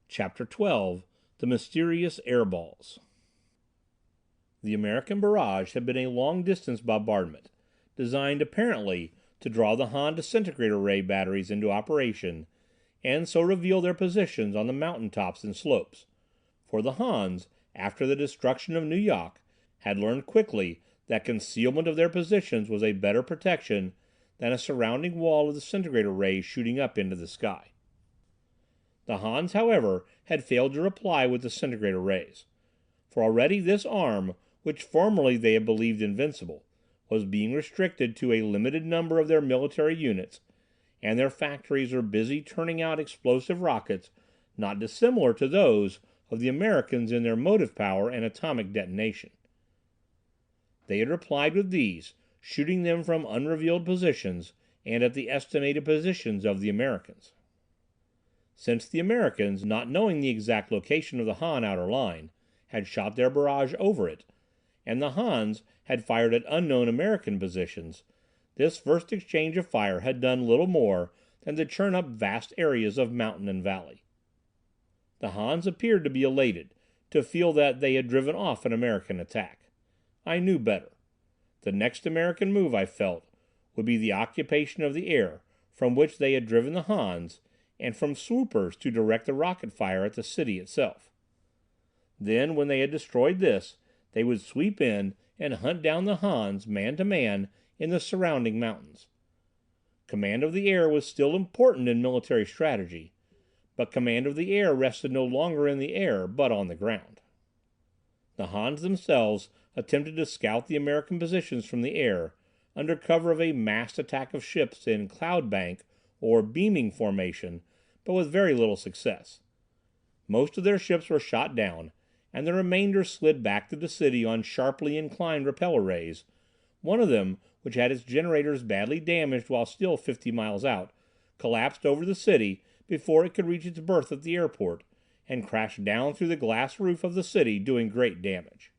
Speaker 1: Chapter 12. The Mysterious Airballs. The American barrage had been a long-distance bombardment, designed apparently to draw the Han disintegrator ray batteries into operation, and so reveal their positions on the mountain tops and slopes, for the Hans, after the destruction of Nu-Yok, had learned quickly that concealment of their positions was a better protection than a surrounding wall of disintegrator rays shooting up into the sky. The Hans, however, had failed to reply with disintegrator rays, for already this arm, which formerly they had believed invincible, was being restricted to a limited number of their military units, and their factories were busy turning out explosive rockets not dissimilar to those of the Americans in their motive power and atomic detonation. They had replied with these, shooting them from unrevealed positions and at the estimated positions of the Americans. Since the Americans, not knowing the exact location of the Han outer line, had shot their barrage over it, and the Hans had fired at unknown American positions, this first exchange of fire had done little more than to churn up vast areas of mountain and valley. The Hans appeared to be elated, to feel that they had driven off an American attack. I knew better. The next American move, I felt, would be the occupation of the air, from which they had driven the Hans, and from swoopers to direct the rocket fire at the city itself. Then, when they had destroyed this, they would sweep in and hunt down the Hans, man to man, in the surrounding mountains. Command of the air was still important in military strategy, but command of the air rested no longer in the air, but on the ground. The Hans themselves attempted to scout the American positions from the air, under cover of a massed attack of ships in cloud bank or beaming formation, but with very little success. Most of their ships were shot down, and the remainder slid back to the city on sharply inclined repeller rays. One of them, which had its generators badly damaged while still 50 miles out, collapsed over the city before it could reach its berth at the airport, and crashed down through the glass roof of the city, doing great damage.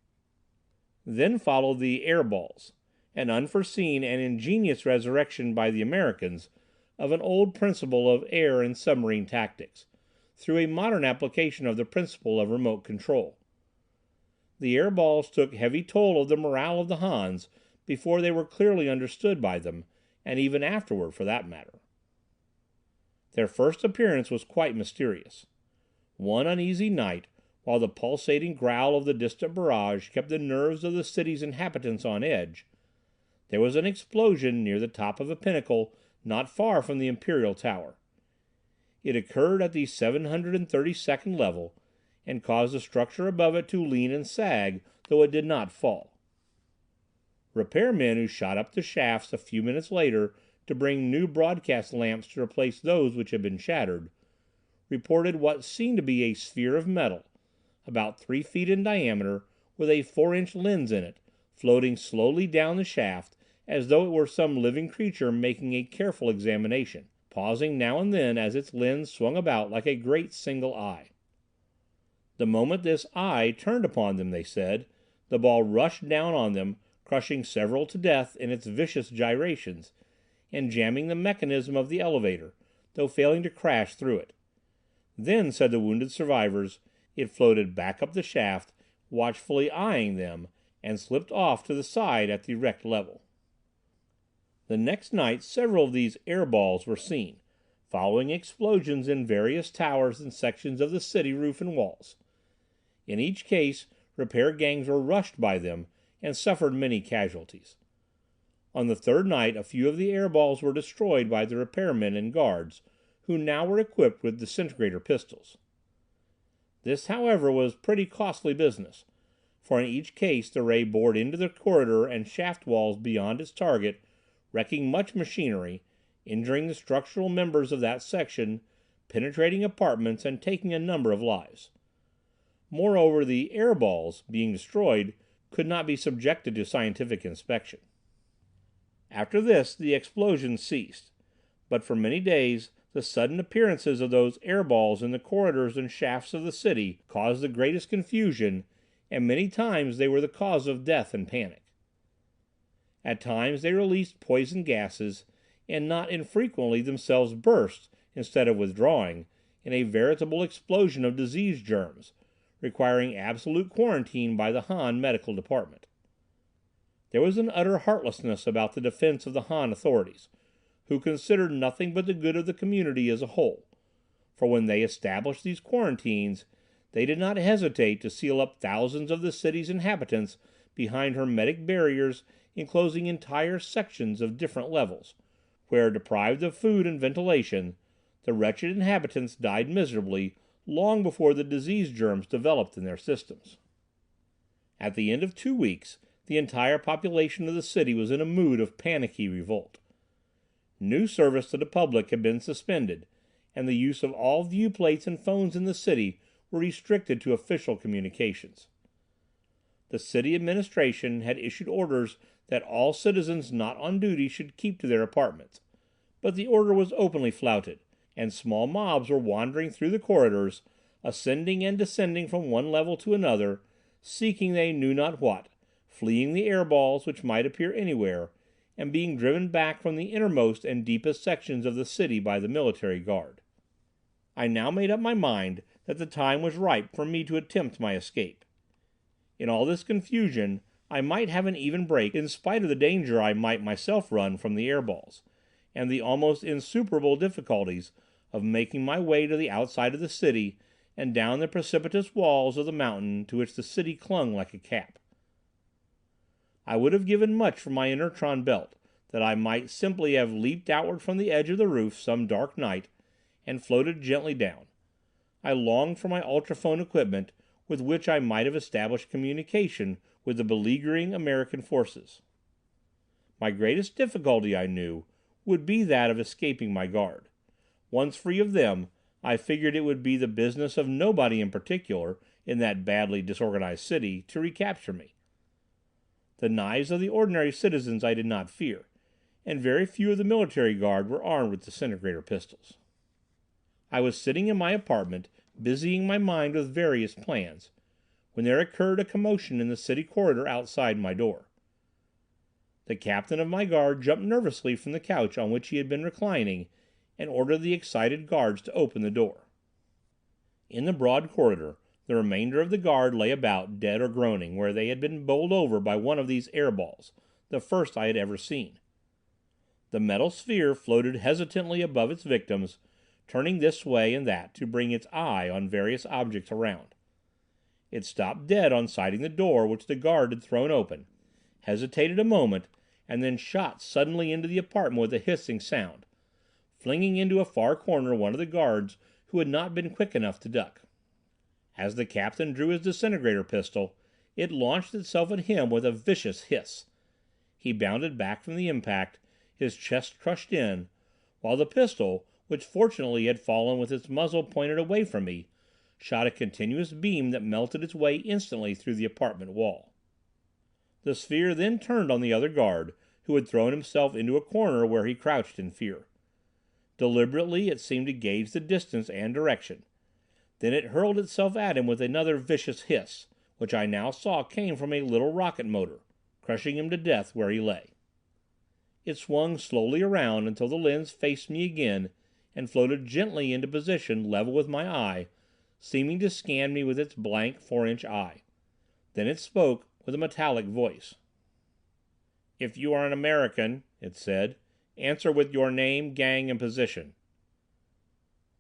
Speaker 1: Then followed the air balls, an unforeseen and ingenious resurrection by the Americans of an old principle of air and submarine tactics, through a modern application of the principle of remote control. The air balls took heavy toll of the morale of the Hans before they were clearly understood by them, and even afterward for that matter. Their first appearance was quite mysterious. One uneasy night, while the pulsating growl of the distant barrage kept the nerves of the city's inhabitants on edge, there was an explosion near the top of a pinnacle not far from the Imperial Tower. It occurred at the 732nd level, and caused the structure above it to lean and sag, though it did not fall. Repairmen who shot up the shafts a few minutes later to bring new broadcast lamps to replace those which had been shattered, reported what seemed to be a sphere of metal, about 3 feet in diameter, with a 4-inch lens in it, floating slowly down the shaft as though it were some living creature making a careful examination, pausing now and then as its lens swung about like a great single eye. The moment this eye turned upon them, they said, the ball rushed down on them, crushing several to death in its vicious gyrations, and jamming the mechanism of the elevator, though failing to crash through it. Then, said the wounded survivors, it floated back up the shaft, watchfully eyeing them, and slipped off to the side at the wrecked level. The next night several of these air balls were seen, following explosions in various towers and sections of the city roof and walls. In each case, repair gangs were rushed by them and suffered many casualties. On the third night a few of the air balls were destroyed by the repairmen and guards, who now were equipped with disintegrator pistols. This, however, was pretty costly business, for in each case the ray bored into the corridor and shaft walls beyond its target, wrecking much machinery, injuring the structural members of that section, penetrating apartments, and taking a number of lives. Moreover, the air balls, being destroyed, could not be subjected to scientific inspection. After this the explosions ceased, but for many days the sudden appearances of those air balls in the corridors and shafts of the city caused the greatest confusion, and many times they were the cause of death and panic. At times they released poison gases, and not infrequently themselves burst, instead of withdrawing, in a veritable explosion of disease germs, requiring absolute quarantine by the Han medical department. There was an utter heartlessness about the defense of the Han authorities, who considered nothing but the good of the community as a whole, for when they established these quarantines, they did not hesitate to seal up thousands of the city's inhabitants behind hermetic barriers enclosing entire sections of different levels, where, deprived of food and ventilation, the wretched inhabitants died miserably long before the disease germs developed in their systems. At the end of 2 weeks, the entire population of the city was in a mood of panicky revolt. News service to the public had been suspended, and the use of all viewplates and phones in the city were restricted to official communications. The city administration had issued orders that all citizens not on duty should keep to their apartments, but the order was openly flouted, and small mobs were wandering through the corridors, ascending and descending from one level to another, seeking they knew not what, fleeing the air balls which might appear anywhere, and being driven back from the innermost and deepest sections of the city by the military guard. I now made up my mind that the time was ripe for me to attempt my escape. In all this confusion I might have an even break in spite of the danger I might myself run from the air balls, and the almost insuperable difficulties of making my way to the outside of the city and down the precipitous walls of the mountain to which the city clung like a cap. I would have given much for my inertron belt, that I might simply have leaped outward from the edge of the roof some dark night and floated gently down. I longed for my ultrophone equipment, with which I might have established communication with the beleaguering American forces. My greatest difficulty, I knew, would be that of escaping my guard. Once free of them, I figured it would be the business of nobody in particular, in that badly disorganized city, to recapture me. The knives of the ordinary citizens I did not fear, and very few of the military guard were armed with disintegrator pistols. I was sitting in my apartment, busying my mind with various plans, when there occurred a commotion in the city corridor outside my door. The captain of my guard jumped nervously from the couch on which he had been reclining and ordered the excited guards to open the door. In the broad corridor, the remainder of the guard lay about, dead or groaning, where they had been bowled over by one of these air balls, the first I had ever seen. The metal sphere floated hesitantly above its victims, turning this way and that to bring its eye on various objects around. It stopped dead on sighting the door which the guard had thrown open, hesitated a moment, and then shot suddenly into the apartment with a hissing sound, flinging into a far corner one of the guards who had not been quick enough to duck. As the captain drew his disintegrator pistol, it launched itself at him with a vicious hiss. He bounded back from the impact, his chest crushed in, while the pistol, which fortunately had fallen with its muzzle pointed away from me, shot a continuous beam that melted its way instantly through the apartment wall. The sphere then turned on the other guard, who had thrown himself into a corner where he crouched in fear. Deliberately it seemed to gauge the distance and direction. Then it hurled itself at him with another vicious hiss, which I now saw came from a little rocket motor, crushing him to death where he lay. It swung slowly around until the lens faced me again and floated gently into position level with my eye, seeming to scan me with its blank 4-inch eye. Then it spoke with a metallic voice. "If you are an American," it said, "answer with your name, gang, and position."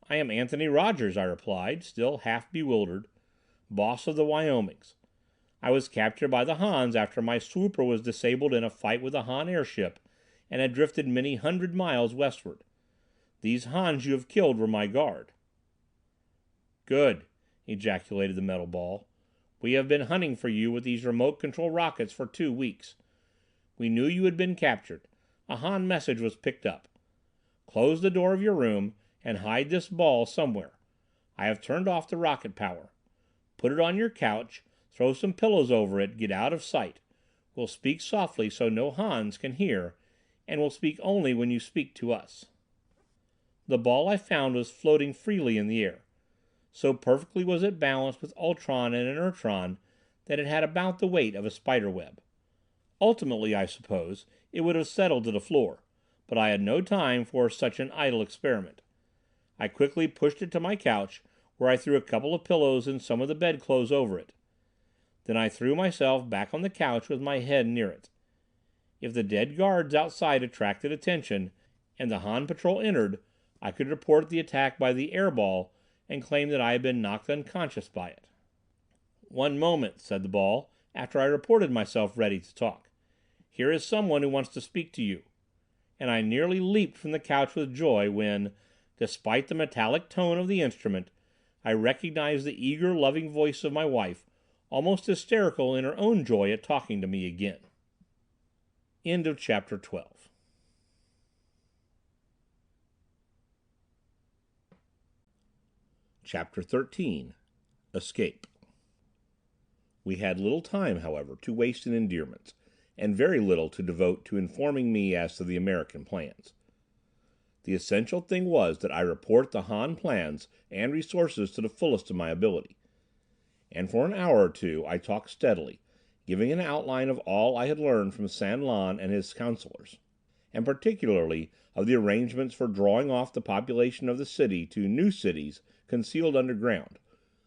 Speaker 1: "I am Anthony Rogers," I replied, still half bewildered, "boss of the Wyomings. I was captured by the Hans after my swooper was disabled in a fight with a Han airship and had drifted many hundred miles westward. These Hans you have killed were my guard." "Good," ejaculated the metal ball. "We have been hunting for you with these remote control rockets for 2 weeks. We knew you had been captured. A Han message was picked up. Close the door of your room and hide this ball somewhere. I have turned off the rocket power. Put it on your couch, throw some pillows over it, get out of sight. We'll speak softly so no Hans can hear, and we'll speak only when you speak to us." The ball I found was floating freely in the air. So perfectly was it balanced with ultron and inertron that it had about the weight of a spider web. Ultimately, I suppose, it would have settled to the floor, but I had no time for such an idle experiment. I quickly pushed it to my couch, where I threw a couple of pillows and some of the bedclothes over it. Then I threw myself back on the couch with my head near it. If the dead guards outside attracted attention, and the Han patrol entered, I could report the attack by the air ball and claim that I had been knocked unconscious by it. "One moment," said the ball, after I reported myself ready to talk. "Here is someone who wants to speak to you." And I nearly leaped from the couch with joy when, despite the metallic tone of the instrument, I recognized the eager, loving voice of my wife, almost hysterical in her own joy at talking to me again. End of chapter 12. Chapter 13. Escape. We had little time, however, to waste in endearments, and very little to devote to informing me as to the American plans. The essential thing was that I report the Han plans and resources to the fullest of my ability. And for an hour or two I talked steadily, giving an outline of all I had learned from San Lan and his counselors, and particularly of the arrangements for drawing off the population of the city to new cities concealed underground,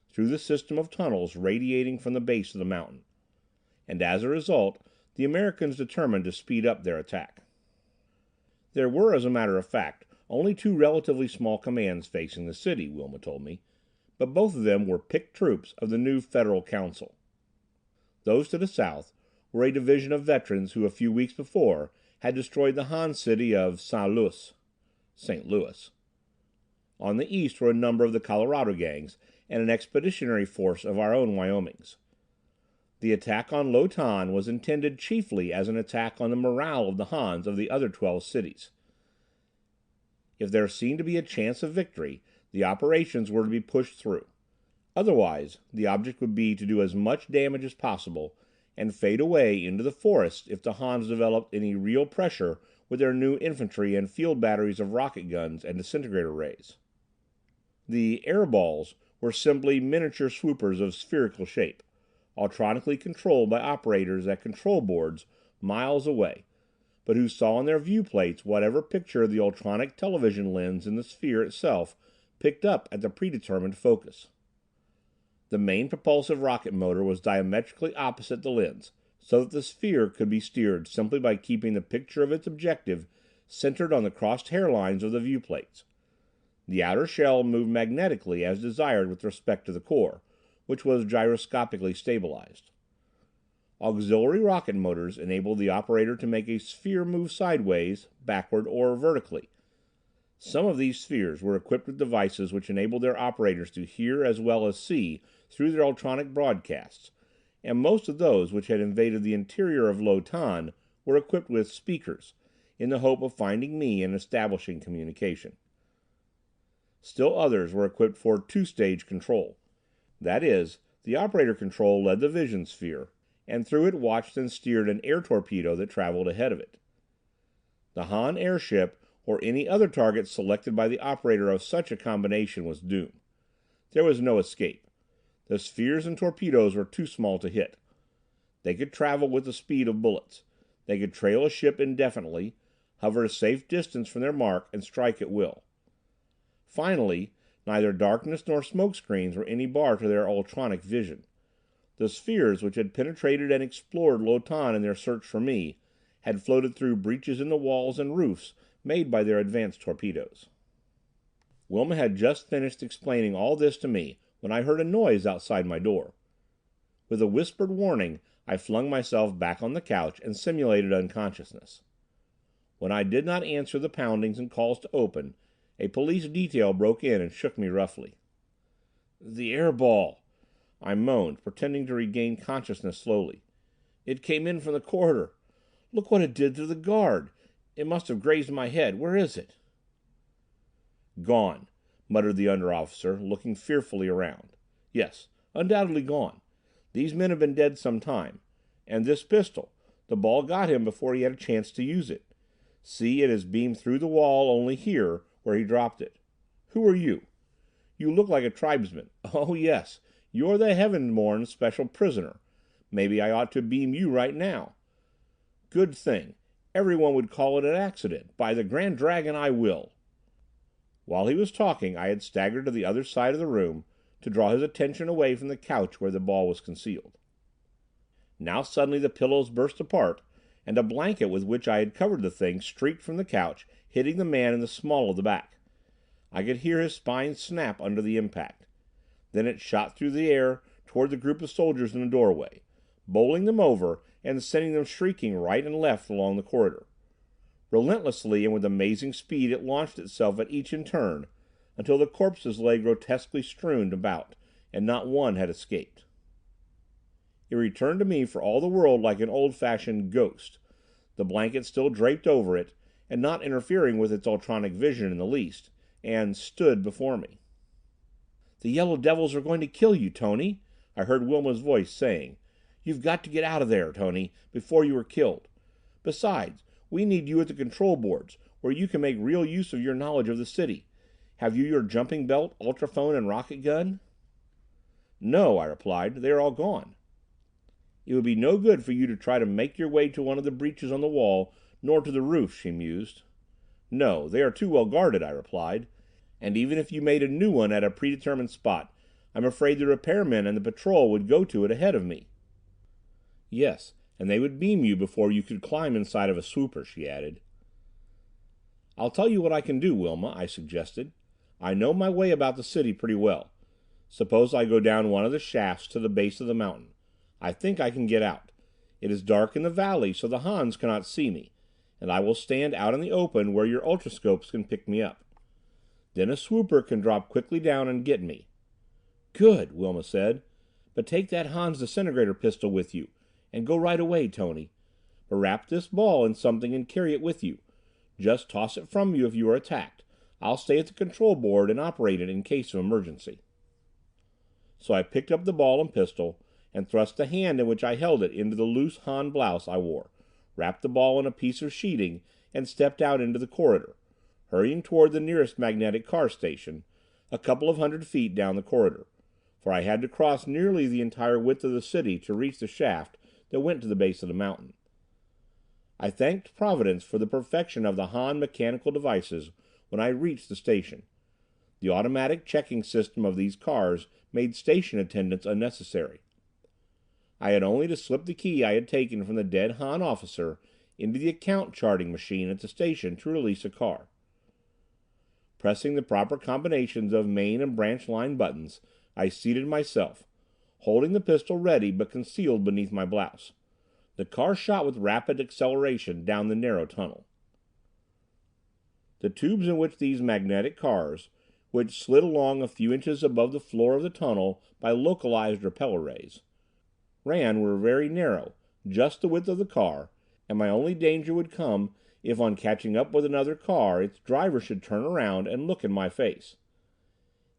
Speaker 1: through the system of tunnels radiating from the base of the mountain. And as a result, the Americans determined to speed up their attack. There were, as a matter of fact, only 2 relatively small commands facing the city, Wilma told me, but both of them were picked troops of the new Federal Council. Those to the south were a division of veterans who a few weeks before had destroyed the Han city of St. Louis. On the east were a number of the Colorado gangs and an expeditionary force of our own Wyomings. The attack on Lo Tan was intended chiefly as an attack on the morale of the Hans of the other 12 cities. If there seemed to be a chance of victory, the operations were to be pushed through. Otherwise, the object would be to do as much damage as possible and fade away into the forest if the Hans developed any real pressure with their new infantry and field batteries of rocket guns and disintegrator rays. The air balls were simply miniature swoopers of spherical shape, ultronically controlled by operators at control boards miles away, but who saw on their viewplates whatever picture the ultronic television lens in the sphere itself picked up at the predetermined focus. The main propulsive rocket motor was diametrically opposite the lens, so that the sphere could be steered simply by keeping the picture of its objective centered on the crossed hairlines of the viewplates. The outer shell moved magnetically as desired with respect to the core, which was gyroscopically stabilized. Auxiliary rocket motors enabled the operator to make a sphere move sideways, backward, or vertically. Some of these spheres were equipped with devices which enabled their operators to hear as well as see through their ultronic broadcasts, and most of those which had invaded the interior of Lo-Tan were equipped with speakers, in the hope of finding me and establishing communication. Still others were equipped for two-stage control. That is, the operator control led the vision sphere, and through it watched and steered an air torpedo that traveled ahead of it. The Han airship, or any other target selected by the operator of such a combination, was doomed. There was no escape. The spheres and torpedoes were too small to hit. They could travel with the speed of bullets. They could trail a ship indefinitely, hover a safe distance from their mark, and strike at will. Finally, neither darkness nor smoke screens were any bar to their ultronic vision. The spheres which had penetrated and explored Lo-Tan in their search for me had floated through breaches in the walls and roofs made by their advanced torpedoes. Wilma had just finished explaining all this to me when I heard a noise outside my door. With a whispered warning, I flung myself back on the couch and simulated unconsciousness. When I did not answer the poundings and calls to open, a police detail broke in and shook me roughly. "The air ball," I moaned, pretending to regain consciousness slowly. "It came in from the corridor. Look what it did to the guard. It must have grazed my head. Where is it?" "Gone," muttered the under officer, looking fearfully around. "Yes, undoubtedly gone. These men have been dead some time. And this pistol, the ball got him before he had a chance to use it. See, it has beamed through the wall only here, where he dropped it. Who are you? You look like a tribesman. Oh yes, you're the heaven-born special prisoner. Maybe I ought to beam you right now. Good thing. Everyone would call it an accident. By the Grand Dragon, I will." While he was talking, I had staggered to the other side of the room to draw his attention away from the couch where the ball was concealed. Now suddenly the pillows burst apart, and a blanket with which I had covered the thing streaked from the couch, hitting the man in the small of the back. I could hear his spine snap under the impact. Then it shot through the air toward the group of soldiers in the doorway, bowling them over and sending them shrieking right and left along the corridor. Relentlessly and with amazing speed it launched itself at each in turn, until the corpses lay grotesquely strewn about, and not one had escaped. It returned to me for all the world like an old-fashioned ghost, the blanket still draped over it, and not interfering with its ultronic vision in the least, and stood before me. "The yellow devils are going to kill you, Tony," I heard Wilma's voice saying. "You've got to get out of there, Tony, before you are killed. Besides, we need you at the control boards, where you can make real use of your knowledge of the city. Have you your jumping belt, ultrophone, and rocket gun?" "No," I replied. "They are all gone." "It would be no good for you to try to make your way to one of the breaches on the wall, nor to the roof," she mused. "No, they are too well guarded," I replied. "And even if you made a new one at a predetermined spot, I'm afraid the repairmen and the patrol would go to it ahead of me." "Yes, and they would beam you before you could climb inside of a swooper," she added. "I'll tell you what I can do, Wilma," I suggested. "I know my way about the city pretty well. Suppose I go down one of the shafts to the base of the mountain. I think I can get out. It is dark in the valley, so the Hans cannot see me, and I will stand out in the open where your ultroscopes can pick me up. Then a swooper can drop quickly down and get me." "Good," Wilma said. "But take that Hans disintegrator pistol with you, and go right away, Tony. But wrap this ball in something and carry it with you. Just toss it from you if you are attacked. I'll stay at the control board and operate it in case of emergency." So I picked up the ball and pistol, and thrust the hand in which I held it into the loose Han blouse I wore, wrapped the ball in a piece of sheeting, and stepped out into the corridor, hurrying toward the nearest magnetic car station, a couple of 100 feet down the corridor, for I had to cross nearly the entire width of the city to reach the shaft that went to the base of the mountain. I thanked Providence for the perfection of the Han mechanical devices when I reached the station. The automatic checking system of these cars made station attendants unnecessary. I had only to slip the key I had taken from the dead Han officer into the account charting machine at the station to release a car. Pressing the proper combinations of main and branch line buttons, I seated myself, holding the pistol ready but concealed beneath my blouse. The car shot with rapid acceleration down the narrow tunnel. The tubes in which these magnetic cars, which slid along a few inches above the floor of the tunnel by localized repeller rays, ran were very narrow, just the width of the car, and my only danger would come if on catching up with another car its driver should turn around and look in my face.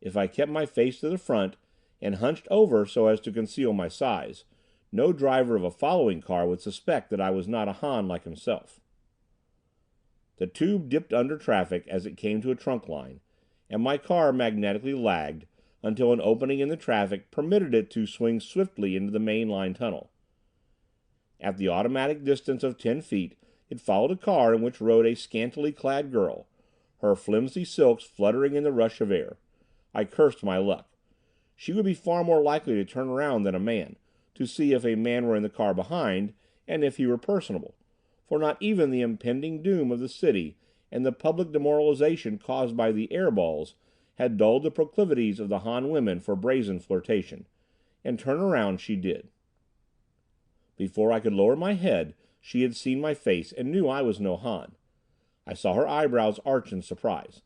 Speaker 1: If I kept my face to the front and hunched over so as to conceal my size, no driver of a following car would suspect that I was not a Han like himself. The tube dipped under traffic as it came to a trunk line, and my car magnetically lagged until an opening in the traffic permitted it to swing swiftly into the main line tunnel. At the automatic distance of 10 feet, it followed a car in which rode a scantily clad girl, her flimsy silks fluttering in the rush of air. I cursed my luck. She would be far more likely to turn around than a man, to see if a man were in the car behind, and if he were personable, for not even the impending doom of the city and the public demoralization caused by the air balls had dulled the proclivities of the Han women for brazen flirtation, and turn around she did. Before I could lower my head, she had seen my face and knew I was no Han. I saw her eyebrows arch in surprise,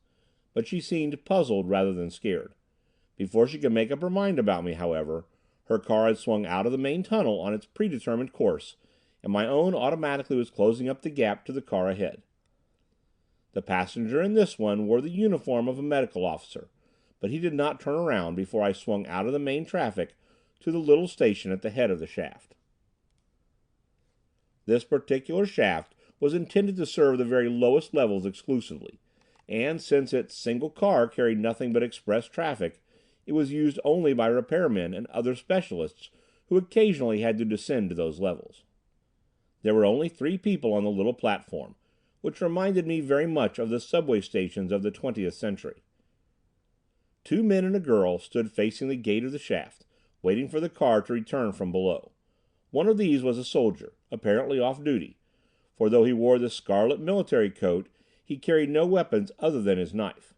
Speaker 1: but she seemed puzzled rather than scared. Before she could make up her mind about me, however, her car had swung out of the main tunnel on its predetermined course, and my own automatically was closing up the gap to the car ahead. The passenger in this one wore the uniform of a medical officer, but he did not turn around before I swung out of the main traffic to the little station at the head of the shaft. This particular shaft was intended to serve the very lowest levels exclusively, and since its single car carried nothing but express traffic, it was used only by repairmen and other specialists who occasionally had to descend to those levels. There were only 3 people on the little platform, which reminded me very much of the subway stations of the 20th century. 2 men and a girl stood facing the gate of the shaft, waiting for the car to return from below. One of these was a soldier, apparently off duty, for though he wore the scarlet military coat, he carried no weapons other than his knife.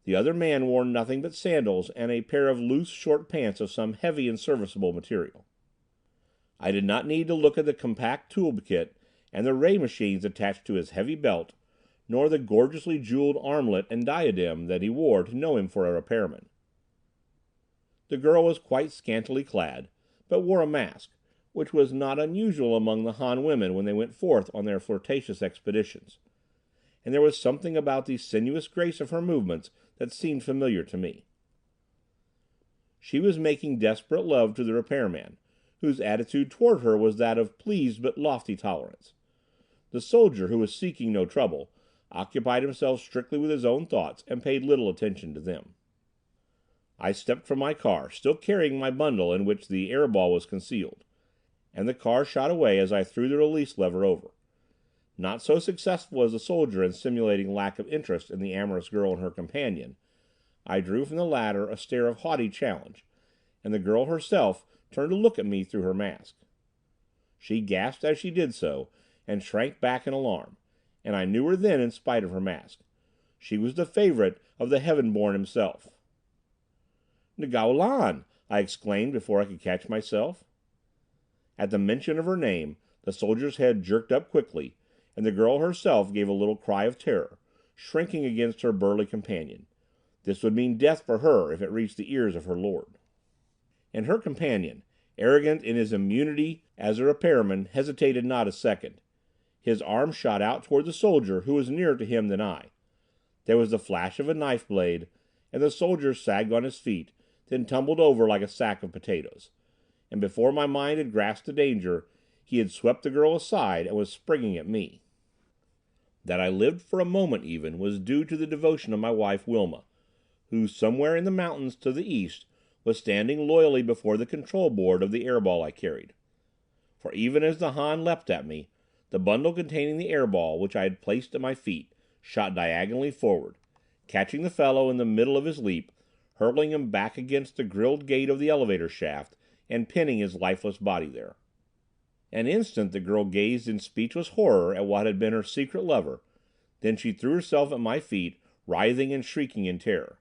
Speaker 1: The other man wore nothing but sandals and a pair of loose short pants of some heavy and serviceable material. I did not need to look at the compact toolkit and the ray machines attached to his heavy belt, nor the gorgeously jeweled armlet and diadem that he wore to know him for a repairman. The girl was quite scantily clad, but wore a mask, which was not unusual among the Han women when they went forth on their flirtatious expeditions, and there was something about the sinuous grace of her movements that seemed familiar to me. She was making desperate love to the repairman, whose attitude toward her was that of pleased but lofty tolerance. The soldier, who was seeking no trouble, occupied himself strictly with his own thoughts and paid little attention to them. I stepped from my car, still carrying my bundle in which the air ball was concealed, and the car shot away as I threw the release lever over. Not so successful as the soldier in simulating lack of interest in the amorous girl and her companion, I drew from the latter a stare of haughty challenge, and the girl herself turned to look at me through her mask. She gasped as she did so, and shrank back in alarm, and I knew her then in spite of her mask. She was the favorite of the Heaven-born himself. "Nowlan!" I exclaimed before I could catch myself. At the mention of her name, the soldier's head jerked up quickly, and the girl herself gave a little cry of terror, shrinking against her burly companion. This would mean death for her if it reached the ears of her lord. And her companion, arrogant in his immunity as a repairman, hesitated not a second. His arm shot out toward the soldier, who was nearer to him than I. There was the flash of a knife blade, and the soldier sagged on his feet, then tumbled over like a sack of potatoes. And before my mind had grasped the danger, he had swept the girl aside and was springing at me. That I lived for a moment even was due to the devotion of my wife Wilma, who somewhere in the mountains to the east was standing loyally before the control board of the airball I carried. For even as the Han leapt at me, the bundle containing the airball which I had placed at my feet shot diagonally forward, catching the fellow in the middle of his leap, hurling him back against the grilled gate of the elevator shaft and pinning his lifeless body there. An instant the girl gazed in speechless horror at what had been her secret lover, then she threw herself at my feet, writhing and shrieking in terror.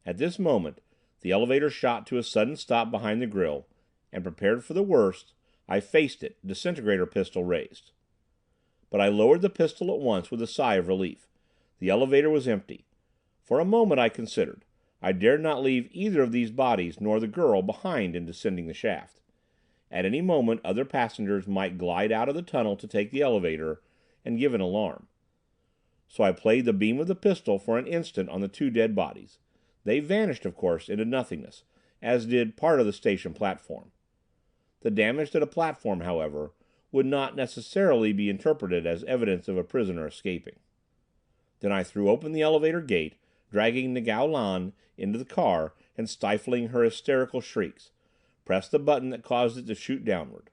Speaker 1: At this moment the elevator shot to a sudden stop behind the grill, and prepared for the worst, I faced it, disintegrator pistol raised. But I lowered the pistol at once with a sigh of relief. The elevator was empty. For a moment I considered. I dared not leave either of these bodies nor the girl behind in descending the shaft. At any moment other passengers might glide out of the tunnel to take the elevator and give an alarm. So I played the beam of the pistol for an instant on the two dead bodies. They vanished, of course, into nothingness, as did part of the station platform. The damage to the platform, however, would not necessarily be interpreted as evidence of a prisoner escaping. Then I threw open the elevator gate, dragging Nowlan into the car and stifling her hysterical shrieks, pressed the button that caused it to shoot downward.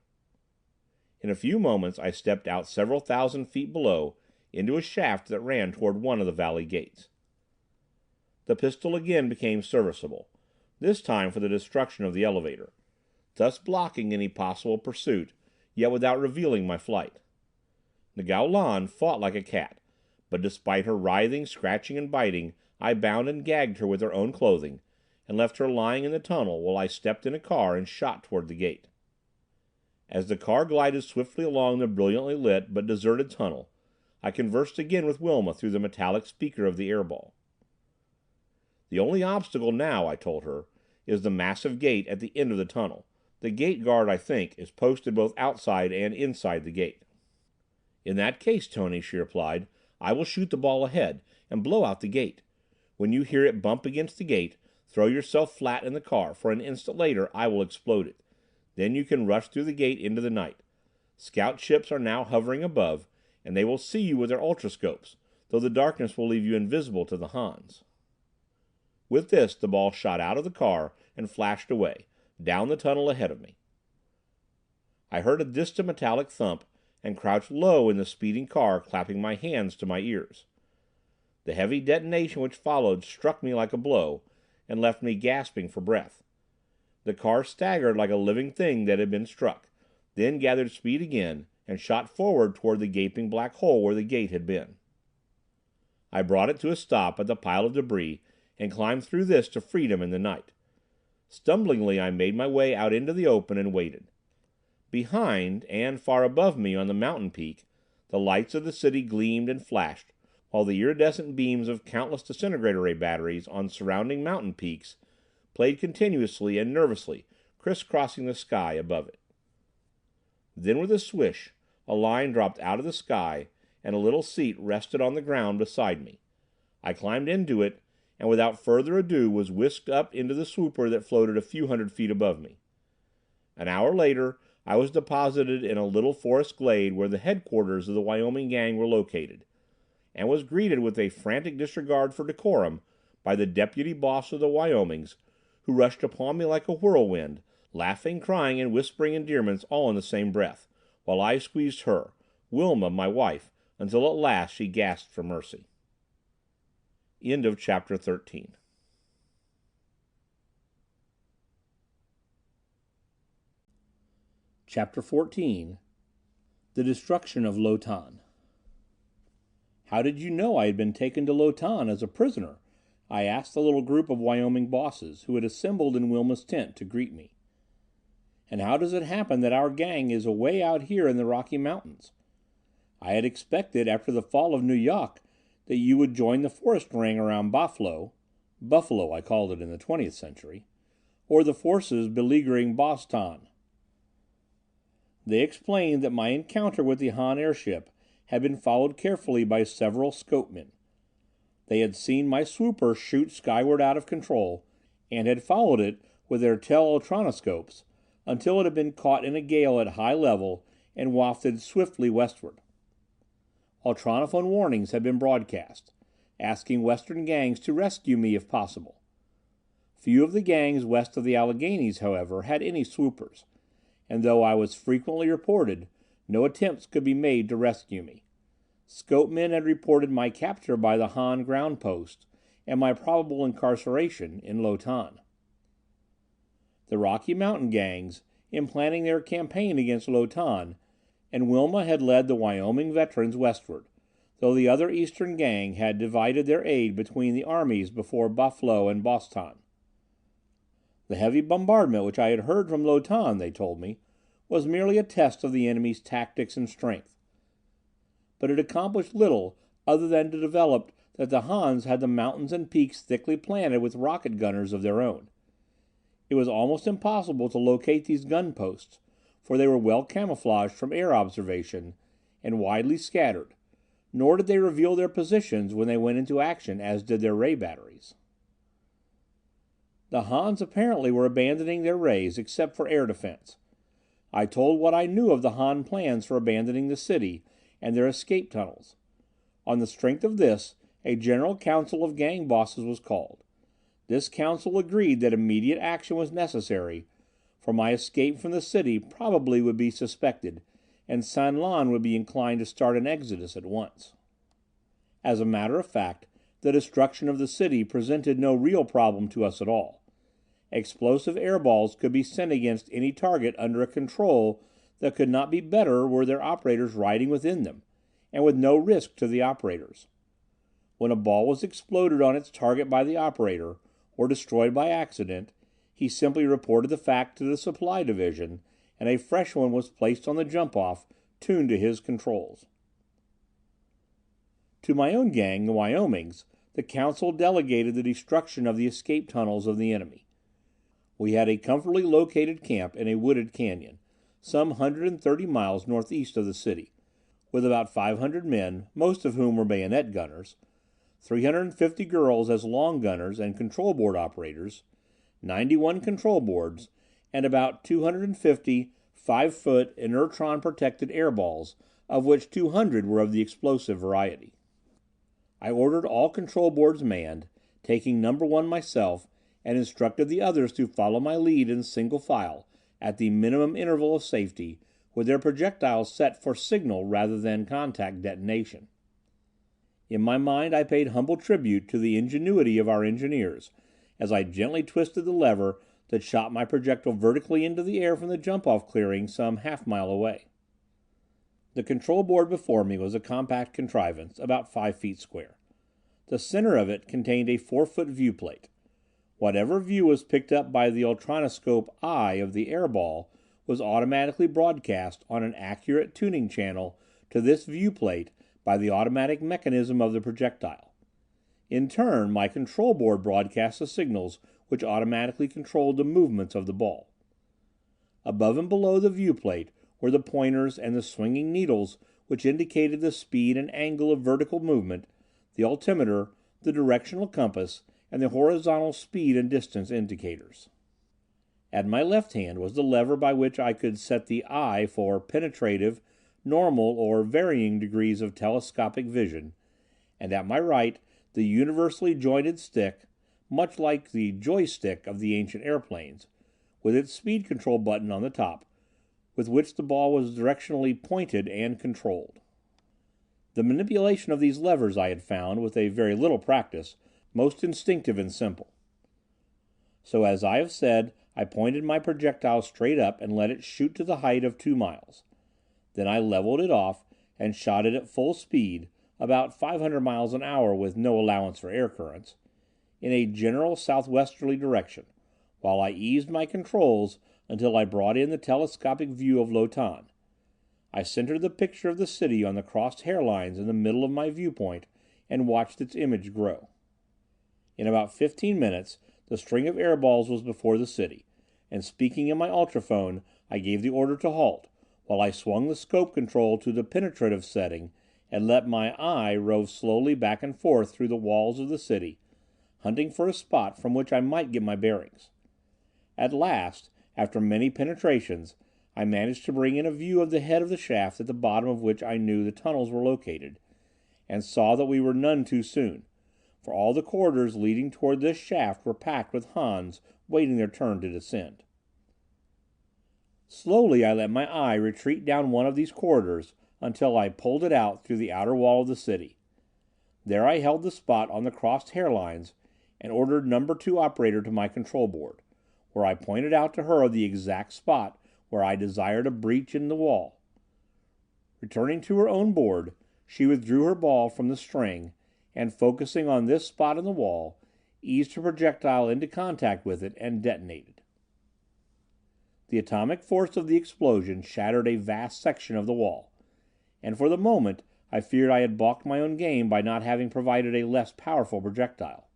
Speaker 1: In a few moments I stepped out several thousand feet below into a shaft that ran toward one of the valley gates. The pistol again became serviceable, this time for the destruction of the elevator, thus blocking any possible pursuit, yet without revealing my flight. Nowlan fought like a cat, but despite her writhing, scratching and biting, I bound and gagged her with her own clothing, and left her lying in the tunnel while I stepped in a car and shot toward the gate. As the car glided swiftly along the brilliantly lit but deserted tunnel, I conversed again with Wilma through the metallic speaker of the airball. "The only obstacle now," I told her, "is the massive gate at the end of the tunnel. The gate guard, I think, is posted both outside and inside the gate." "In that case, Tony," she replied, "I will shoot the ball ahead and blow out the gate. When you hear it bump against the gate, throw yourself flat in the car, for an instant later I will explode it. Then you can rush through the gate into the night. Scout ships are now hovering above, and they will see you with their ultroscopes, though the darkness will leave you invisible to the Hans." With this the ball shot out of the car and flashed away, down the tunnel ahead of me. I heard a distant metallic thump, and crouched low in the speeding car, clapping my hands to my ears. The heavy detonation which followed struck me like a blow, and left me gasping for breath. The car staggered like a living thing that had been struck, then gathered speed again, and shot forward toward the gaping black hole where the gate had been. I brought it to a stop at the pile of debris, and climbed through this to freedom in the night. Stumblingly I made my way out into the open and waited. Behind, and far above me on the mountain peak, the lights of the city gleamed and flashed, while the iridescent beams of countless disintegrator ray batteries on surrounding mountain peaks played continuously and nervously, crisscrossing the sky above it. Then with a swish, a line dropped out of the sky, and a little seat rested on the ground beside me. I climbed into it, and without further ado was whisked up into the swooper that floated a few hundred feet above me. An hour later I was deposited in a little forest glade where the headquarters of the Wyoming gang were located, and was greeted with a frantic disregard for decorum by the deputy boss of the Wyomings, who rushed upon me like a whirlwind, laughing, crying, and whispering endearments all in the same breath, while I squeezed her, Wilma, my wife, until at last she gasped for mercy. End of chapter 13. Chapter 14. The Destruction of Lotan. "How did you know I had been taken to Lotan as a prisoner?" I asked the little group of Wyoming bosses who had assembled in Wilma's tent to greet me. "And how does it happen that our gang is away out here in the Rocky Mountains? I had expected after the fall of Nu-Yok that you would join the forest ring around Buffalo I called it in the 20th century, or the forces beleaguering Boston." They explained that my encounter with the Han airship had been followed carefully by several scopemen. They had seen my swooper shoot skyward out of control, and had followed it with their ultronoscopes until it had been caught in a gale at high level and wafted swiftly westward. Ultronophone warnings had been broadcast, asking Western gangs to rescue me if possible. Few of the gangs west of the Alleghenies, however, had any swoopers, and though I was frequently reported, no attempts could be made to rescue me. Scope men had reported my capture by the Han ground post, and my probable incarceration in Lotan. The Rocky Mountain gangs, in planning their campaign against Lotan, and Wilma had led the Wyoming veterans westward, though the other eastern gang had divided their aid between the armies before Buffalo and Boston. The heavy bombardment which I had heard from Lotan, they told me, was merely a test of the enemy's tactics and strength. But it accomplished little other than to develop that the Hans had the mountains and peaks thickly planted with rocket gunners of their own. It was almost impossible to locate these gun posts, for they were well camouflaged from air observation and widely scattered, nor did they reveal their positions when they went into action as did their ray batteries. The Hans apparently were abandoning their rays except for air defense. I told what I knew of the Han plans for abandoning the city and their escape tunnels. On the strength of this, a general council of gang bosses was called. This council agreed that immediate action was necessary, for my escape from the city probably would be suspected, and San Lan would be inclined to start an exodus at once. As a matter of fact, the destruction of the city presented no real problem to us at all. Explosive airballs could be sent against any target under a control that could not be better were their operators riding within them, and with no risk to the operators. When a ball was exploded on its target by the operator, or destroyed by accident, he simply reported the fact to the supply division, and a fresh one was placed on the jump-off, tuned to his controls. To my own gang, the Wyomings, the council delegated the destruction of the escape tunnels of the enemy. We had a comfortably located camp in a wooded canyon, some 130 miles northeast of the city, with about 500 men, most of whom were bayonet gunners, 350 girls as long gunners and control board operators, 91 control boards, and about 250 5-foot inertron-protected airballs, of which 200 were of the explosive variety. I ordered all control boards manned, taking number 1 myself, and instructed the others to follow my lead in single file, at the minimum interval of safety, with their projectiles set for signal rather than contact detonation. In my mind I paid humble tribute to the ingenuity of our engineers, as I gently twisted the lever that shot my projectile vertically into the air from the jump-off clearing some half-mile away. The control board before me was a compact contrivance, about 5 feet square. The center of it contained a 4-foot viewplate. Whatever view was picked up by the ultronoscope eye of the airball was automatically broadcast on an accurate tuning channel to this viewplate by the automatic mechanism of the projectile. In turn, my control board broadcast the signals which automatically controlled the movements of the ball. Above and below the viewplate were the pointers and the swinging needles which indicated the speed and angle of vertical movement, the altimeter, the directional compass, and the horizontal speed and distance indicators. At my left hand was the lever by which I could set the eye for penetrative, normal, or varying degrees of telescopic vision, and at my right the universally jointed stick, much like the joystick of the ancient airplanes, with its speed control button on the top, with which the ball was directionally pointed and controlled. The manipulation of these levers I had found, with a very little practice, most instinctive and simple. So, as I have said, I pointed my projectile straight up and let it shoot to the height of 2 miles. Then I leveled it off and shot it at full speed, about 500 miles an hour with no allowance for air currents, in a general southwesterly direction, while I eased my controls until I brought in the telescopic view of Lotan. I centered the picture of the city on the crossed hairlines in the middle of my viewpoint and watched its image grow. In about 15 minutes, the string of airballs was before the city, and speaking in my ultrophone, I gave the order to halt, while I swung the scope control to the penetrative setting and let my eye rove slowly back and forth through the walls of the city, hunting for a spot from which I might get my bearings. At last, after many penetrations, I managed to bring in a view of the head of the shaft at the bottom of which I knew the tunnels were located, and saw that we were none too soon, for all the corridors leading toward this shaft were packed with Hans waiting their turn to descend. Slowly I let my eye retreat down one of these corridors until I pulled it out through the outer wall of the city. There I held the spot on the crossed hairlines and ordered number 2 operator to my control board, where I pointed out to her the exact spot where I desired a breach in the wall. Returning to her own board, she withdrew her ball from the string and, focusing on this spot in the wall, eased her projectile into contact with it and detonated. The atomic force of the explosion shattered a vast section of the wall, and for the moment I feared I had balked my own game by not having provided a less powerful projectile.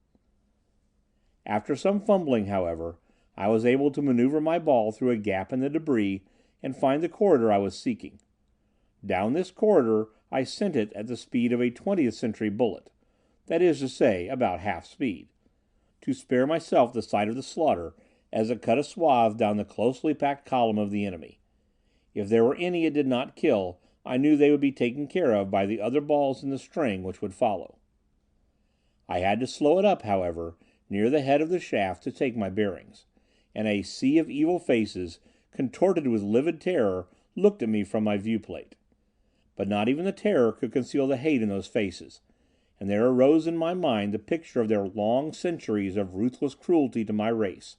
Speaker 1: After some fumbling, however, I was able to maneuver my ball through a gap in the debris and find the corridor I was seeking. Down this corridor I sent it at the speed of a 20th century bullet, that is to say, about half speed, to spare myself the sight of the slaughter as it cut a swath down the closely packed column of the enemy. If there were any it did not kill, I knew they would be taken care of by the other balls in the string which would follow. I had to slow it up, however, near the head of the shaft to take my bearings, and a sea of evil faces, contorted with livid terror, looked at me from my viewplate. But not even the terror could conceal the hate in those faces, and there arose in my mind the picture of their long centuries of ruthless cruelty to my race,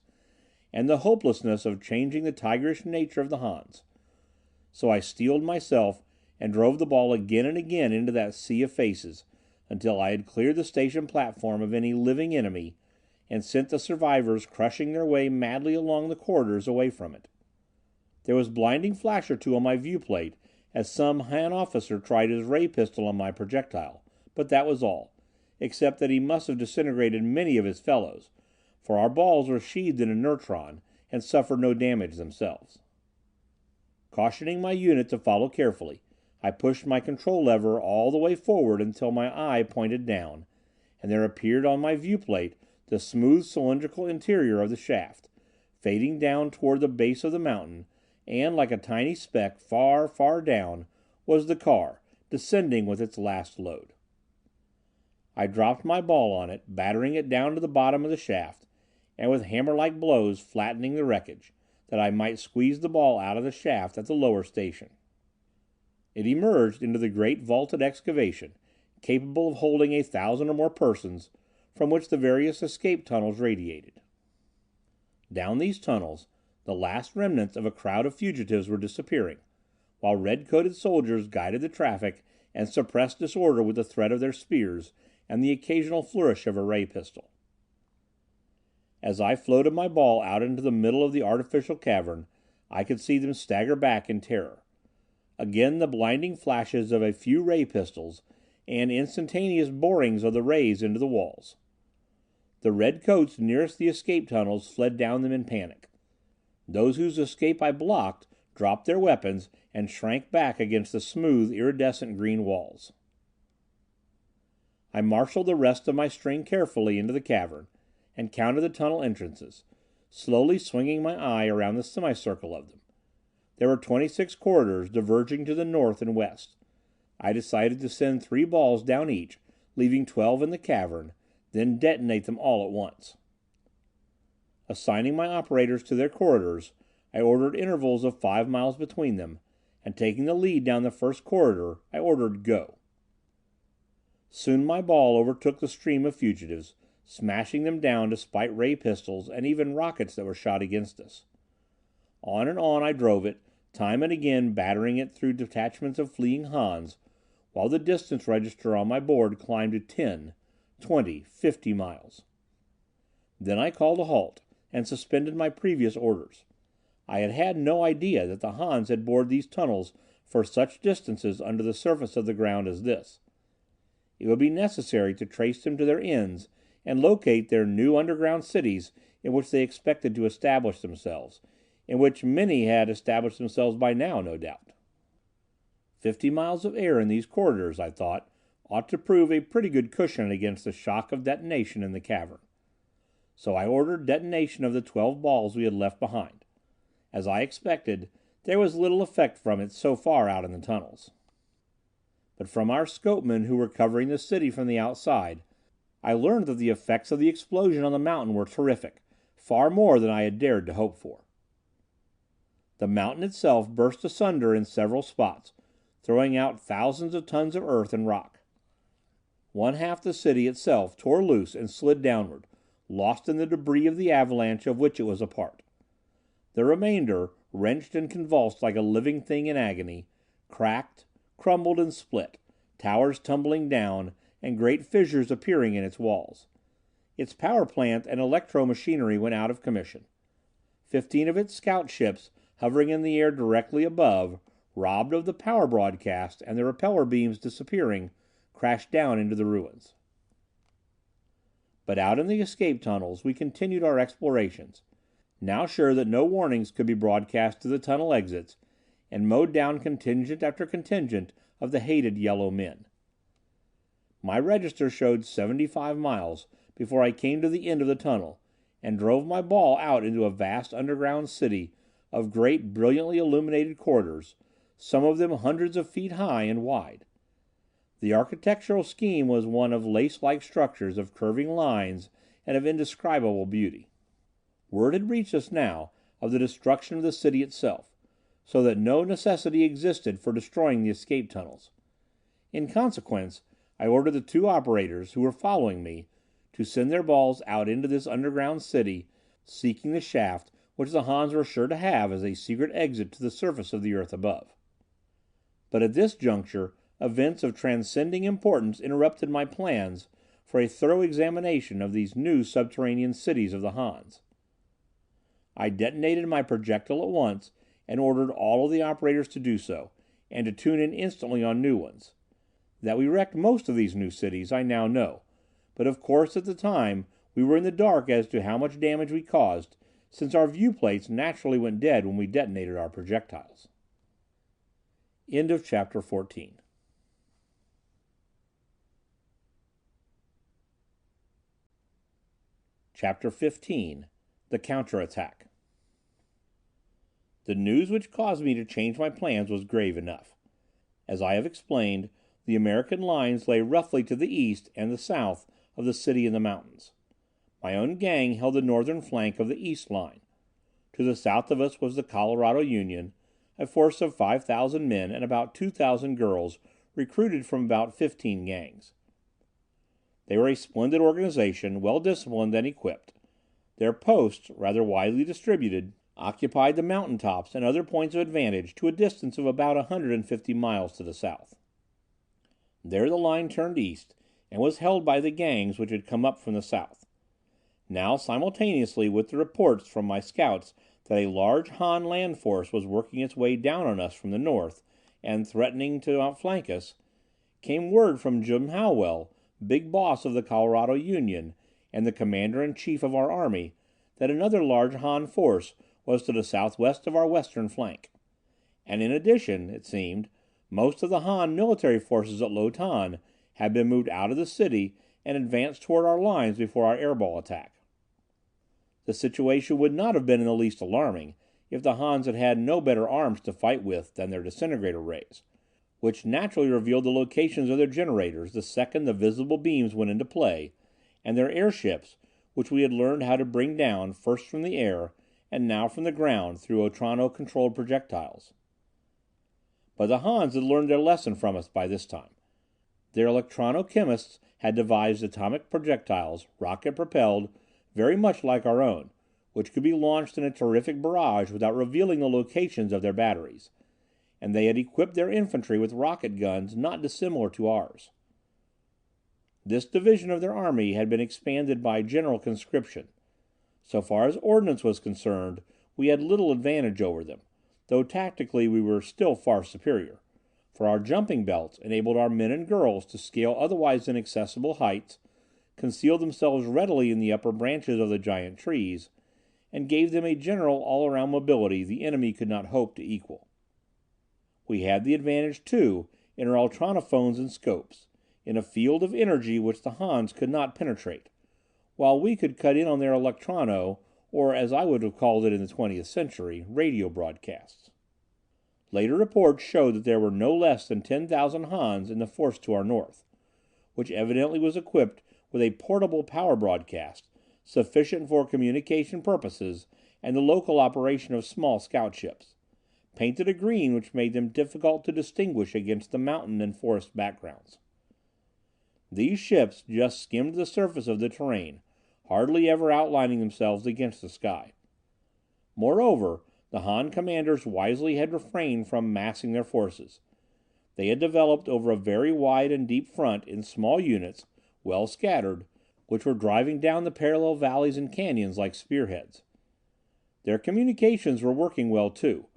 Speaker 1: and the hopelessness of changing the tigerish nature of the Hans. So I steeled myself and drove the ball again and again into that sea of faces, until I had cleared the station platform of any living enemy, and sent the survivors crushing their way madly along the corridors away from it. There was blinding flash or two on my viewplate as some Han officer tried his ray pistol on my projectile, but that was all, except that he must have disintegrated many of his fellows, for our balls were sheathed in a neutron and suffered no damage themselves. Cautioning my unit to follow carefully, I pushed my control lever all the way forward until my eye pointed down, and there appeared on my viewplate the smooth cylindrical interior of the shaft, fading down toward the base of the mountain, and like a tiny speck far, far down, was the car, descending with its last load. I dropped my ball on it, battering it down to the bottom of the shaft, and with hammer-like blows flattening the wreckage, that I might squeeze the ball out of the shaft at the lower station. It emerged into the great vaulted excavation, capable of holding 1,000 or more persons, from which the various escape tunnels radiated. Down these tunnels, the last remnants of a crowd of fugitives were disappearing, while red-coated soldiers guided the traffic and suppressed disorder with the threat of their spears and the occasional flourish of a ray pistol. As I floated my ball out into the middle of the artificial cavern, I could see them stagger back in terror. Again the blinding flashes of a few ray pistols, and instantaneous borings of the rays into the walls. The red coats nearest the escape tunnels fled down them in panic. Those whose escape I blocked dropped their weapons and shrank back against the smooth, iridescent green walls. I marshaled the rest of my string carefully into the cavern, and counted the tunnel entrances, slowly swinging my eye around the semicircle of them. There were 26 corridors diverging to the north and west. I decided to send 3 balls down each, leaving 12 in the cavern, then detonate them all at once. Assigning my operators to their corridors, I ordered intervals of 5 miles between them, and taking the lead down the first corridor, I ordered "Go." Soon my ball overtook the stream of fugitives, smashing them down despite ray pistols and even rockets that were shot against us. On and on I drove it, time and again battering it through detachments of fleeing Hans, while the distance register on my board climbed to 10, 20, 50 miles. Then I called a halt, and suspended my previous orders. I had had no idea that the Hans had bored these tunnels for such distances under the surface of the ground as this. It would be necessary to trace them to their ends, and locate their new underground cities in which they expected to establish themselves, in which many had established themselves by now, no doubt. 50 miles of air in these corridors, I thought, ought to prove a pretty good cushion against the shock of detonation in the cavern. So I ordered detonation of the 12 balls we had left behind. As I expected, there was little effect from it so far out in the tunnels. But from our scopemen who were covering the city from the outside, I learned that the effects of the explosion on the mountain were terrific, far more than I had dared to hope for. The mountain itself burst asunder in several spots, throwing out thousands of tons of earth and rock. One half the city itself tore loose and slid downward, lost in the debris of the avalanche of which it was a part. The remainder, wrenched and convulsed like a living thing in agony, cracked, crumbled and split, towers tumbling down, and great fissures appearing in its walls. Its power plant and electro-machinery went out of commission. 15 of its scout ships, hovering in the air directly above, robbed of the power broadcast and the repeller beams disappearing, crashed down into the ruins. But out in the escape tunnels we continued our explorations, now sure that no warnings could be broadcast to the tunnel exits, and mowed down contingent after contingent of the hated yellow men. My register showed 75 miles before I came to the end of the tunnel, and drove my ball out into a vast underground city of great brilliantly illuminated corridors, some of them hundreds of feet high and wide. The architectural scheme was one of lace-like structures of curving lines and of indescribable beauty. Word had reached us now of the destruction of the city itself, so that no necessity existed for destroying the escape tunnels. In consequence, I ordered the 2 operators, who were following me, to send their balls out into this underground city, seeking the shaft which the Hans were sure to have as a secret exit to the surface of the earth above. But at this juncture, events of transcending importance interrupted my plans for a thorough examination of these new subterranean cities of the Hans. I detonated my projectile at once, and ordered all of the operators to do so, and to tune in instantly on new ones. That we wrecked most of these new cities I now know, but of course at the time we were in the dark as to how much damage we caused, since our viewplates naturally went dead when we detonated our projectiles. End of Chapter 14. Chapter 15. The Counterattack. The news which caused me to change my plans was grave enough. As I have explained, the American lines lay roughly to the east and the south of the city in the mountains. My own gang held the northern flank of the east line. To the south of us was the Colorado Union, a force of 5,000 men and about 2,000 girls recruited from about 15 gangs. They were a splendid organization, well disciplined and equipped. Their posts, rather widely distributed, occupied the mountain tops and other points of advantage to a distance of about 150 miles to the south. There the line turned east, and was held by the gangs which had come up from the south. Now simultaneously with the reports from my scouts that a large Han land force was working its way down on us from the north, and threatening to outflank us, came word from Jim Howell, big boss of the Colorado Union, and the commander-in-chief of our army, that another large Han force was to the southwest of our western flank. And in addition, it seemed, most of the Han military forces at Lo Tan had been moved out of the city and advanced toward our lines before our airball attack. The situation would not have been in the least alarming if the Hans had had no better arms to fight with than their disintegrator rays, which naturally revealed the locations of their generators the second the visible beams went into play, and their airships, which we had learned how to bring down first from the air and now from the ground through Ultrono-controlled projectiles. But the Hans had learned their lesson from us by this time. Their electrono-chemists had devised atomic projectiles, rocket-propelled, very much like our own, which could be launched in a terrific barrage without revealing the locations of their batteries, and they had equipped their infantry with rocket guns not dissimilar to ours. This division of their army had been expanded by general conscription. So far as ordnance was concerned, we had little advantage over them, though tactically we were still far superior, for our jumping belts enabled our men and girls to scale otherwise inaccessible heights, conceal themselves readily in the upper branches of the giant trees, and gave them a general all-around mobility the enemy could not hope to equal. We had the advantage, too, in our ultronophones and scopes, in a field of energy which the Hans could not penetrate, while we could cut in on their electrono, or as I would have called it in the 20th century, radio broadcasts. Later reports showed that there were no less than 10,000 Hans in the force to our north, which evidently was equipped with a portable power broadcast, sufficient for communication purposes and the local operation of small scout ships, painted a green which made them difficult to distinguish against the mountain and forest backgrounds. These ships just skimmed the surface of the terrain, hardly ever outlining themselves against the sky. Moreover, the Han commanders wisely had refrained from massing their forces. They had developed over a very wide and deep front in small units, well scattered, which were driving down the parallel valleys and canyons like spearheads. Their communications were working well too,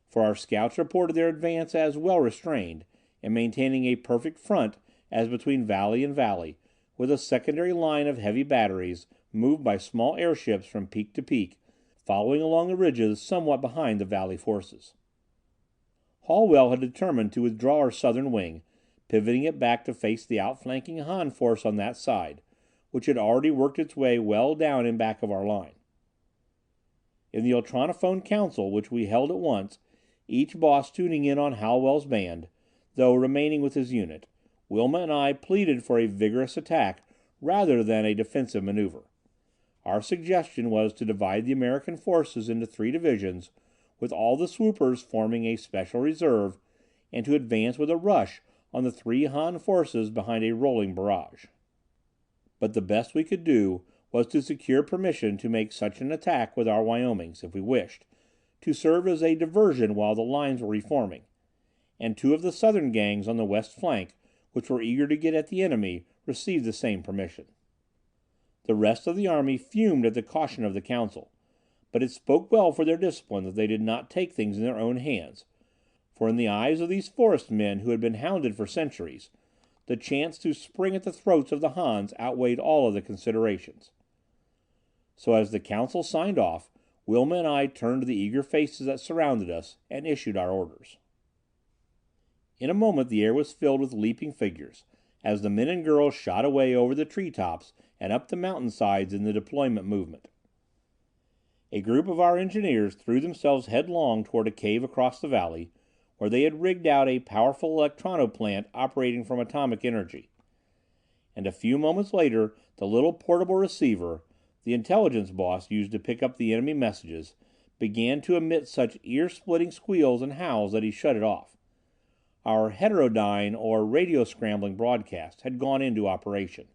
Speaker 1: for our scouts reported their advance as well restrained, and maintaining a perfect front as between valley and valley, with a secondary line of heavy batteries moved by small airships from peak to peak, following along the ridges somewhat behind the valley forces. Hallwell had determined to withdraw our southern wing, pivoting it back to face the outflanking Han force on that side, which had already worked its way well down in back of our line. In the ultronophone council, which we held at once, each boss tuning in on Hallwell's band, though remaining with his unit, Wilma and I pleaded for a vigorous attack rather than a defensive maneuver. Our suggestion was to divide the American forces into 3 divisions, with all the swoopers forming a special reserve, and to advance with a rush on the 3 Han forces behind a rolling barrage. But the best we could do was to secure permission to make such an attack with our Wyomings, if we wished, to serve as a diversion while the lines were reforming, and 2 of the southern gangs on the west flank, which were eager to get at the enemy, received the same permission. The rest of the army fumed at the caution of the council, but it spoke well for their discipline that they did not take things in their own hands, for in the eyes of these forest men who had been hounded for centuries, the chance to spring at the throats of the Hans outweighed all other considerations. So as the council signed off, Wilma and I turned to the eager faces that surrounded us and issued our orders. In a moment the air was filled with leaping figures, as the men and girls shot away over the treetops and up the mountainsides in the deployment movement. A group of our engineers threw themselves headlong toward a cave across the valley, where they had rigged out a powerful electrono plant operating from atomic energy. And a few moments later, the little portable receiver, the intelligence boss used to pick up the enemy messages, began to emit such ear-splitting squeals and howls that he shut it off. Our heterodyne, or radio-scrambling broadcast, had gone into operation,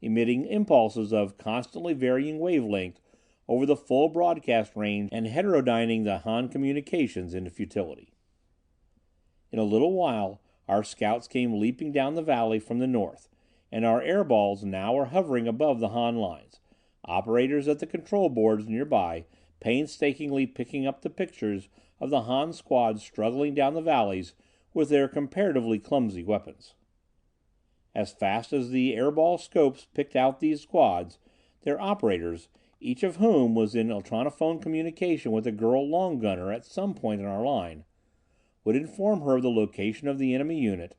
Speaker 1: emitting impulses of constantly varying wavelength over the full broadcast range and heterodyning the Han communications into futility. In a little while, our scouts came leaping down the valley from the north, and our airballs now were hovering above the Han lines, operators at the control boards nearby painstakingly picking up the pictures of the Han squads struggling down the valleys with their comparatively clumsy weapons. As fast as the airball scopes picked out these squads, their operators, each of whom was in ultronophone communication with a girl long gunner at some point in our line, would inform her of the location of the enemy unit,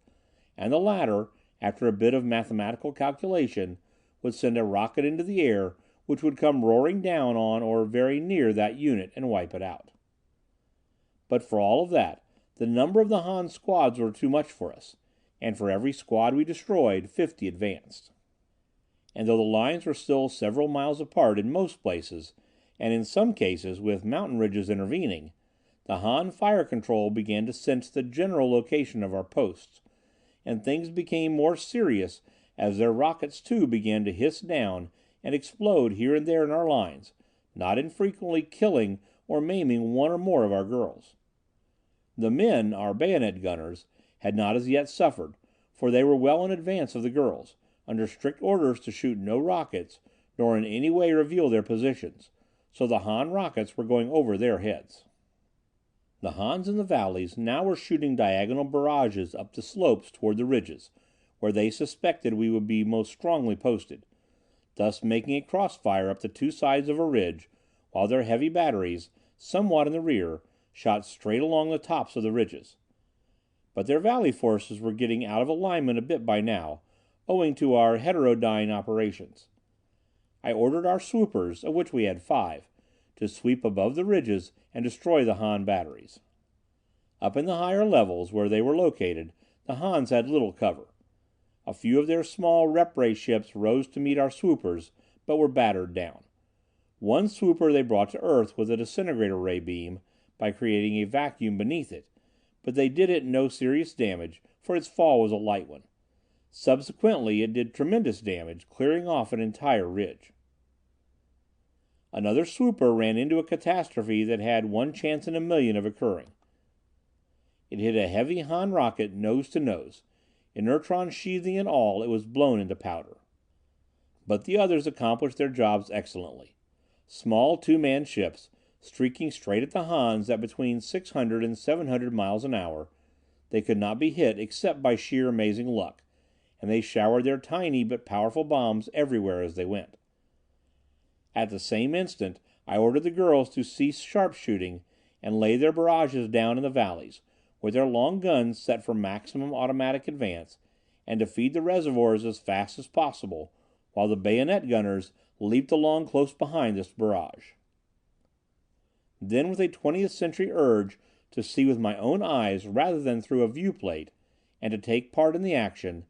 Speaker 1: and the latter, after a bit of mathematical calculation, would send a rocket into the air which would come roaring down on or very near that unit and wipe it out. But for all of that, the number of the Han squads were too much for us, and for every squad we destroyed, 50 advanced. And though the lines were still several miles apart in most places, and in some cases with mountain ridges intervening, the Han fire control began to sense the general location of our posts, and things became more serious as their rockets too began to hiss down and explode here and there in our lines, not infrequently killing or maiming one or more of our girls. The men, our bayonet gunners, had not as yet suffered, for they were well in advance of the girls, under strict orders to shoot no rockets, nor in any way reveal their positions, so the Han rockets were going over their heads. The Hans in the valleys now were shooting diagonal barrages up the slopes toward the ridges, where they suspected we would be most strongly posted, thus making a crossfire up the 2 sides of a ridge, while their heavy batteries, somewhat in the rear, shot straight along the tops of the ridges. But their valley forces were getting out of alignment a bit by now, owing to our heterodyne operations. I ordered our swoopers, of which we had 5, to sweep above the ridges and destroy the Han batteries. Up in the higher levels, where they were located, the Hans had little cover. A few of their small rep ray ships rose to meet our swoopers, but were battered down. One swooper they brought to Earth with a disintegrator ray beam by creating a vacuum beneath it, but they did it no serious damage, for its fall was a light one. Subsequently it did tremendous damage, clearing off an entire ridge. Another swooper ran into a catastrophe that had one chance in a million of occurring. It hit a heavy Han rocket nose to nose. Inertron sheathing and all, it was blown into powder. But the others accomplished their jobs excellently. Small two-man ships, streaking straight at the Hans at between 600 and 700 miles an hour, they could not be hit except by sheer amazing luck, and they showered their tiny but powerful bombs everywhere as they went. At the same instant I ordered the girls to cease sharpshooting and lay their barrages down in the valleys, with their long guns set for maximum automatic advance, and to feed the reservoirs as fast as possible, while the bayonet gunners leaped along close behind this barrage. Then, with a 20th century urge to see with my own eyes rather than through a viewplate, and to take part in the action,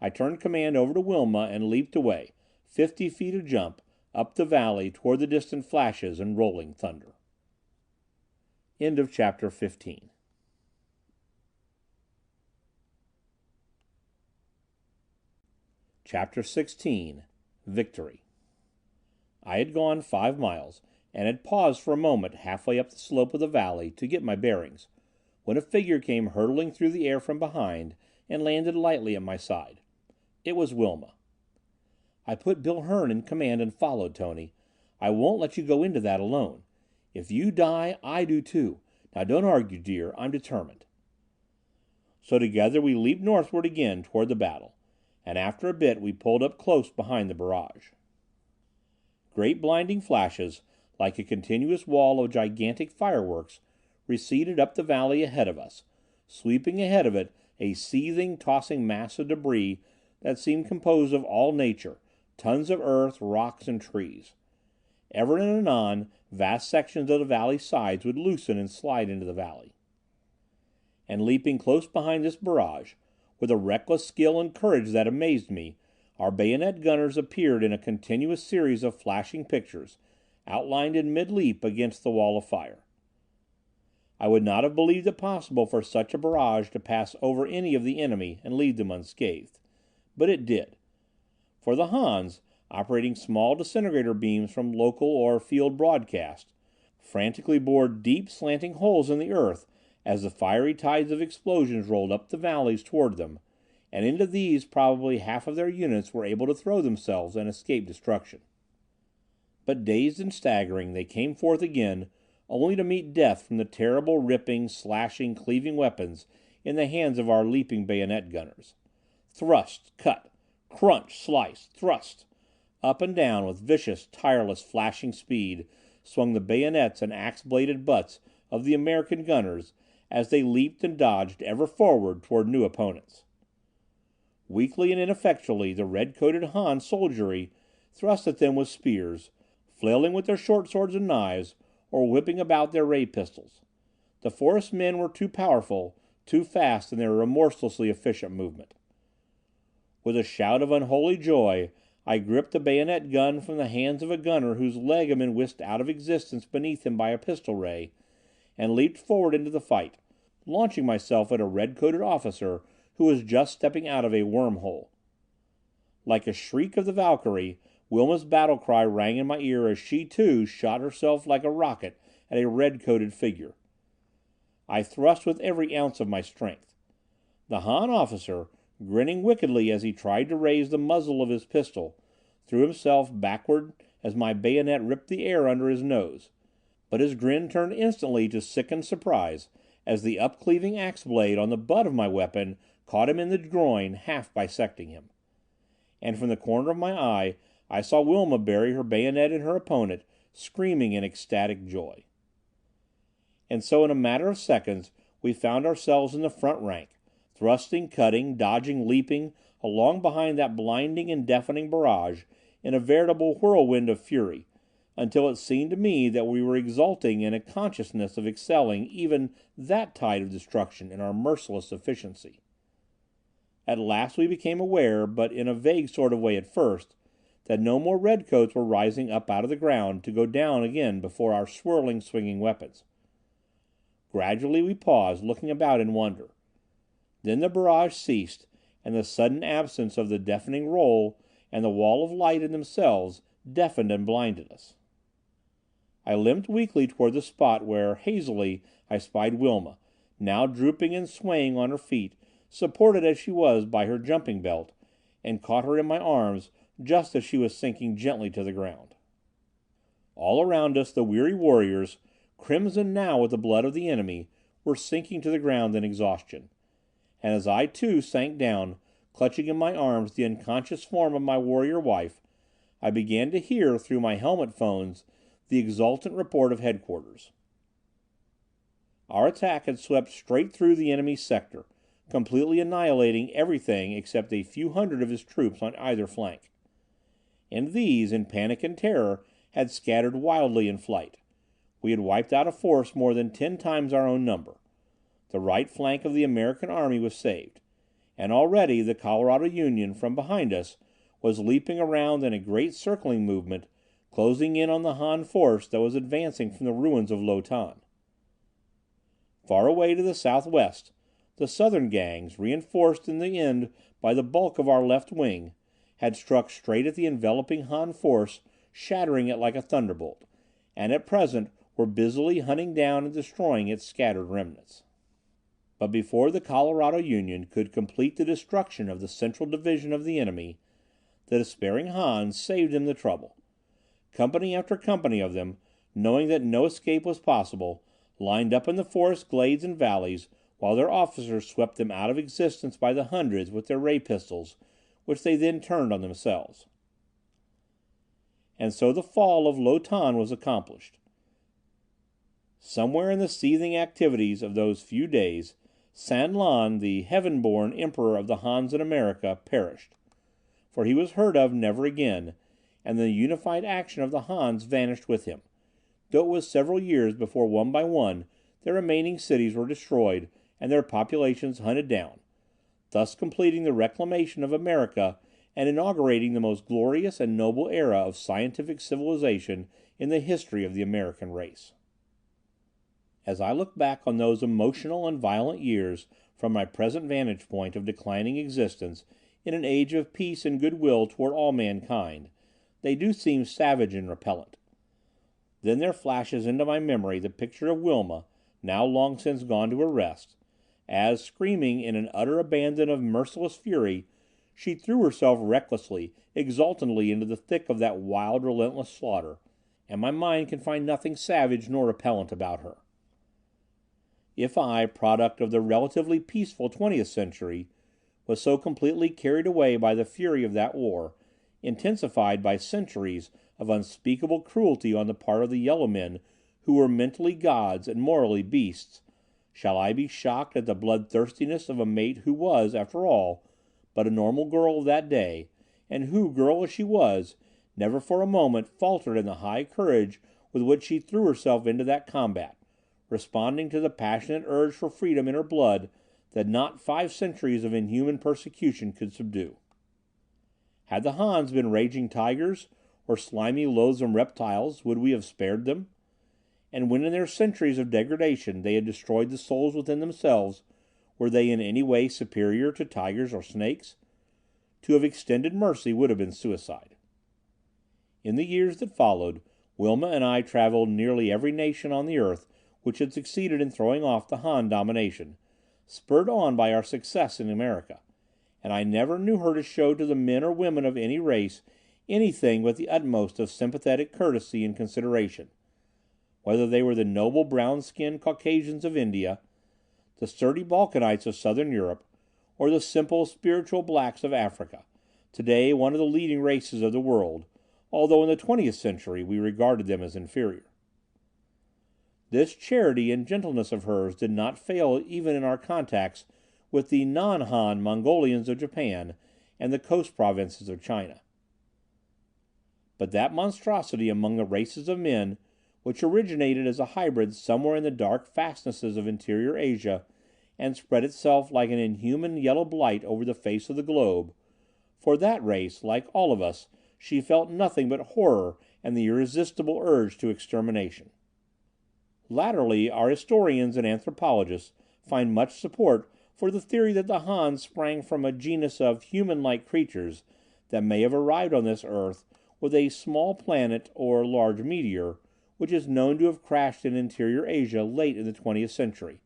Speaker 1: I turned command over to Wilma and leaped away, 50 feet a jump, up the valley toward the distant flashes and rolling thunder. End of chapter 15. Chapter 16. Victory. I had gone 5 miles, and had paused for a moment halfway up the slope of the valley to get my bearings, when a figure came hurtling through the air from behind and landed lightly at my side. It was Wilma. "I put Bill Hearn in command and followed, Tony. I won't let you go into that alone. If you die, I do too. Now don't argue, dear. I'm determined." So together we leaped northward again toward the battle, and after a bit we pulled up close behind the barrage. Great blinding flashes, like a continuous wall of gigantic fireworks, receded up the valley ahead of us, sweeping ahead of it a seething, tossing mass of debris that seemed composed of all nature, tons of earth, rocks, and trees. Ever and anon, vast sections of the valley sides would loosen and slide into the valley. And leaping close behind this barrage, with a reckless skill and courage that amazed me, our bayonet gunners appeared in a continuous series of flashing pictures, outlined in mid-leap against the wall of fire. I would not have believed it possible for such a barrage to pass over any of the enemy and leave them unscathed. But it did. For the Hans, operating small disintegrator beams from local or field broadcast, frantically bored deep slanting holes in the earth as the fiery tides of explosions rolled up the valleys toward them, and into these probably half of their units were able to throw themselves and escape destruction. But dazed and staggering, they came forth again, only to meet death from the terrible ripping, slashing, cleaving weapons in the hands of our leaping bayonet gunners. Thrust, cut, crunch, slice, thrust. Up and down with vicious, tireless, flashing speed swung the bayonets and axe-bladed butts of the American gunners as they leaped and dodged ever forward toward new opponents. Weakly and ineffectually the red-coated Han soldiery thrust at them with spears, flailing with their short swords and knives, or whipping about their ray pistols. The forest men were too powerful, too fast in their remorselessly efficient movement. With a shout of unholy joy, I gripped the bayonet gun from the hands of a gunner whose leg had been whisked out of existence beneath him by a pistol ray, and leaped forward into the fight, launching myself at a red-coated officer who was just stepping out of a wormhole. Like a shriek of the Valkyrie, Wilma's battle cry rang in my ear as she, too, shot herself like a rocket at a red-coated figure. I thrust with every ounce of my strength. The Han officer, grinning wickedly as he tried to raise the muzzle of his pistol, threw himself backward as my bayonet ripped the air under his nose, but his grin turned instantly to sickened surprise as the up-cleaving axe blade on the butt of my weapon caught him in the groin, half bisecting him. And from the corner of my eye I saw Wilma bury her bayonet in her opponent, screaming in ecstatic joy. And so in a matter of seconds we found ourselves in the front rank, thrusting, cutting, dodging, leaping, along behind that blinding and deafening barrage in a veritable whirlwind of fury, until it seemed to me that we were exulting in a consciousness of excelling even that tide of destruction in our merciless efficiency. At last we became aware, but in a vague sort of way at first, that no more redcoats were rising up out of the ground to go down again before our swirling, swinging weapons. Gradually we paused, looking about in wonder. Then the barrage ceased, and the sudden absence of the deafening roll and the wall of light in themselves deafened and blinded us. I limped weakly toward the spot where, hazily, I spied Wilma, now drooping and swaying on her feet, supported as she was by her jumping belt, and caught her in my arms just as she was sinking gently to the ground. All around us the weary warriors, crimson now with the blood of the enemy, were sinking to the ground in exhaustion. And as I too sank down, clutching in my arms the unconscious form of my warrior wife, I began to hear through my helmet phones the exultant report of headquarters. Our attack had swept straight through the enemy's sector, completely annihilating everything except a few hundred of his troops on either flank. And these, in panic and terror, had scattered wildly in flight. We had wiped out a force more than 10 times our own number. The right flank of the American army was saved, and already the Colorado Union, from behind us, was leaping around in a great circling movement, closing in on the Han force that was advancing from the ruins of Lo-Tan. Far away to the southwest, the southern gangs, reinforced in the end by the bulk of our left wing, had struck straight at the enveloping Han force, shattering it like a thunderbolt, and at present were busily hunting down and destroying its scattered remnants. But before the Colorado Union could complete the destruction of the central division of the enemy, the despairing Hans saved them the trouble. Company after company of them, knowing that no escape was possible, lined up in the forest glades and valleys, while their officers swept them out of existence by the hundreds with their ray pistols, which they then turned on themselves. And so the fall of Lo-Tan was accomplished. Somewhere in the seething activities of those few days, San Lan, the heaven-born emperor of the Hans in America, perished, for he was heard of never again, and the unified action of the Hans vanished with him, though it was several years before one by one their remaining cities were destroyed and their populations hunted down, thus completing the reclamation of America and inaugurating the most glorious and noble era of scientific civilization in the history of the American race. As I look back on those emotional and violent years from my present vantage point of declining existence in an age of peace and goodwill toward all mankind, they do seem savage and repellent. Then there flashes into my memory the picture of Wilma, now long since gone to her rest, as, screaming in an utter abandon of merciless fury, she threw herself recklessly, exultantly into the thick of that wild, relentless slaughter, and my mind can find nothing savage nor repellent about her. If I, product of the relatively peaceful 20th century, was so completely carried away by the fury of that war, intensified by centuries of unspeakable cruelty on the part of the yellow men who were mentally gods and morally beasts, shall I be shocked at the bloodthirstiness of a mate who was, after all, but a normal girl of that day, and who, girl as she was, never for a moment faltered in the high courage with which she threw herself into that combat, responding to the passionate urge for freedom in her blood that not 5 centuries of inhuman persecution could subdue? Had the Hans been raging tigers, or slimy, loathsome reptiles, would we have spared them? And when in their centuries of degradation they had destroyed the souls within themselves, were they in any way superior to tigers or snakes? To have extended mercy would have been suicide. In the years that followed, Wilma and I traveled nearly every nation on the earth which had succeeded in throwing off the Han domination, spurred on by our success in America, and I never knew her to show to the men or women of any race anything but the utmost of sympathetic courtesy and consideration, whether they were the noble brown-skinned Caucasians of India, the sturdy Balkanites of southern Europe, or the simple, spiritual blacks of Africa, today one of the leading races of the world, although in the 20th century we regarded them as inferior. This charity and gentleness of hers did not fail even in our contacts with the non-Han Mongolians of Japan and the coast provinces of China. But that monstrosity among the races of men, which originated as a hybrid somewhere in the dark fastnesses of interior Asia, and spread itself like an inhuman yellow blight over the face of the globe, for that race, like all of us, she felt nothing but horror and the irresistible urge to extermination. Latterly, our historians and anthropologists find much support for the theory that the Hans sprang from a genus of human-like creatures that may have arrived on this earth with a small planet or large meteor, which is known to have crashed in interior Asia late in the 20th century,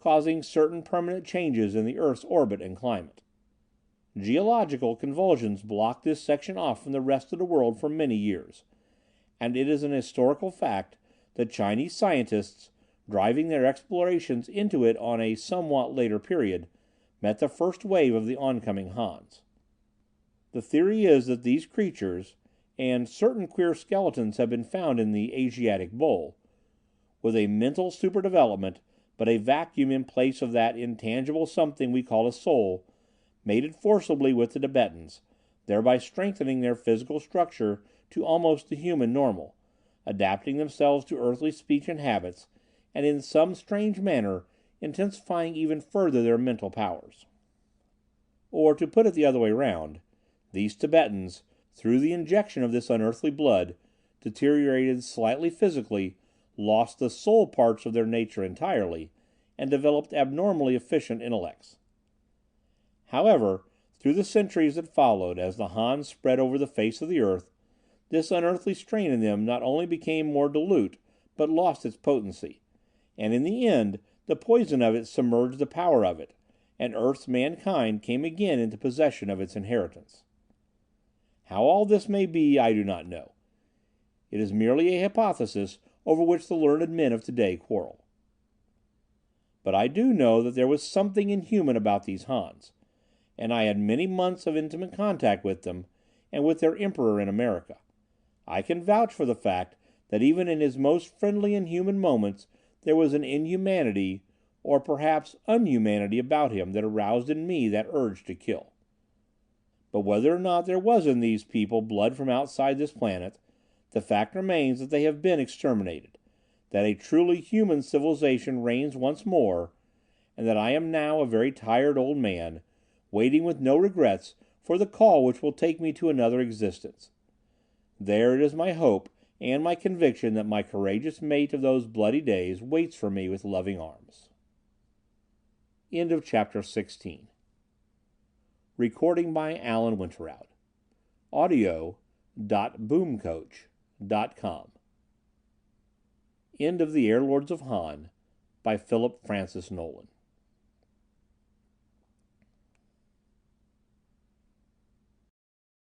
Speaker 1: causing certain permanent changes in the Earth's orbit and climate. Geological convulsions blocked this section off from the rest of the world for many years, and it is an historical fact that Chinese scientists, driving their explorations into it on a somewhat later period, met the first wave of the oncoming Hans. The theory is that these creatures, and certain queer skeletons have been found in the Asiatic bull, with a mental superdevelopment, but a vacuum in place of that intangible something we call a soul, mated forcibly with the Tibetans, thereby strengthening their physical structure to almost the human normal, adapting themselves to earthly speech and habits, and in some strange manner intensifying even further their mental powers. Or, to put it the other way round, these Tibetans, through the injection of this unearthly blood, deteriorated slightly physically, lost the soul parts of their nature entirely, and developed abnormally efficient intellects. However, through the centuries that followed, as the Hans spread over the face of the earth, this unearthly strain in them not only became more dilute, but lost its potency, and in the end the poison of it submerged the power of it, and Earth's mankind came again into possession of its inheritance. How all this may be, I do not know. It is merely a hypothesis over which the learned men of today quarrel. But I do know that there was something inhuman about these Hans, and I had many months of intimate contact with them, and with their Emperor in America. I can vouch for the fact that even in his most friendly and human moments there was an inhumanity, or perhaps unhumanity, about him that aroused in me that urge to kill. But whether or not there was in these people blood from outside this planet, the fact remains that they have been exterminated, that a truly human civilization reigns once more, and that I am now a very tired old man, waiting with no regrets for the call which will take me to another existence. There it is my hope and my conviction that my courageous mate of those bloody days waits for me with loving arms. End of chapter 16. Recording by Alan Winterrowd. Audio.boomcoach.com. End of the Airlords of Han by Philip Francis Nowlan.